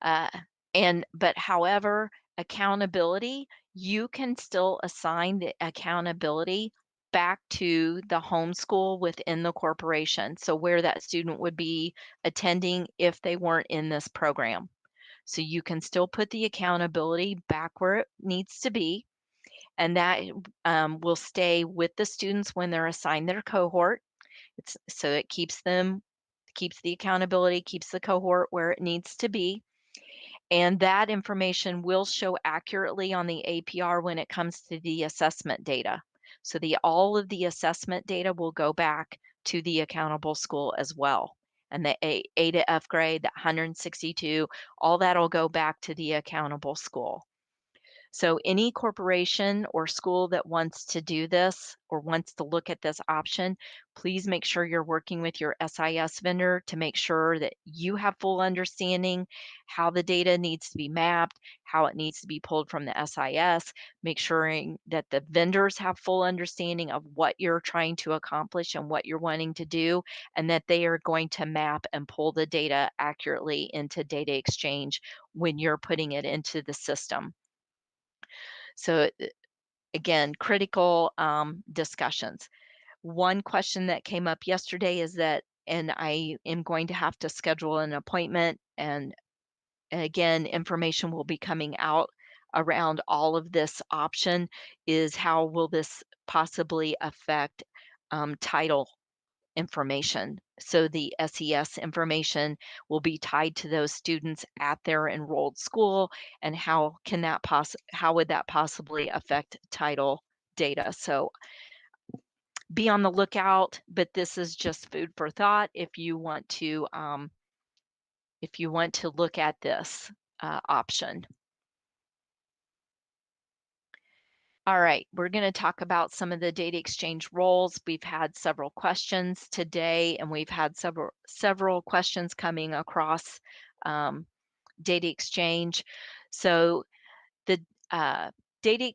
But however, accountability, you can still assign the accountability back to the homeschool within the corporation. So where that student would be attending if they weren't in this program. So you can still put the accountability back where it needs to be, and that will stay with the students when they're assigned their cohort. So it keeps the accountability, keeps the cohort where it needs to be. And that information will show accurately on the APR when it comes to the assessment data. So all of the assessment data will go back to the accountable school as well. And the A to F grade, the 162, all that'll go back to the accountable school. So any corporation or school that wants to do this or wants to look at this option, please make sure you're working with your SIS vendor to make sure that you have full understanding how the data needs to be mapped, how it needs to be pulled from the SIS, make sure that the vendors have full understanding of what you're trying to accomplish and what you're wanting to do, and that they are going to map and pull the data accurately into data exchange when you're putting it into the system. So again, critical discussions. One question that came up yesterday is that, and I am going to have to schedule an appointment, and again, information will be coming out around all of this option, is how will this possibly affect title information. So the SES information will be tied to those students at their enrolled school, and how would that possibly affect title data? So be on the lookout, but this is just food for thought if you want to look at this option. All right, we're going to talk about some of the data exchange roles. We've had several questions today, and we've had several questions coming across data exchange. So the data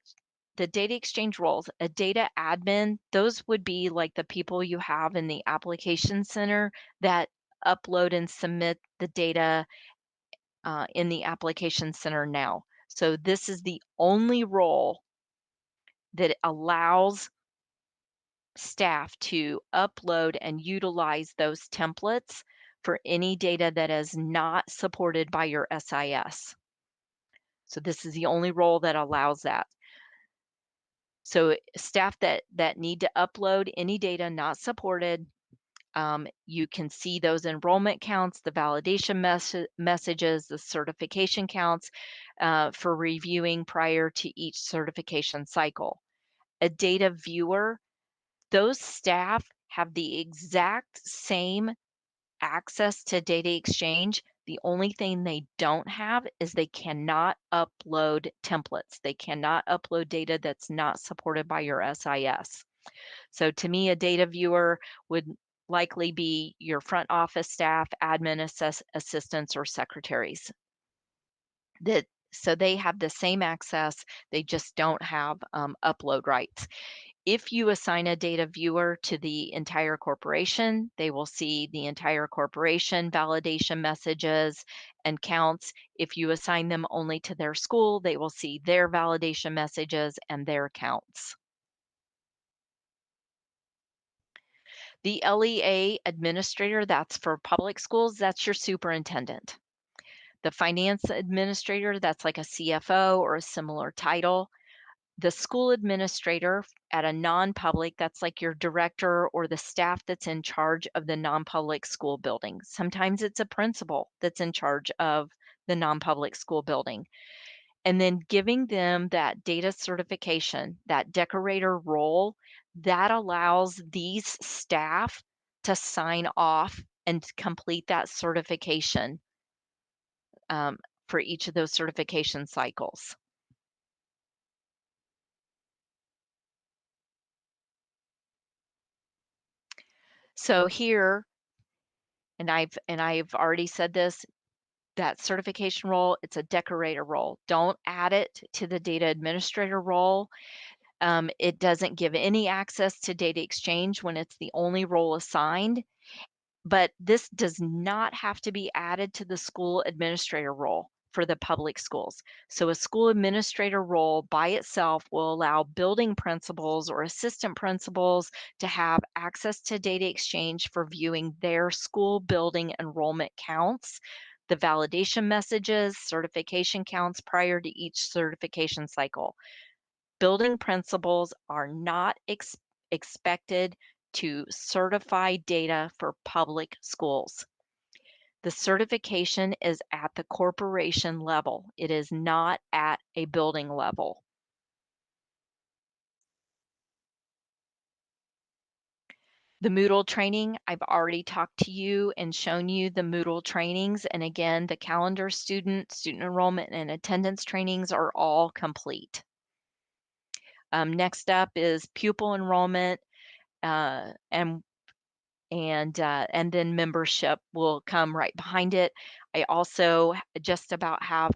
exchange roles, a data admin, those would be like the people you have in the application center that upload and submit the data in the application center now. So this is the only role that allows staff to upload and utilize those templates for any data that is not supported by your SIS. So this is the only role that allows that. So staff that need to upload any data not supported, you can see those enrollment counts, the validation messages, the certification counts for reviewing prior to each certification cycle. A data viewer, those staff have the exact same access to data exchange. The only thing they don't have is they cannot upload templates. They cannot upload data that's not supported by your SIS. So to me, a data viewer would likely be your front office staff, admin assistants, or secretaries. So they have the same access, they just don't have upload rights. If you assign a data viewer to the entire corporation, they will see the entire corporation validation messages and counts. If you assign them only to their school, they will see their validation messages and their counts. The LEA administrator, that's for public schools, that's your superintendent. The finance administrator, that's like a CFO or a similar title. The school administrator at a non-public, that's like your director or the staff that's in charge of the non-public school building. Sometimes it's a principal that's in charge of the non-public school building. And then giving them that data certification, that decorator role, that allows these staff to sign off and complete that certification for each of those certification cycles. So here, and I've already said this, that certification role, it's a decorator role. Don't add it to the data administrator role. It doesn't give any access to data exchange when it's the only role assigned, but this does not have to be added to the school administrator role for the public schools. So a school administrator role by itself will allow building principals or assistant principals to have access to data exchange for viewing their school building enrollment counts, the validation messages, certification counts prior to each certification cycle. Building principals are not expected to certify data for public schools. The certification is at the corporation level. It is not at a building level. The Moodle training, I've already talked to you and shown you the Moodle trainings. And again, the calendar student enrollment, and attendance trainings are all complete. Next up is pupil enrollment, and then membership will come right behind it. I also just about have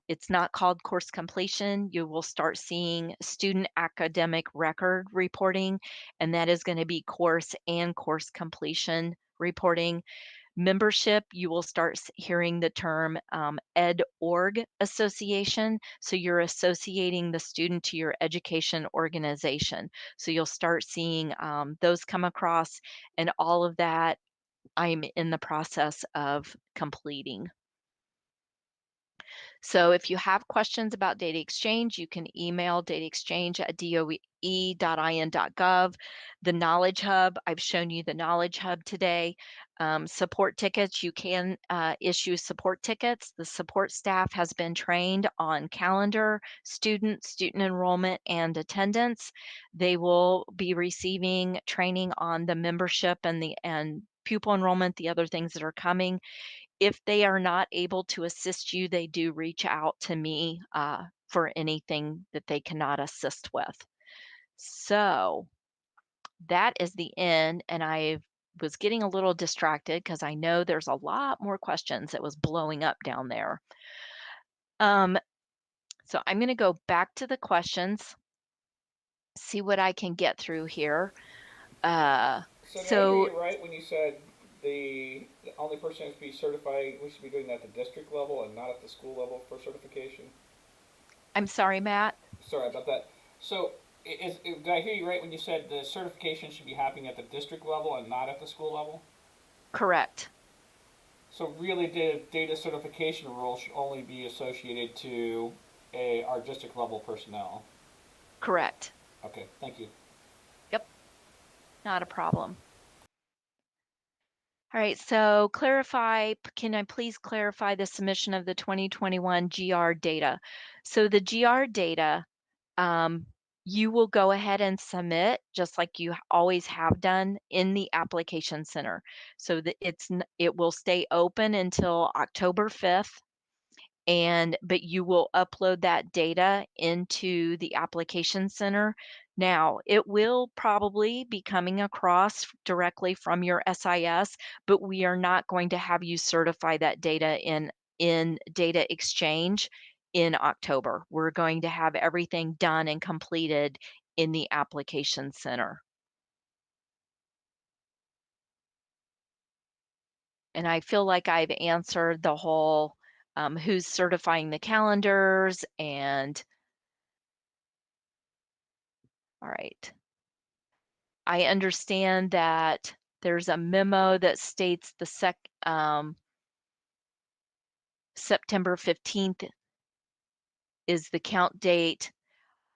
it's not called course completion. You will start seeing student academic record reporting, and that is going to be course and course completion reporting. Membership, you will start hearing the term Ed Org Association. So you're associating the student to your education organization. So you'll start seeing those come across, and all of that I'm in the process of completing. So if you have questions about data exchange, you can email dataexchange@doe.in.gov. The Knowledge Hub, I've shown you the Knowledge Hub today. Support tickets, you can issue support tickets. The support staff has been trained on calendar, student enrollment, and attendance. They will be receiving training on the membership and pupil enrollment, the other things that are coming. If they are not able to assist you, they do reach out to me for anything that they cannot assist with. So that is the end, and I was getting a little distracted because I know there's a lot more questions that was blowing up down there. So I'm going to go back to the questions, see what I can get through here. So did I hear you right when you said the only person who should be certified, we should be doing that at the district level and not at the school level for certification? I'm sorry, Matt. Sorry about that. So did I hear you right when you said the certification should be happening at the district level and not at the school level? Correct. So really, the data certification role should only be associated to our district level personnel. Correct. Okay, thank you. Yep, not a problem. All right, so can I please clarify the submission of the 2021 GR data? So the GR data, you will go ahead and submit just like you always have done in the application center. So that it will stay open until October 5th. But you will upload that data into the application center. Now, it will probably be coming across directly from your SIS, but we are not going to have you certify that data in Data Exchange in October. We're going to have everything done and completed in the application center. And I feel like I've answered the whole who's certifying the calendars and all right. I understand that there's a memo that states the September 15th is the count date.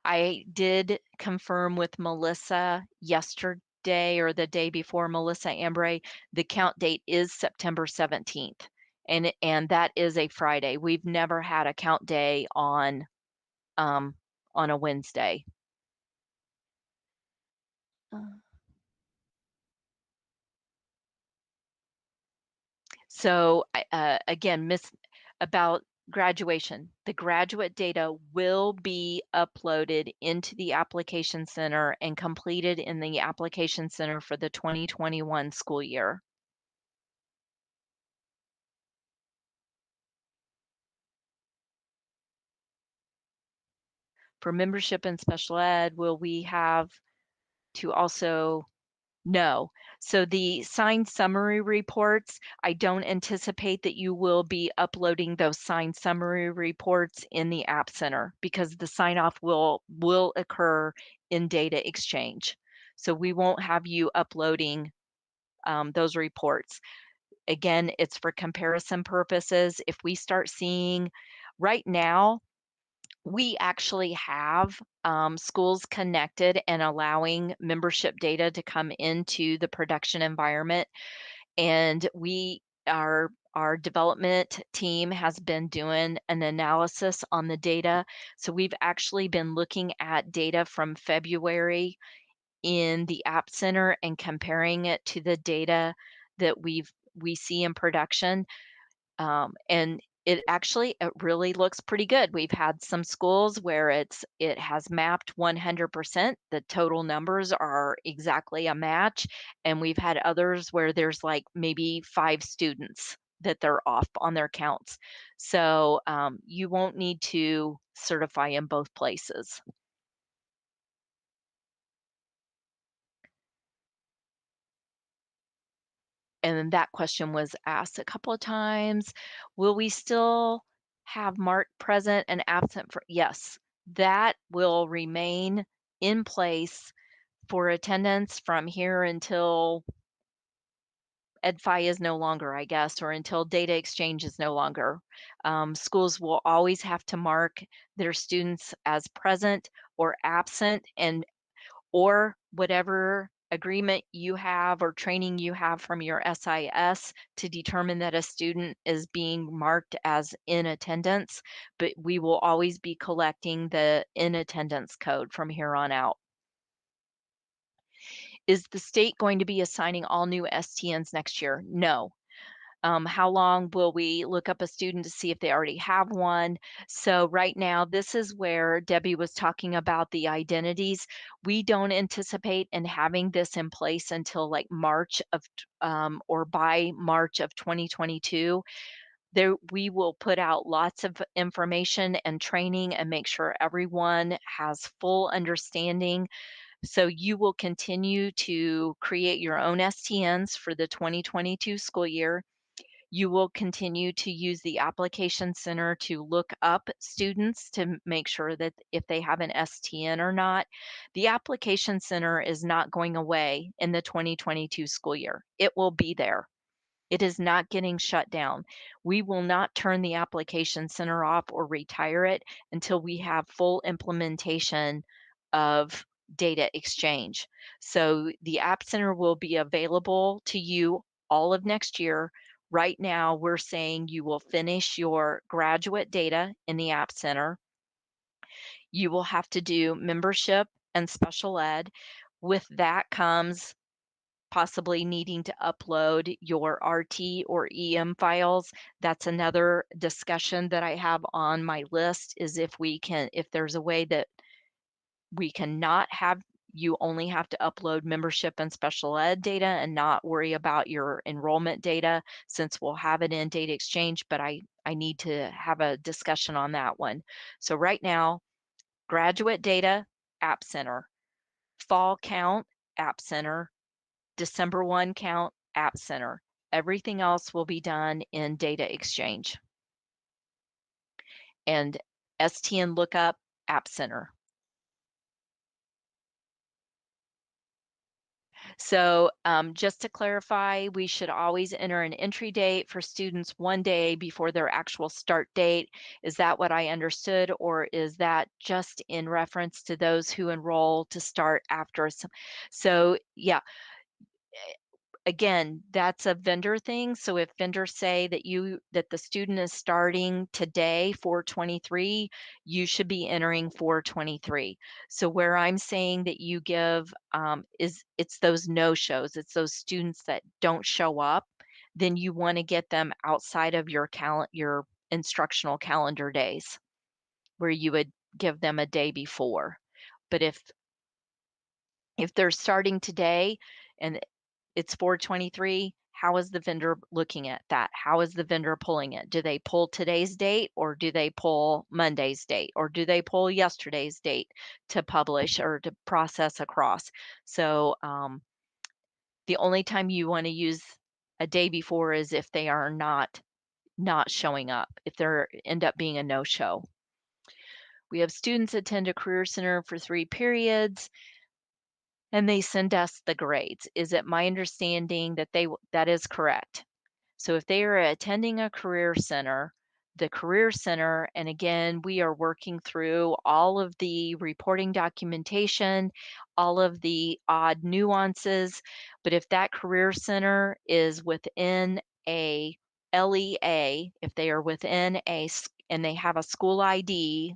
I did confirm with Melissa yesterday or the day before, Melissa Ambray, the count date is September 17th. And that is a Friday. We've never had a count day on a Wednesday. So again, about graduation, the graduate data will be uploaded into the application center and completed in the application center for the 2021 school year. For membership in special ed, will we have to also? No. So the signed summary reports, I don't anticipate that you will be uploading those signed summary reports in the App Center because the sign off will occur in Data Exchange. So we won't have you uploading those reports. Again, it's for comparison purposes. If we start seeing right now, we actually have schools connected and allowing membership data to come into the production environment. And our development team has been doing an analysis on the data. So we've actually been looking at data from February in the App Center and comparing it to the data that we see in production. And it really looks pretty good. We've had some schools where it has mapped 100%. The total numbers are exactly a match. And we've had others where there's like maybe 5 students that they're off on their counts. So you won't need to certify in both places. And then that question was asked a couple of times. Will we still have marked present and absent for? Yes, that will remain in place for attendance from here until EdFi is no longer, I guess, or until data exchange is no longer. Schools will always have to mark their students as present or absent, and or whatever agreement you have or training you have from your SIS to determine that a student is being marked as in attendance, but we will always be collecting the in attendance code from here on out. Is the state going to be assigning all new STNs next year? No. How long will we look up a student to see if they already have one? So right now, this is where Debbie was talking about the identities. We don't anticipate in having this in place until like March of, or by March of 2022. There, we will put out lots of information and training and make sure everyone has full understanding. So you will continue to create your own STNs for the 2022 school year. You will continue to use the application center to look up students to make sure that if they have an STN or not. The application center is not going away in the 2022 school year. It will be there. It is not getting shut down. We will not turn the application center off or retire it until we have full implementation of data exchange. So the App Center will be available to you all of next year. Right now, we're saying you will finish your graduate data in the App Center. You will have to do membership and special ed. With that comes possibly needing to upload your RT or EM files. That's another discussion that I have on my list, is if there's a way that we cannot have you only have to upload membership and special ed data and not worry about your enrollment data, since we'll have it in data exchange, but I need to have a discussion on that one. So right now, graduate data, App Center. Fall count, App Center. December 1 count, App Center. Everything else will be done in data exchange. And STN lookup, App Center. So just to clarify, we should always enter an entry date for students 1 day before their actual start date. Is that what I understood, or is that just in reference to those who enroll to start after? So yeah, again, that's a vendor thing. So if vendors say that the student is starting today, 4/23, you should be entering 4/23. So where I'm saying that you give it's those no-shows, it's those students that don't show up, then you want to get them outside of your instructional calendar days, where you would give them a day before. But if they're starting today and it's 4/23, how is the vendor looking at that? How is the vendor pulling it? Do they pull today's date, or do they pull Monday's date, or do they pull yesterday's date to publish or to process across? So the only time you want to use a day before is if they are not showing up, if they end up being a no-show. We have students attend a career center for 3 periods, and they send us the grades. Is it my understanding that that is correct? So if they are attending a career center, the career center, and again, we are working through all of the reporting documentation, all of the odd nuances, but if that career center is within a LEA, if they are within and they have a school ID,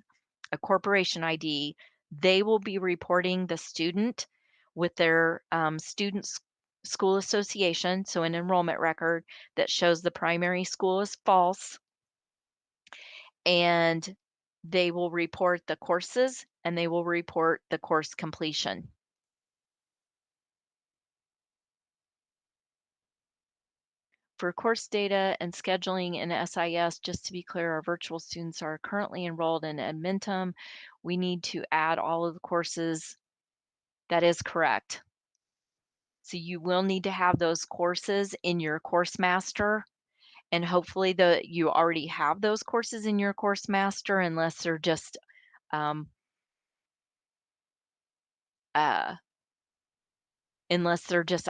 a corporation ID, they will be reporting the student with their students school association, so an enrollment record that shows the primary school is false, and they will report the courses and they will report the course completion. For course data and scheduling in SIS, just to be clear, our virtual students are currently enrolled in Admentum. We need to add all of the courses. That is correct. So you will need to have those courses in your course master, and hopefully you already have those courses in your course master, unless they're just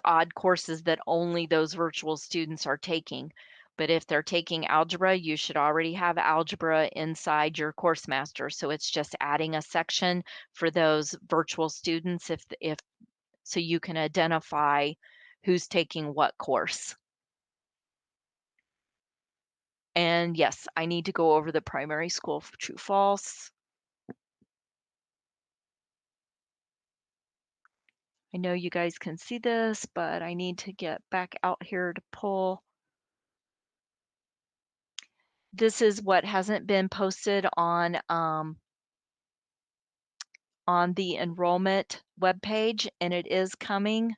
odd courses that only those virtual students are taking. But if they're taking algebra, you should already have algebra inside your course master. So it's just adding a section for those virtual students if so you can identify who's taking what course. And yes, I need to go over the primary school for true false. I know you guys can see this, but I need to get back out here to pull. This is what hasn't been posted on the enrollment webpage, and it is coming.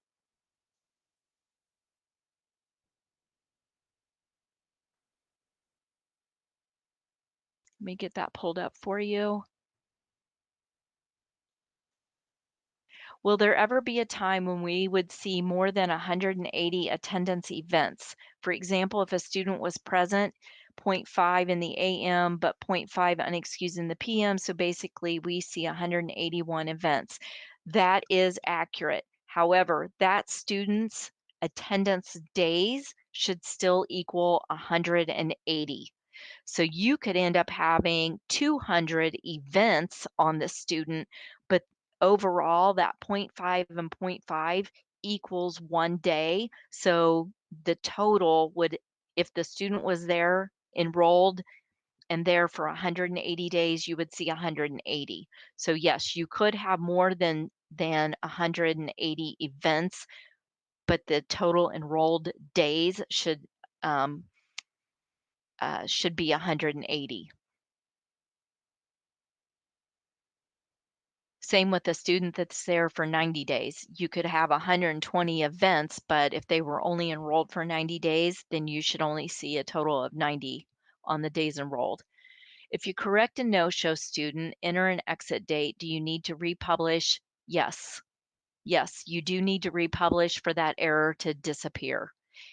Let me get that pulled up for you. Will there ever be a time when we would see more than 180 attendance events? For example, if a student was present 0.5 in the AM, but 0.5 unexcused in the PM, so basically we see 181 events. That is accurate. However, that student's attendance days should still equal 180. So you could end up having 200 events on the student, but overall that 0.5 and 0.5 equals 1 day. So the total would, if the student was there enrolled and there for 180 days, you would see 180. So yes, you could have more than 180 events, but the total enrolled days should be 180. Same with a student that's there for 90 days. You could have 120 events, but if they were only enrolled for 90 days, then you should only see a total of 90 on the days enrolled. If you correct a no-show student, enter an exit date, do you need to republish? Yes. Yes, you do need to republish for that error to disappear.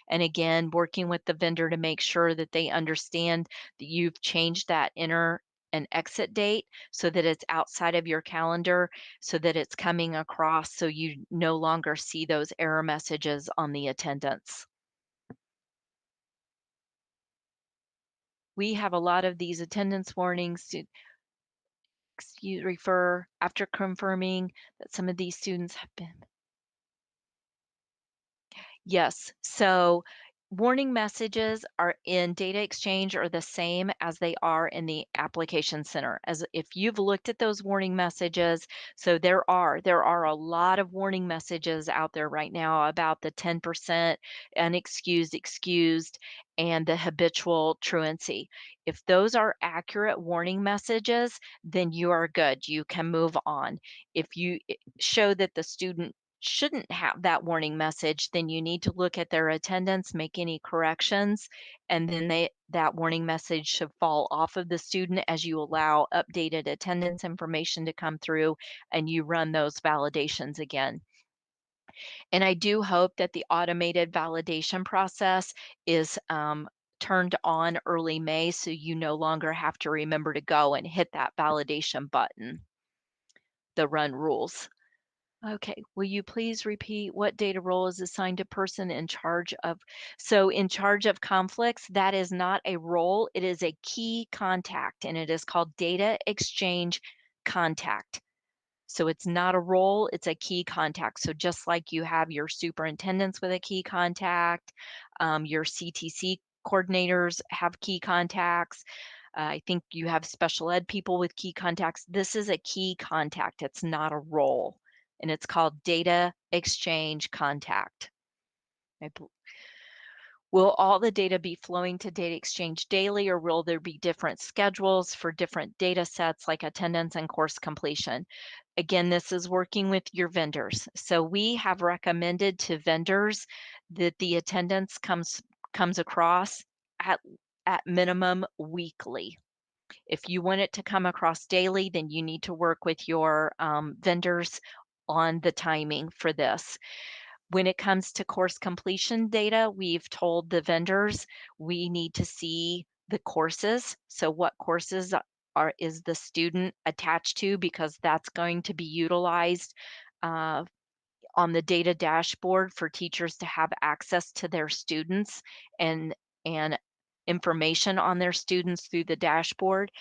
And again, working with the vendor to make sure that they understand that you've changed that enter and exit date so that it's outside of your calendar, so that it's coming across so you no longer see those error messages on the attendance. We have a lot of these attendance warnings to refer after confirming that some of these students have been. Yes. So warning messages are in data exchange are the same as they are in the application center. As if you've looked at those warning messages, so there are a lot of warning messages out there right now about the 10% unexcused, excused, and the habitual truancy. If those are accurate warning messages, then you are good. You can move on. If you show that the student shouldn't have that warning message, then you need to look at their attendance, make any corrections, and then that warning message should fall off of the student as you allow updated attendance information to come through and you run those validations again. And I do hope that the automated validation process is turned on early May so you no longer have to remember to go and hit that validation button, the run rules. Okay, will you please repeat what data role is assigned to person in charge of? So in charge of conflicts, that is not a role, it is a key contact and it is called data exchange contact. So it's not a role, it's a key contact. So just like you have your superintendents with a key contact, your CTC coordinators have key contacts. I think you have special ed people with key contacts. This is a key contact, it's not a role. And it's called data exchange contact. Will all the data be flowing to data exchange daily, or will there be different schedules for different data sets like attendance and course completion? Again, this is working with your vendors. So we have recommended to vendors that the attendance comes across at minimum weekly. If you want it to come across daily, then you need to work with your vendors on the timing for this. When it comes to course completion data, we've told the vendors we need to see the courses. So what courses is the student attached to, because that's going to be utilized on the data dashboard for teachers to have access to their students and information on their students through the dashboard.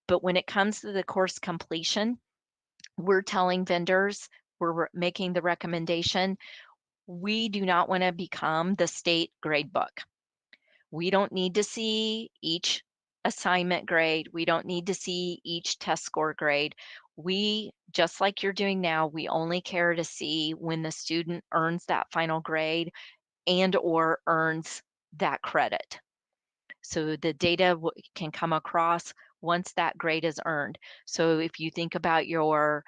But when it comes to the course completion, we're telling vendors, we're making the recommendation, we do not want to become the state grade book. We don't need to see each assignment grade. We don't need to see each test score grade. We, just like you're doing now, we only care to see when the student earns that final grade and or earns that credit. So the data can come across once that grade is earned. So if you think about your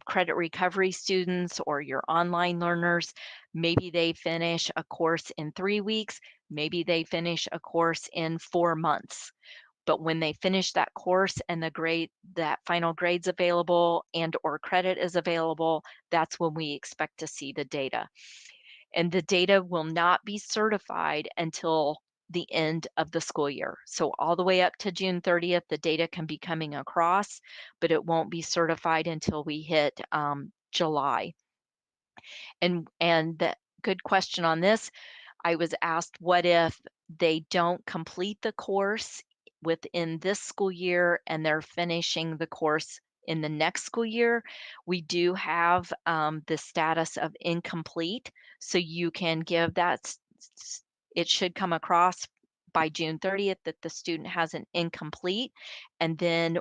credit recovery students or your online learners, maybe they finish a course in 3 weeks, maybe they finish a course in 4 months. But when they finish that course and that final grade's available and or credit is available, that's when we expect to see the data. And the data will not be certified until the end of the school year. So all the way up to June 30th, the data can be coming across, but it won't be certified until we hit July. And the good question on this, I was asked, what if they don't complete the course within this school year and they're finishing the course in the next school year? We do have the status of incomplete, so you can give that, it should come across by June 30th that the student has an incomplete, and then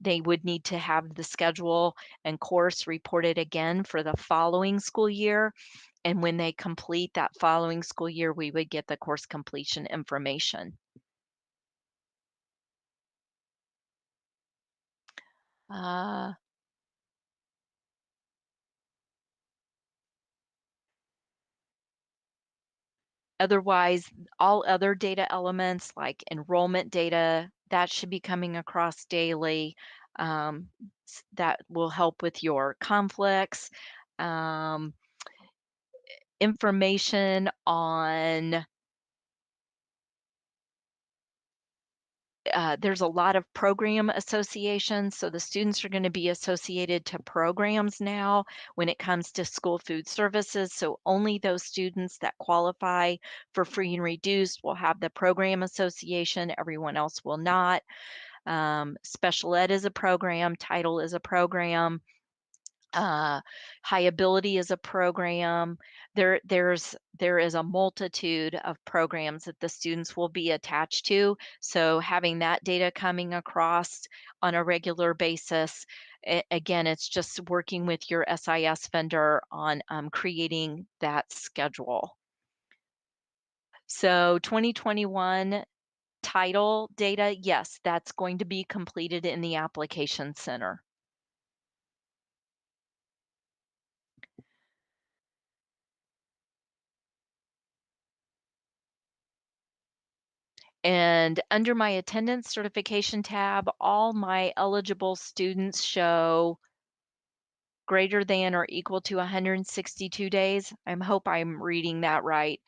they would need to have the schedule and course reported again for the following school year. And when they complete that following school year, we would get the course completion information. Otherwise, all other data elements like enrollment data, that should be coming across daily. That will help with your conflicts. Information on there's a lot of program associations, so the students are going to be associated to programs now when it comes to school food services. So only those students that qualify for free and reduced will have the program association. Everyone else will not. Special ed is a program, title is a program. High ability is a program. There is a multitude of programs that the students will be attached to. So having that data coming across on a regular basis, again, it's just working with your SIS vendor on creating that schedule. So 2021 title data, yes, that's going to be completed in the application center. And under my attendance certification tab, all my eligible students show greater than or equal to 162 days. I hope I'm reading that right.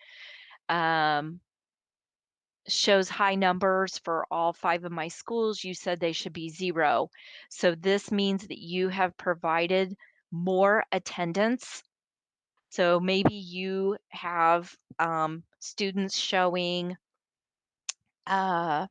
Shows high numbers for all 5 of my schools. You said they should be 0. So this means that you have provided more attendance. So maybe you have students showing a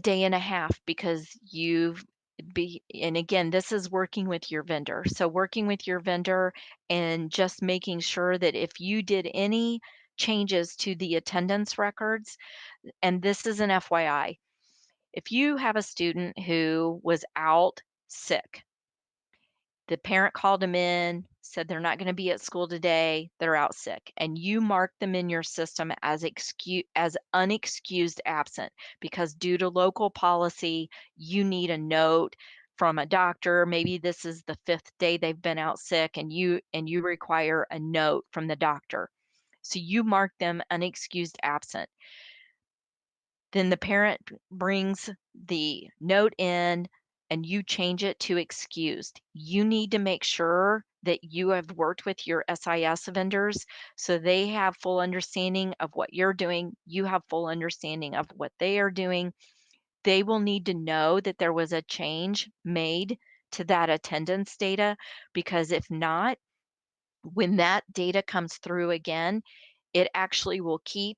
day and a half because and again, this is working with your vendor. So working with your vendor and just making sure that if you did any changes to the attendance records, and this is an FYI, if you have a student who was out sick, the parent called them in, said they're not going to be at school today, they're out sick, and you mark them in your system as unexcused absent, because due to local policy, you need a note from a doctor. Maybe this is the 5th day they've been out sick, and you require a note from the doctor. So you mark them unexcused absent. Then the parent brings the note in and you change it to excused. You need to make sure that you have worked with your SIS vendors so they have full understanding of what you're doing. You have full understanding of what they are doing. They will need to know that there was a change made to that attendance data, because if not, when that data comes through again, it actually will keep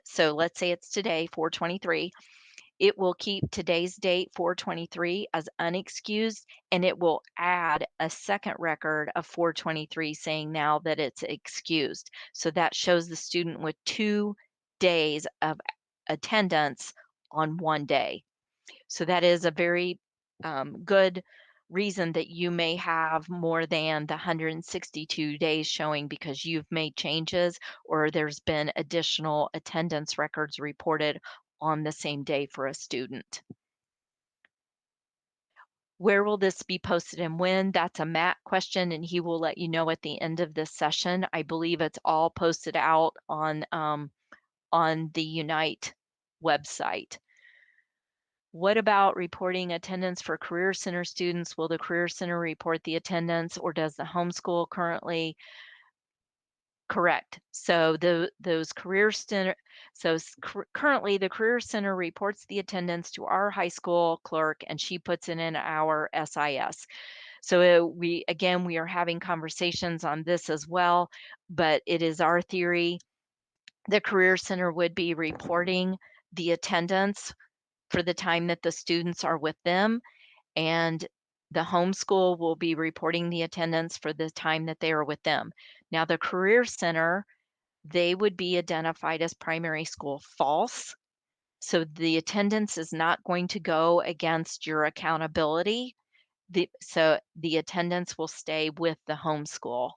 so let's say it's today, 4/23, it will keep today's date, 4/23, as unexcused, and it will add a second record of 4/23 saying now that it's excused. So that shows the student with 2 days of attendance on 1 day. So that is a very good reason that you may have more than the 162 days showing because you've made changes or there's been additional attendance records reported on the same day for a student. Where will this be posted and when? That's a Matt question, and he will let you know at the end of this session. I believe it's all posted out on the Unite website. What about reporting attendance for Career Center students? Will the Career Center report the attendance, or does the homeschool currently? Correct. So those Career Center, currently the Career Center reports the attendance to our high school clerk, and she puts it in our SIS. So we are having conversations on this as well, but it is our theory the Career Center would be reporting the attendance for the time that the students are with them, and the homeschool will be reporting the attendance for the time that they are with them. Now, the Career Center, they would be identified as primary school false. So the attendance is not going to go against your accountability. So the attendance will stay with the homeschool.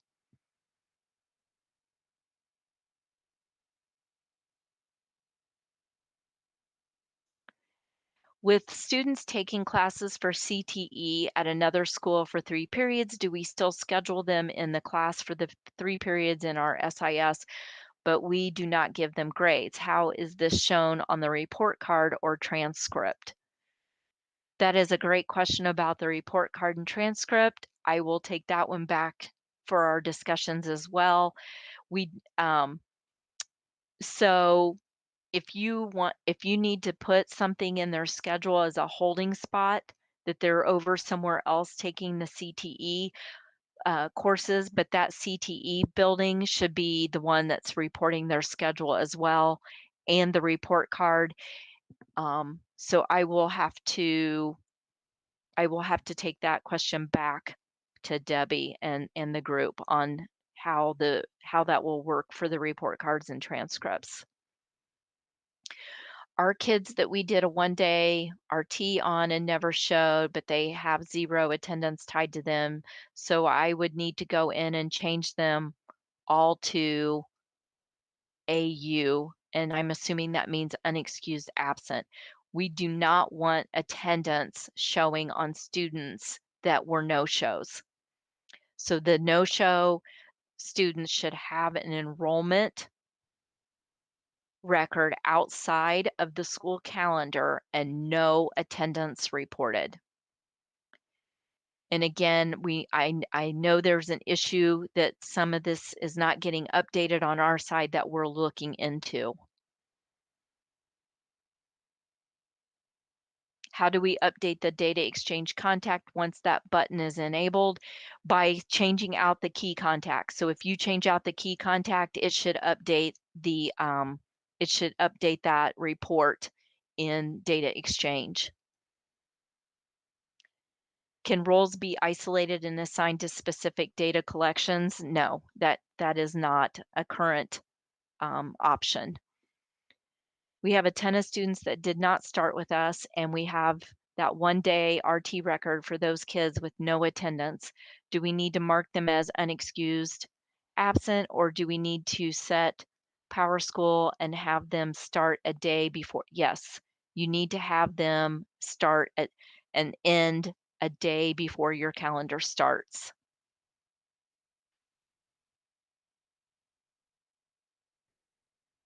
With students taking classes for CTE at another school for 3 periods, do we still schedule them in the class for the 3 periods in our SIS, but we do not give them grades? How is this shown on the report card or transcript? That is a great question about the report card and transcript. I will take that one back for our discussions as well. So if you need to put something in their schedule as a holding spot, that they're over somewhere else taking the CTE courses, but that CTE building should be the one that's reporting their schedule as well, and the report card. So I will have to take that question back to Debbie and the group on how that will work for the report cards and transcripts. Our kids that we did a 1-day RT on and never showed, but they have 0 attendance tied to them. So I would need to go in and change them all to AU, and I'm assuming that means unexcused absent. We do not want attendance showing on students that were no-shows. So the no-show students should have an enrollment record outside of the school calendar and no attendance reported. And again, I know there's an issue that some of this is not getting updated on our side that we're looking into. How do we update the data exchange contact once that button is enabled? By changing out the key contact. So if you change out the key contact, it should update that report in data exchange. Can roles be isolated and assigned to specific data collections? No, that is not a current option. We have a ton of students that did not start with us, and we have that 1-day RT record for those kids with no attendance? Do we need to mark them as unexcused absent, or do we need to set Power School and have them start a day before? Yes, you need to have them start at and end a day before your calendar starts.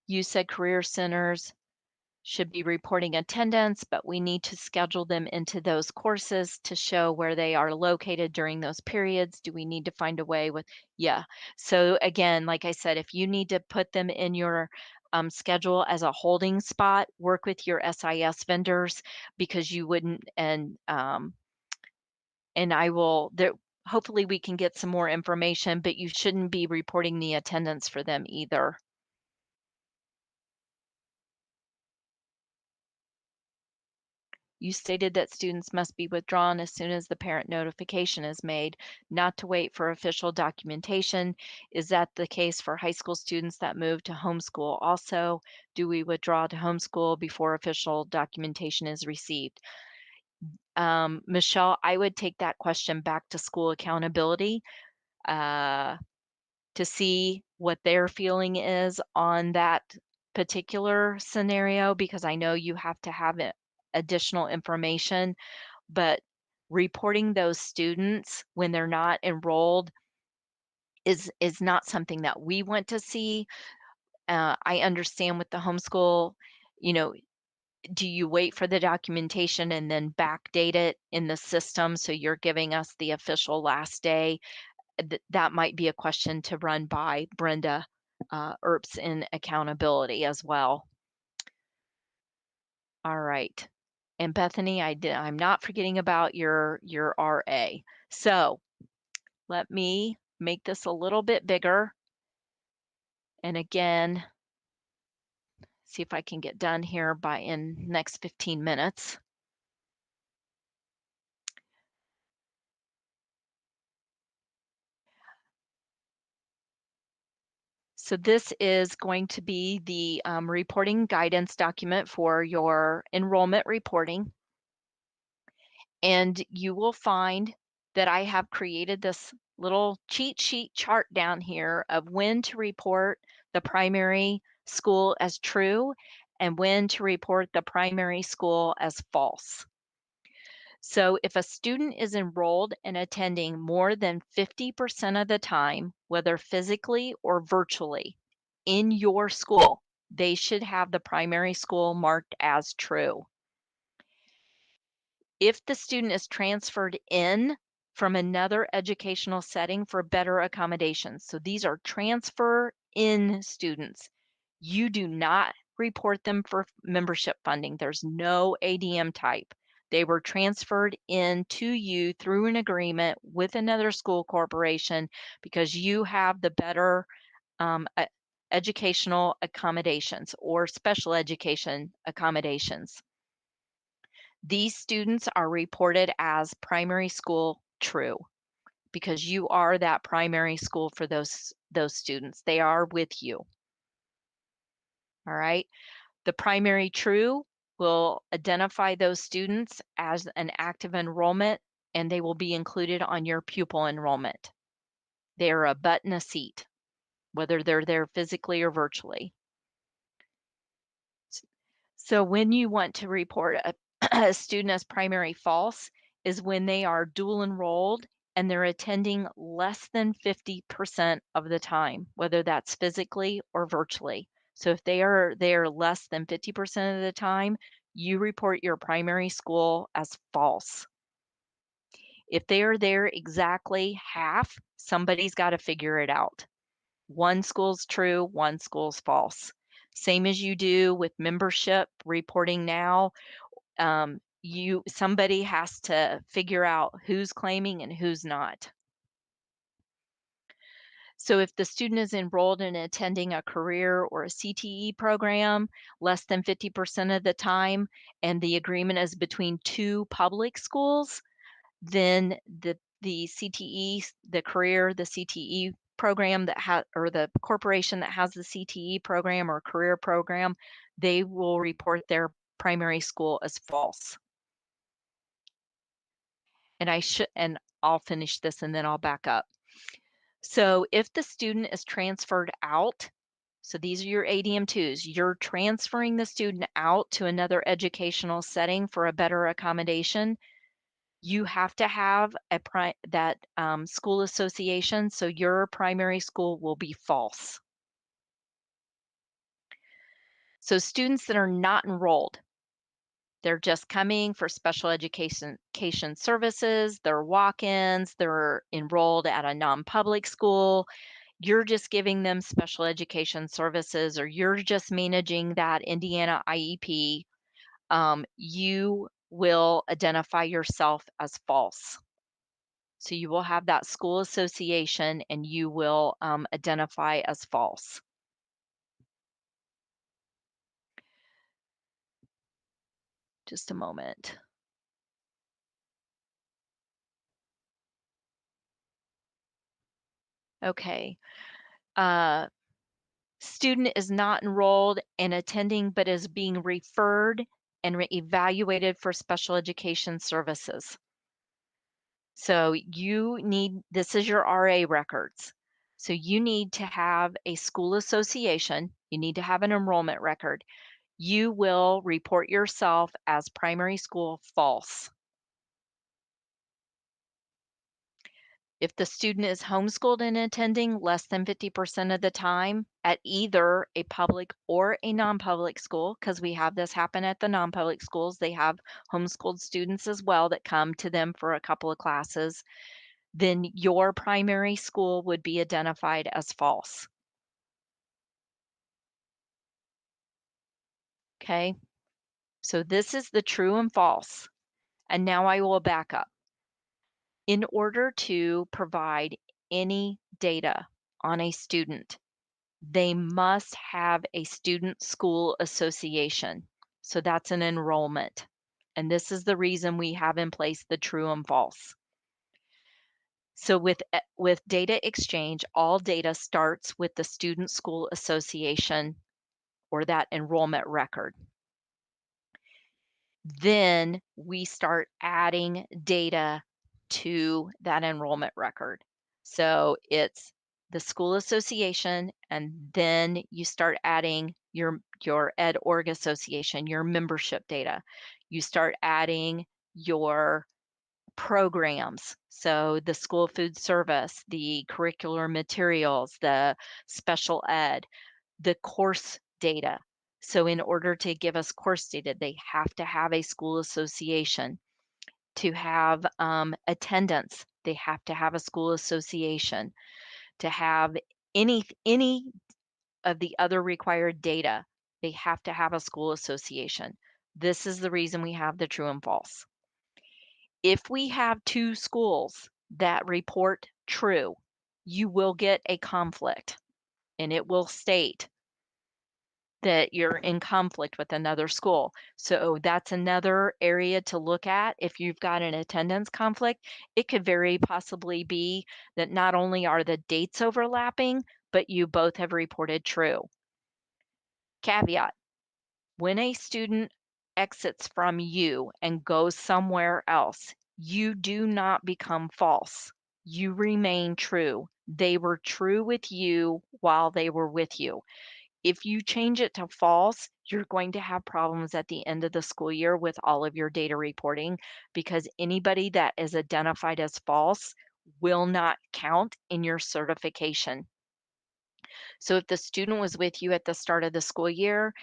You said career centers should be reporting attendance, but we need to schedule them into those courses to show where they are located during those periods. Do we need to find a way with, yeah. So again, like I said, if you need to put them in your schedule as a holding spot, work with your SIS vendors, because you wouldn't, and I will, there, hopefully we can get some more information, but you shouldn't be reporting the attendance for them either. You stated that students must be withdrawn as soon as the parent notification is made, not to wait for official documentation. Is that the case for high school students that move to homeschool? Also, do we withdraw to homeschool before official documentation is received? Michelle, I would take that question back to school accountability to see what their feeling is on that particular scenario, because I know you have to have additional information, but reporting those students when they're not enrolled is not something that we want to see. I understand with the homeschool, you know, do you wait for the documentation and then backdate it in the system so you're giving us the official last day? That might be a question to run by Brenda Earps in accountability as well. All right. And Bethany, I'm not forgetting about your RA. So let me make this a little bit bigger. And again, see if I can get done here in next 15 minutes. So this is going to be the reporting guidance document for your enrollment reporting. And you will find that I have created this little cheat sheet chart down here of when to report the primary school as true and when to report the primary school as false. So if a student is enrolled and attending more than 50% of the time, whether physically or virtually, in your school, they should have the primary school marked as true. If the student is transferred in from another educational setting for better accommodations, so these are transfer in students, you do not report them for membership funding. There's no ADM type. They were transferred in to you through an agreement with another school corporation because you have the better educational accommodations or special education accommodations. These students are reported as primary school true because you are that primary school for those students. They are with you. All right. The primary true will identify those students as an active enrollment, and they will be included on your pupil enrollment. They are a butt in a seat, whether they're there physically or virtually. So when you want to report a student as primary false is when they are dual enrolled and they're attending less than 50% of the time, whether that's physically or virtually. So if they are there less than 50% of the time, you report your primary school as false. If they are there exactly half, somebody's got to figure it out. One school's true, one school's false. Same as you do with membership reporting now. Somebody has to figure out who's claiming and who's not. So if the student is enrolled in attending a career or a CTE program less than 50% of the time, and the agreement is between two public schools, then the CTE, the career, the CTE program that has, or the corporation that has the CTE program or career program, they will report their primary school as false. and I'll finish this and then I'll back up. So if the student is transferred out, so these are your ADM2s, you're transferring the student out to another educational setting for a better accommodation, you have to have that school association, so your primary school will be false. So students that are not enrolled, they're just coming for special education services, they're walk-ins, they're enrolled at a non-public school, you're just giving them special education services, or you're just managing that Indiana IEP, you will identify yourself as false. So you will have that school association and you will identify as false. Just a moment. Okay. Student is not enrolled and attending, but is being referred and evaluated for special education services. So this is your RA records. So you need to have a school association. You need to have an enrollment record. You will report yourself as primary school false. If the student is homeschooled and attending less than 50% of the time at either a public or a non-public school, because we have this happen at the non-public schools, they have homeschooled students as well that come to them for a couple of classes, then your primary school would be identified as false. Okay, so this is the true and false. And now I will back up. In order to provide any data on a student, they must have a student school association. So that's an enrollment. And this is the reason we have in place the true and false. So with data exchange, all data starts with the student school association or that enrollment record. Then we start adding data to that enrollment record. So it's the school association, and then you start adding your ed org association, your membership data. You start adding your programs. So the school food service, the curricular materials, the special ed, the course data. So in order to give us course data, they have to have a school association. To have attendance, they have to have a school association. To have any of the other required data, they have to have a school association. This is the reason we have the true and false. If we have two schools that report true, you will get a conflict, and it will state that you're in conflict with another school. So that's another area to look at. If you've got an attendance conflict, it could very possibly be that not only are the dates overlapping, but you both have reported true. Caveat: when a student exits from you and goes somewhere else, you do not become false. You remain true. They were true with you while they were with you. If you change it to false, you're going to have problems at the end of the school year with all of your data reporting, because anybody that is identified as false will not count in your certification. So if the student was with you at the start of the school year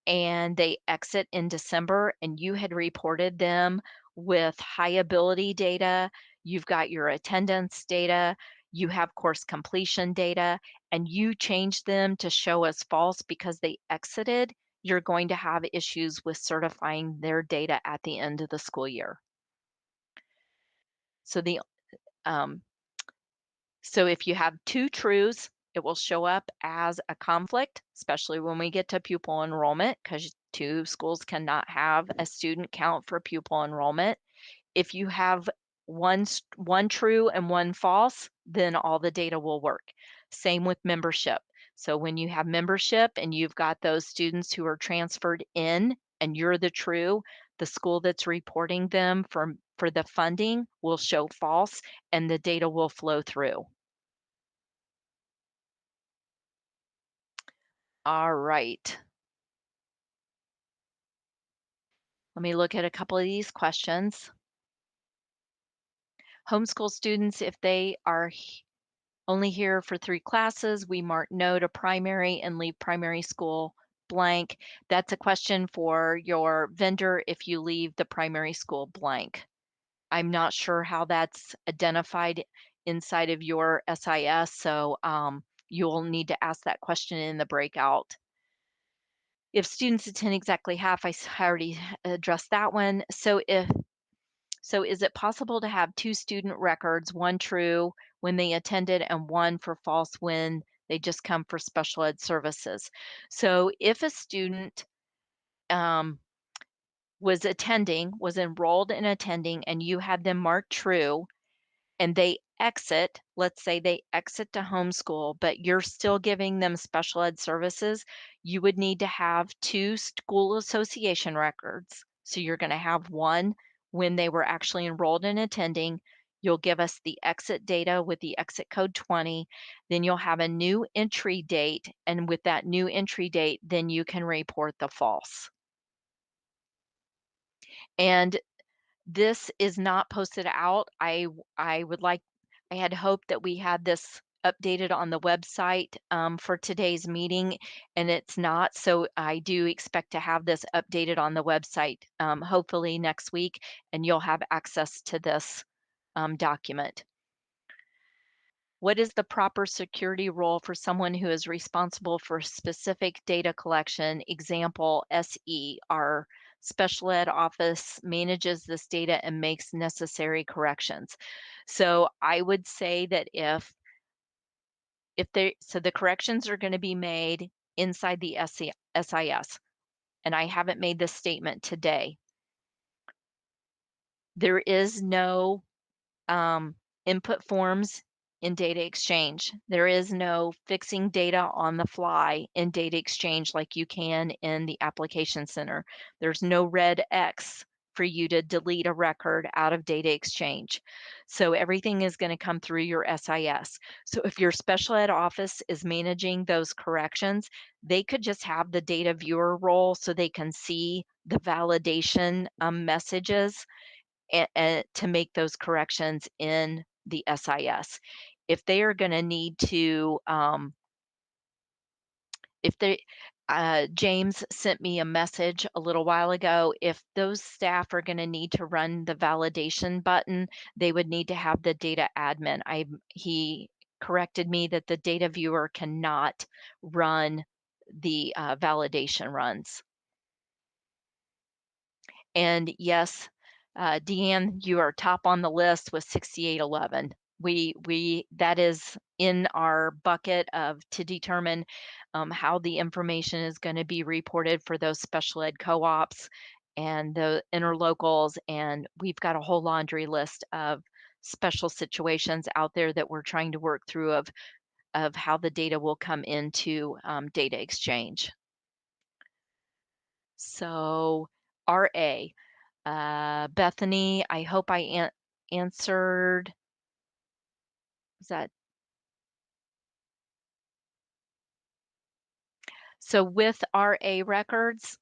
and they exit in December and you had reported them with high ability data, you've got your attendance data, you have course completion data, and you change them to show as false because they exited, you're going to have issues with certifying their data at the end of the school year. So so if you have two trues, it will show up as a conflict, especially when we get to pupil enrollment, because two schools cannot have a student count for pupil enrollment. If you have one true and one false, then all the data will work. Same with membership. So when you have membership and you've got those students who are transferred in and you're the true, the school that's reporting them for for the funding will show false and the data will flow through. All right. Let me look at a couple of these questions. Homeschool students, if they are only here for 3 classes, we mark no to primary and leave primary school blank. That's a question for your vendor if you leave the primary school blank. I'm not sure how that's identified inside of your SIS, so you'll need to ask that question in the breakout. If students attend exactly half, I already addressed that one. So is it possible to have 2 student records, one true when they attended and one for false when they just come for special ed services? So if a student was enrolled in attending, and you had them marked true, and they exit, let's say they exit to homeschool, but you're still giving them special ed services, you would need to have 2 school association records. So you're going to have one when they were actually enrolled in attending. You'll give us the exit data with the exit code 20. Then you'll have a new entry date. And with that new entry date, then you can report the false. And this is not posted out. I had hoped that we had this updated on the website for today's meeting, and it's not. So I do expect to have this updated on the website hopefully next week, and you'll have access to this document. What is the proper security role for someone who is responsible for specific data collection? Example, SE, our special ed office manages this data and makes necessary corrections. So I would say that so the corrections are going to be made inside the SIS, and I haven't made this statement today. There is no input forms in data exchange. There is no fixing data on the fly in data exchange like you can in the application center. There's no red X for you to delete a record out of data exchange. So everything is going to come through your SIS. So if your special ed office is managing those corrections, they could just have the data viewer role so they can see the validation messages to make those corrections in the SIS. If they are going to need to, James sent me a message a little while ago. If those staff are going to need to run the validation button, they would need to have the data admin. He corrected me that the data viewer cannot run the validation runs. And yes, Deanne, you are top on the list with 6811. That is in our bucket of to determine how the information is going to be reported for those special ed co-ops and the interlocals. And we've got a whole laundry list of special situations out there that we're trying to work through of how the data will come into data exchange. So RA. Bethany, I hope I answered. Is that? So with RA records,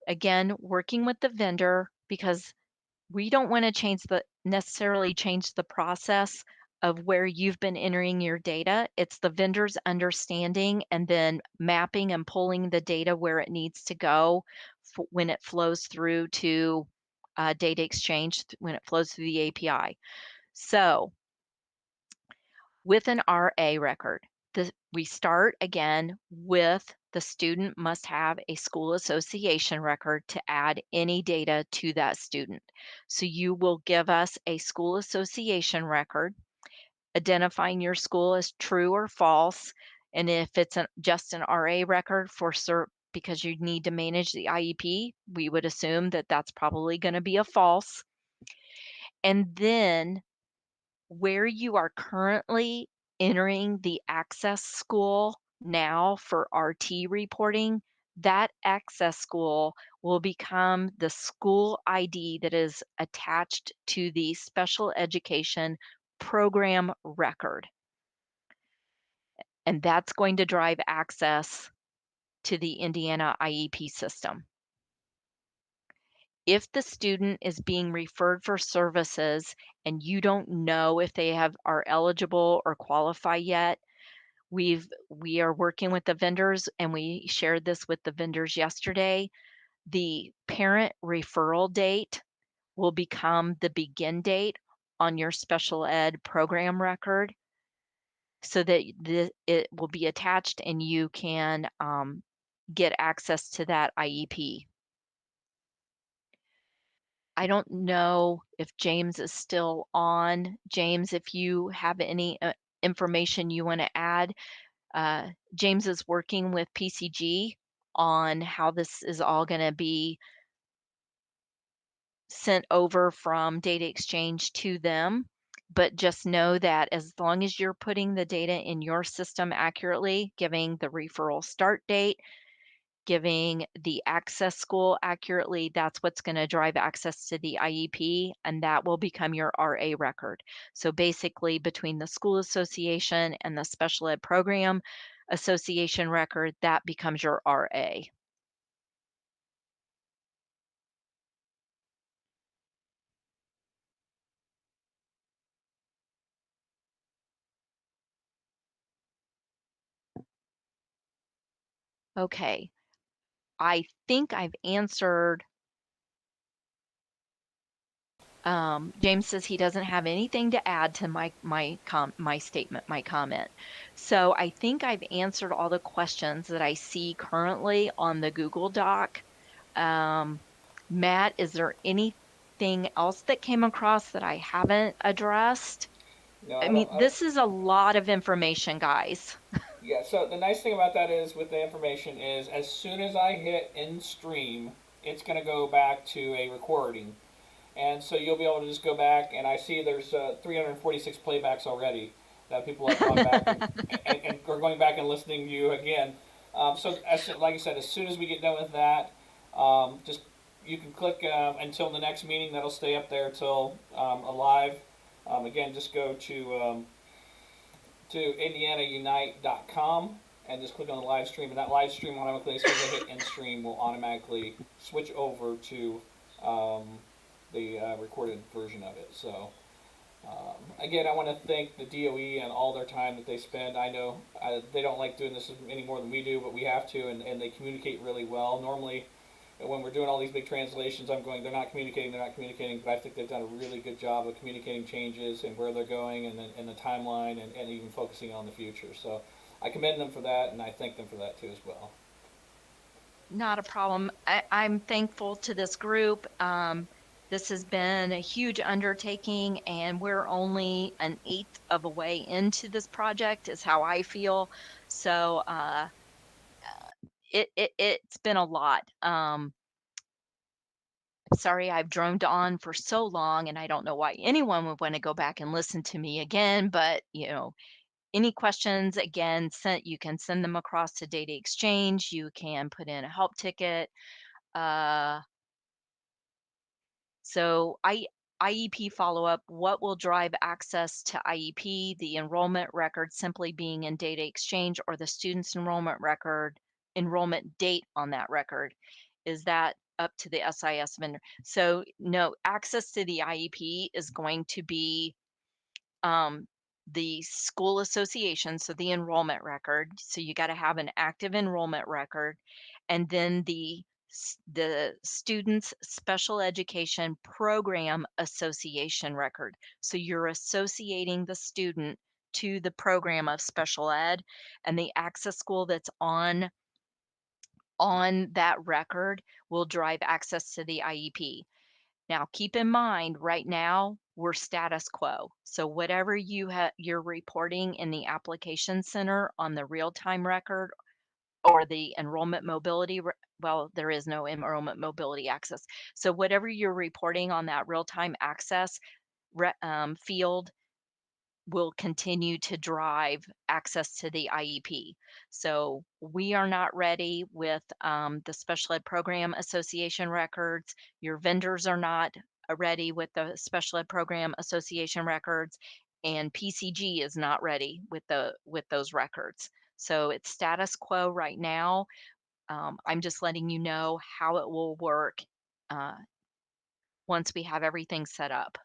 again, working with the vendor, because we don't want to necessarily change the process of where you've been entering your data. It's the vendor's understanding and then mapping and pulling the data where it needs to go when it flows through to data exchange, when it flows through the API. So with an RA record, we start again with the student must have a school association record to add any data to that student. So you will give us a school association record, identifying your school as true or false. And if it's just an RA record because you need to manage the IEP, we would assume that that's probably going to be a false. And then where you are currently entering the access school now for RT reporting, that access school will become the school ID that is attached to the special education program record. And that's going to drive access to the Indiana IEP system. If the student is being referred for services and you don't know if they are eligible or qualify yet, we are working with the vendors, and we shared this with the vendors yesterday. The parent referral date will become the begin date on your special ed program record, so that it will be attached and you can get access to that IEP. I don't know if James is still on. James, if you have any information you want to add. James is working with PCG on how this is all going to be sent over from data exchange to them. But just know that as long as you're putting the data in your system accurately, giving the referral start date, giving the access school accurately, that's what's going to drive access to the IEP, and that will become your RA record. So basically, between the school association and the special ed program association record, that becomes your RA. Okay, I think I've answered. James says he doesn't have anything to add to my comment. So I think I've answered all the questions that I see currently on the Google Doc. Matt, is there anything else that came across that I haven't addressed? No, I I mean, don't. this is a lot of information, guys. Yeah, so the nice thing about that is with the information is as soon as I hit in stream, it's going to go back to a recording. And so you'll be able to just go back, and I see there's 346 playbacks already that people have gone back and are going back and listening to you again. So like I said, as soon as we get done with that, just you can click until the next meeting. That'll stay up there till alive. Again, just go to indianaunite.com and just click on the live stream, and that live stream automatically, as soon as I hit end stream, will automatically switch over to the recorded version of it. So again, I want to thank the DOE and all their time that they spend. I know they don't like doing this any more than we do, but we have to, and they communicate really well. Normally, when we're doing all these big translations, I'm going, they're not communicating, but I think they've done a really good job of communicating changes and where they're going, and the timeline, and even focusing on the future. So I commend them for that, and I thank them for that too as well. Not a problem. I'm thankful to this group. This has been a huge undertaking, and we're only an eighth of a way into this project, is how I feel. So it's been a lot. Sorry I've droned on for so long, and I don't know why anyone would want to go back and listen to me again, but any questions, again, you can send them across to data exchange. You can put in a help ticket. So IEP follow-up, what will drive access to IEP? The enrollment record simply being in data exchange, or the student's enrollment date on that record? Is that up to the SIS vendor? So no, access to the IEP is going to be the school association, so the enrollment record. So you got to have an active enrollment record, and then the student's special education program association record. So you're associating the student to the program of special ed, and the access school that's on that record will drive access to the IEP. Now, keep in mind, right now, we're status quo. So whatever you're reporting in the application center on the real-time record, or the enrollment mobility, well, there is no enrollment mobility access. So whatever you're reporting on that real-time access field, will continue to drive access to the IEP. So we are not ready with the Special Ed Program Association records. Your vendors are not ready with the Special Ed Program Association records, and PCG is not ready with those records. So it's status quo right now. I'm just letting you know how it will work once we have everything set up.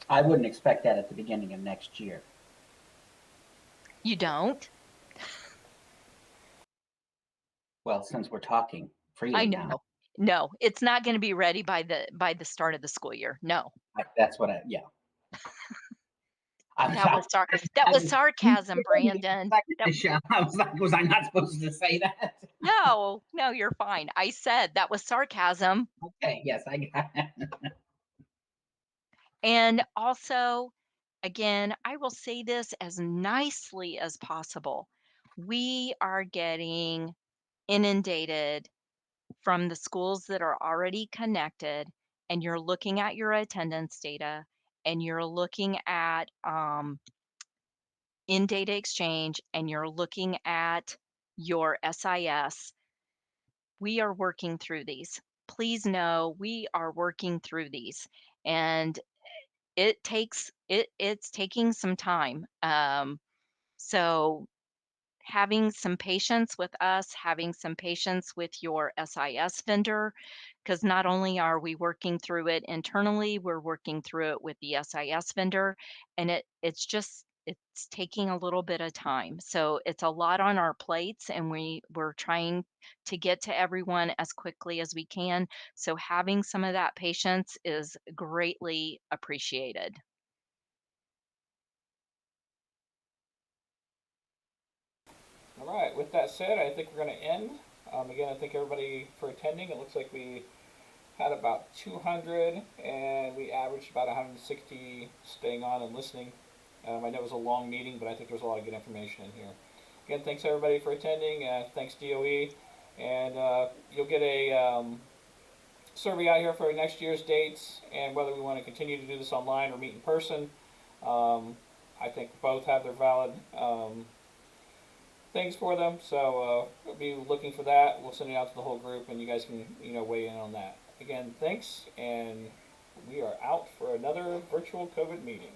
I wouldn't expect that at the beginning of next year. You don't? Well, since we're talking freely I now. know. No, it's not going to be ready by the start of the school year. No. That's what yeah. That was sarcasm, Brandon. I was like, was I not supposed to say that? No, you're fine. I said that was sarcasm. Okay, yes, I got it. And also, again, I will say this as nicely as possible. We are getting inundated from the schools that are already connected, and you're looking at your attendance data, and you're looking at in data exchange, and you're looking at your SIS. We are working through these. Please know we are working through these, and it's taking some time. So having some patience with us, having some patience with your SIS vendor, because not only are we working through it internally, we're working through it with the SIS vendor, and it's taking a little bit of time. So it's a lot on our plates, and we're trying to get to everyone as quickly as we can. So having some of that patience is greatly appreciated. All right, with that said, I think we're going to end. Again, I thank everybody for attending. It looks like we had about 200, and we averaged about 160 staying on and listening. I know it was a long meeting, but I think there's a lot of good information in here. Again, thanks everybody for attending. Thanks DOE, and you'll get a survey out here for next year's dates and whether we want to continue to do this online or meet in person. I think both have their valid things for them, so we'll be looking for that. We'll send it out to the whole group, and you guys can weigh in on that. Again, thanks, and we are out for another virtual COVID meeting.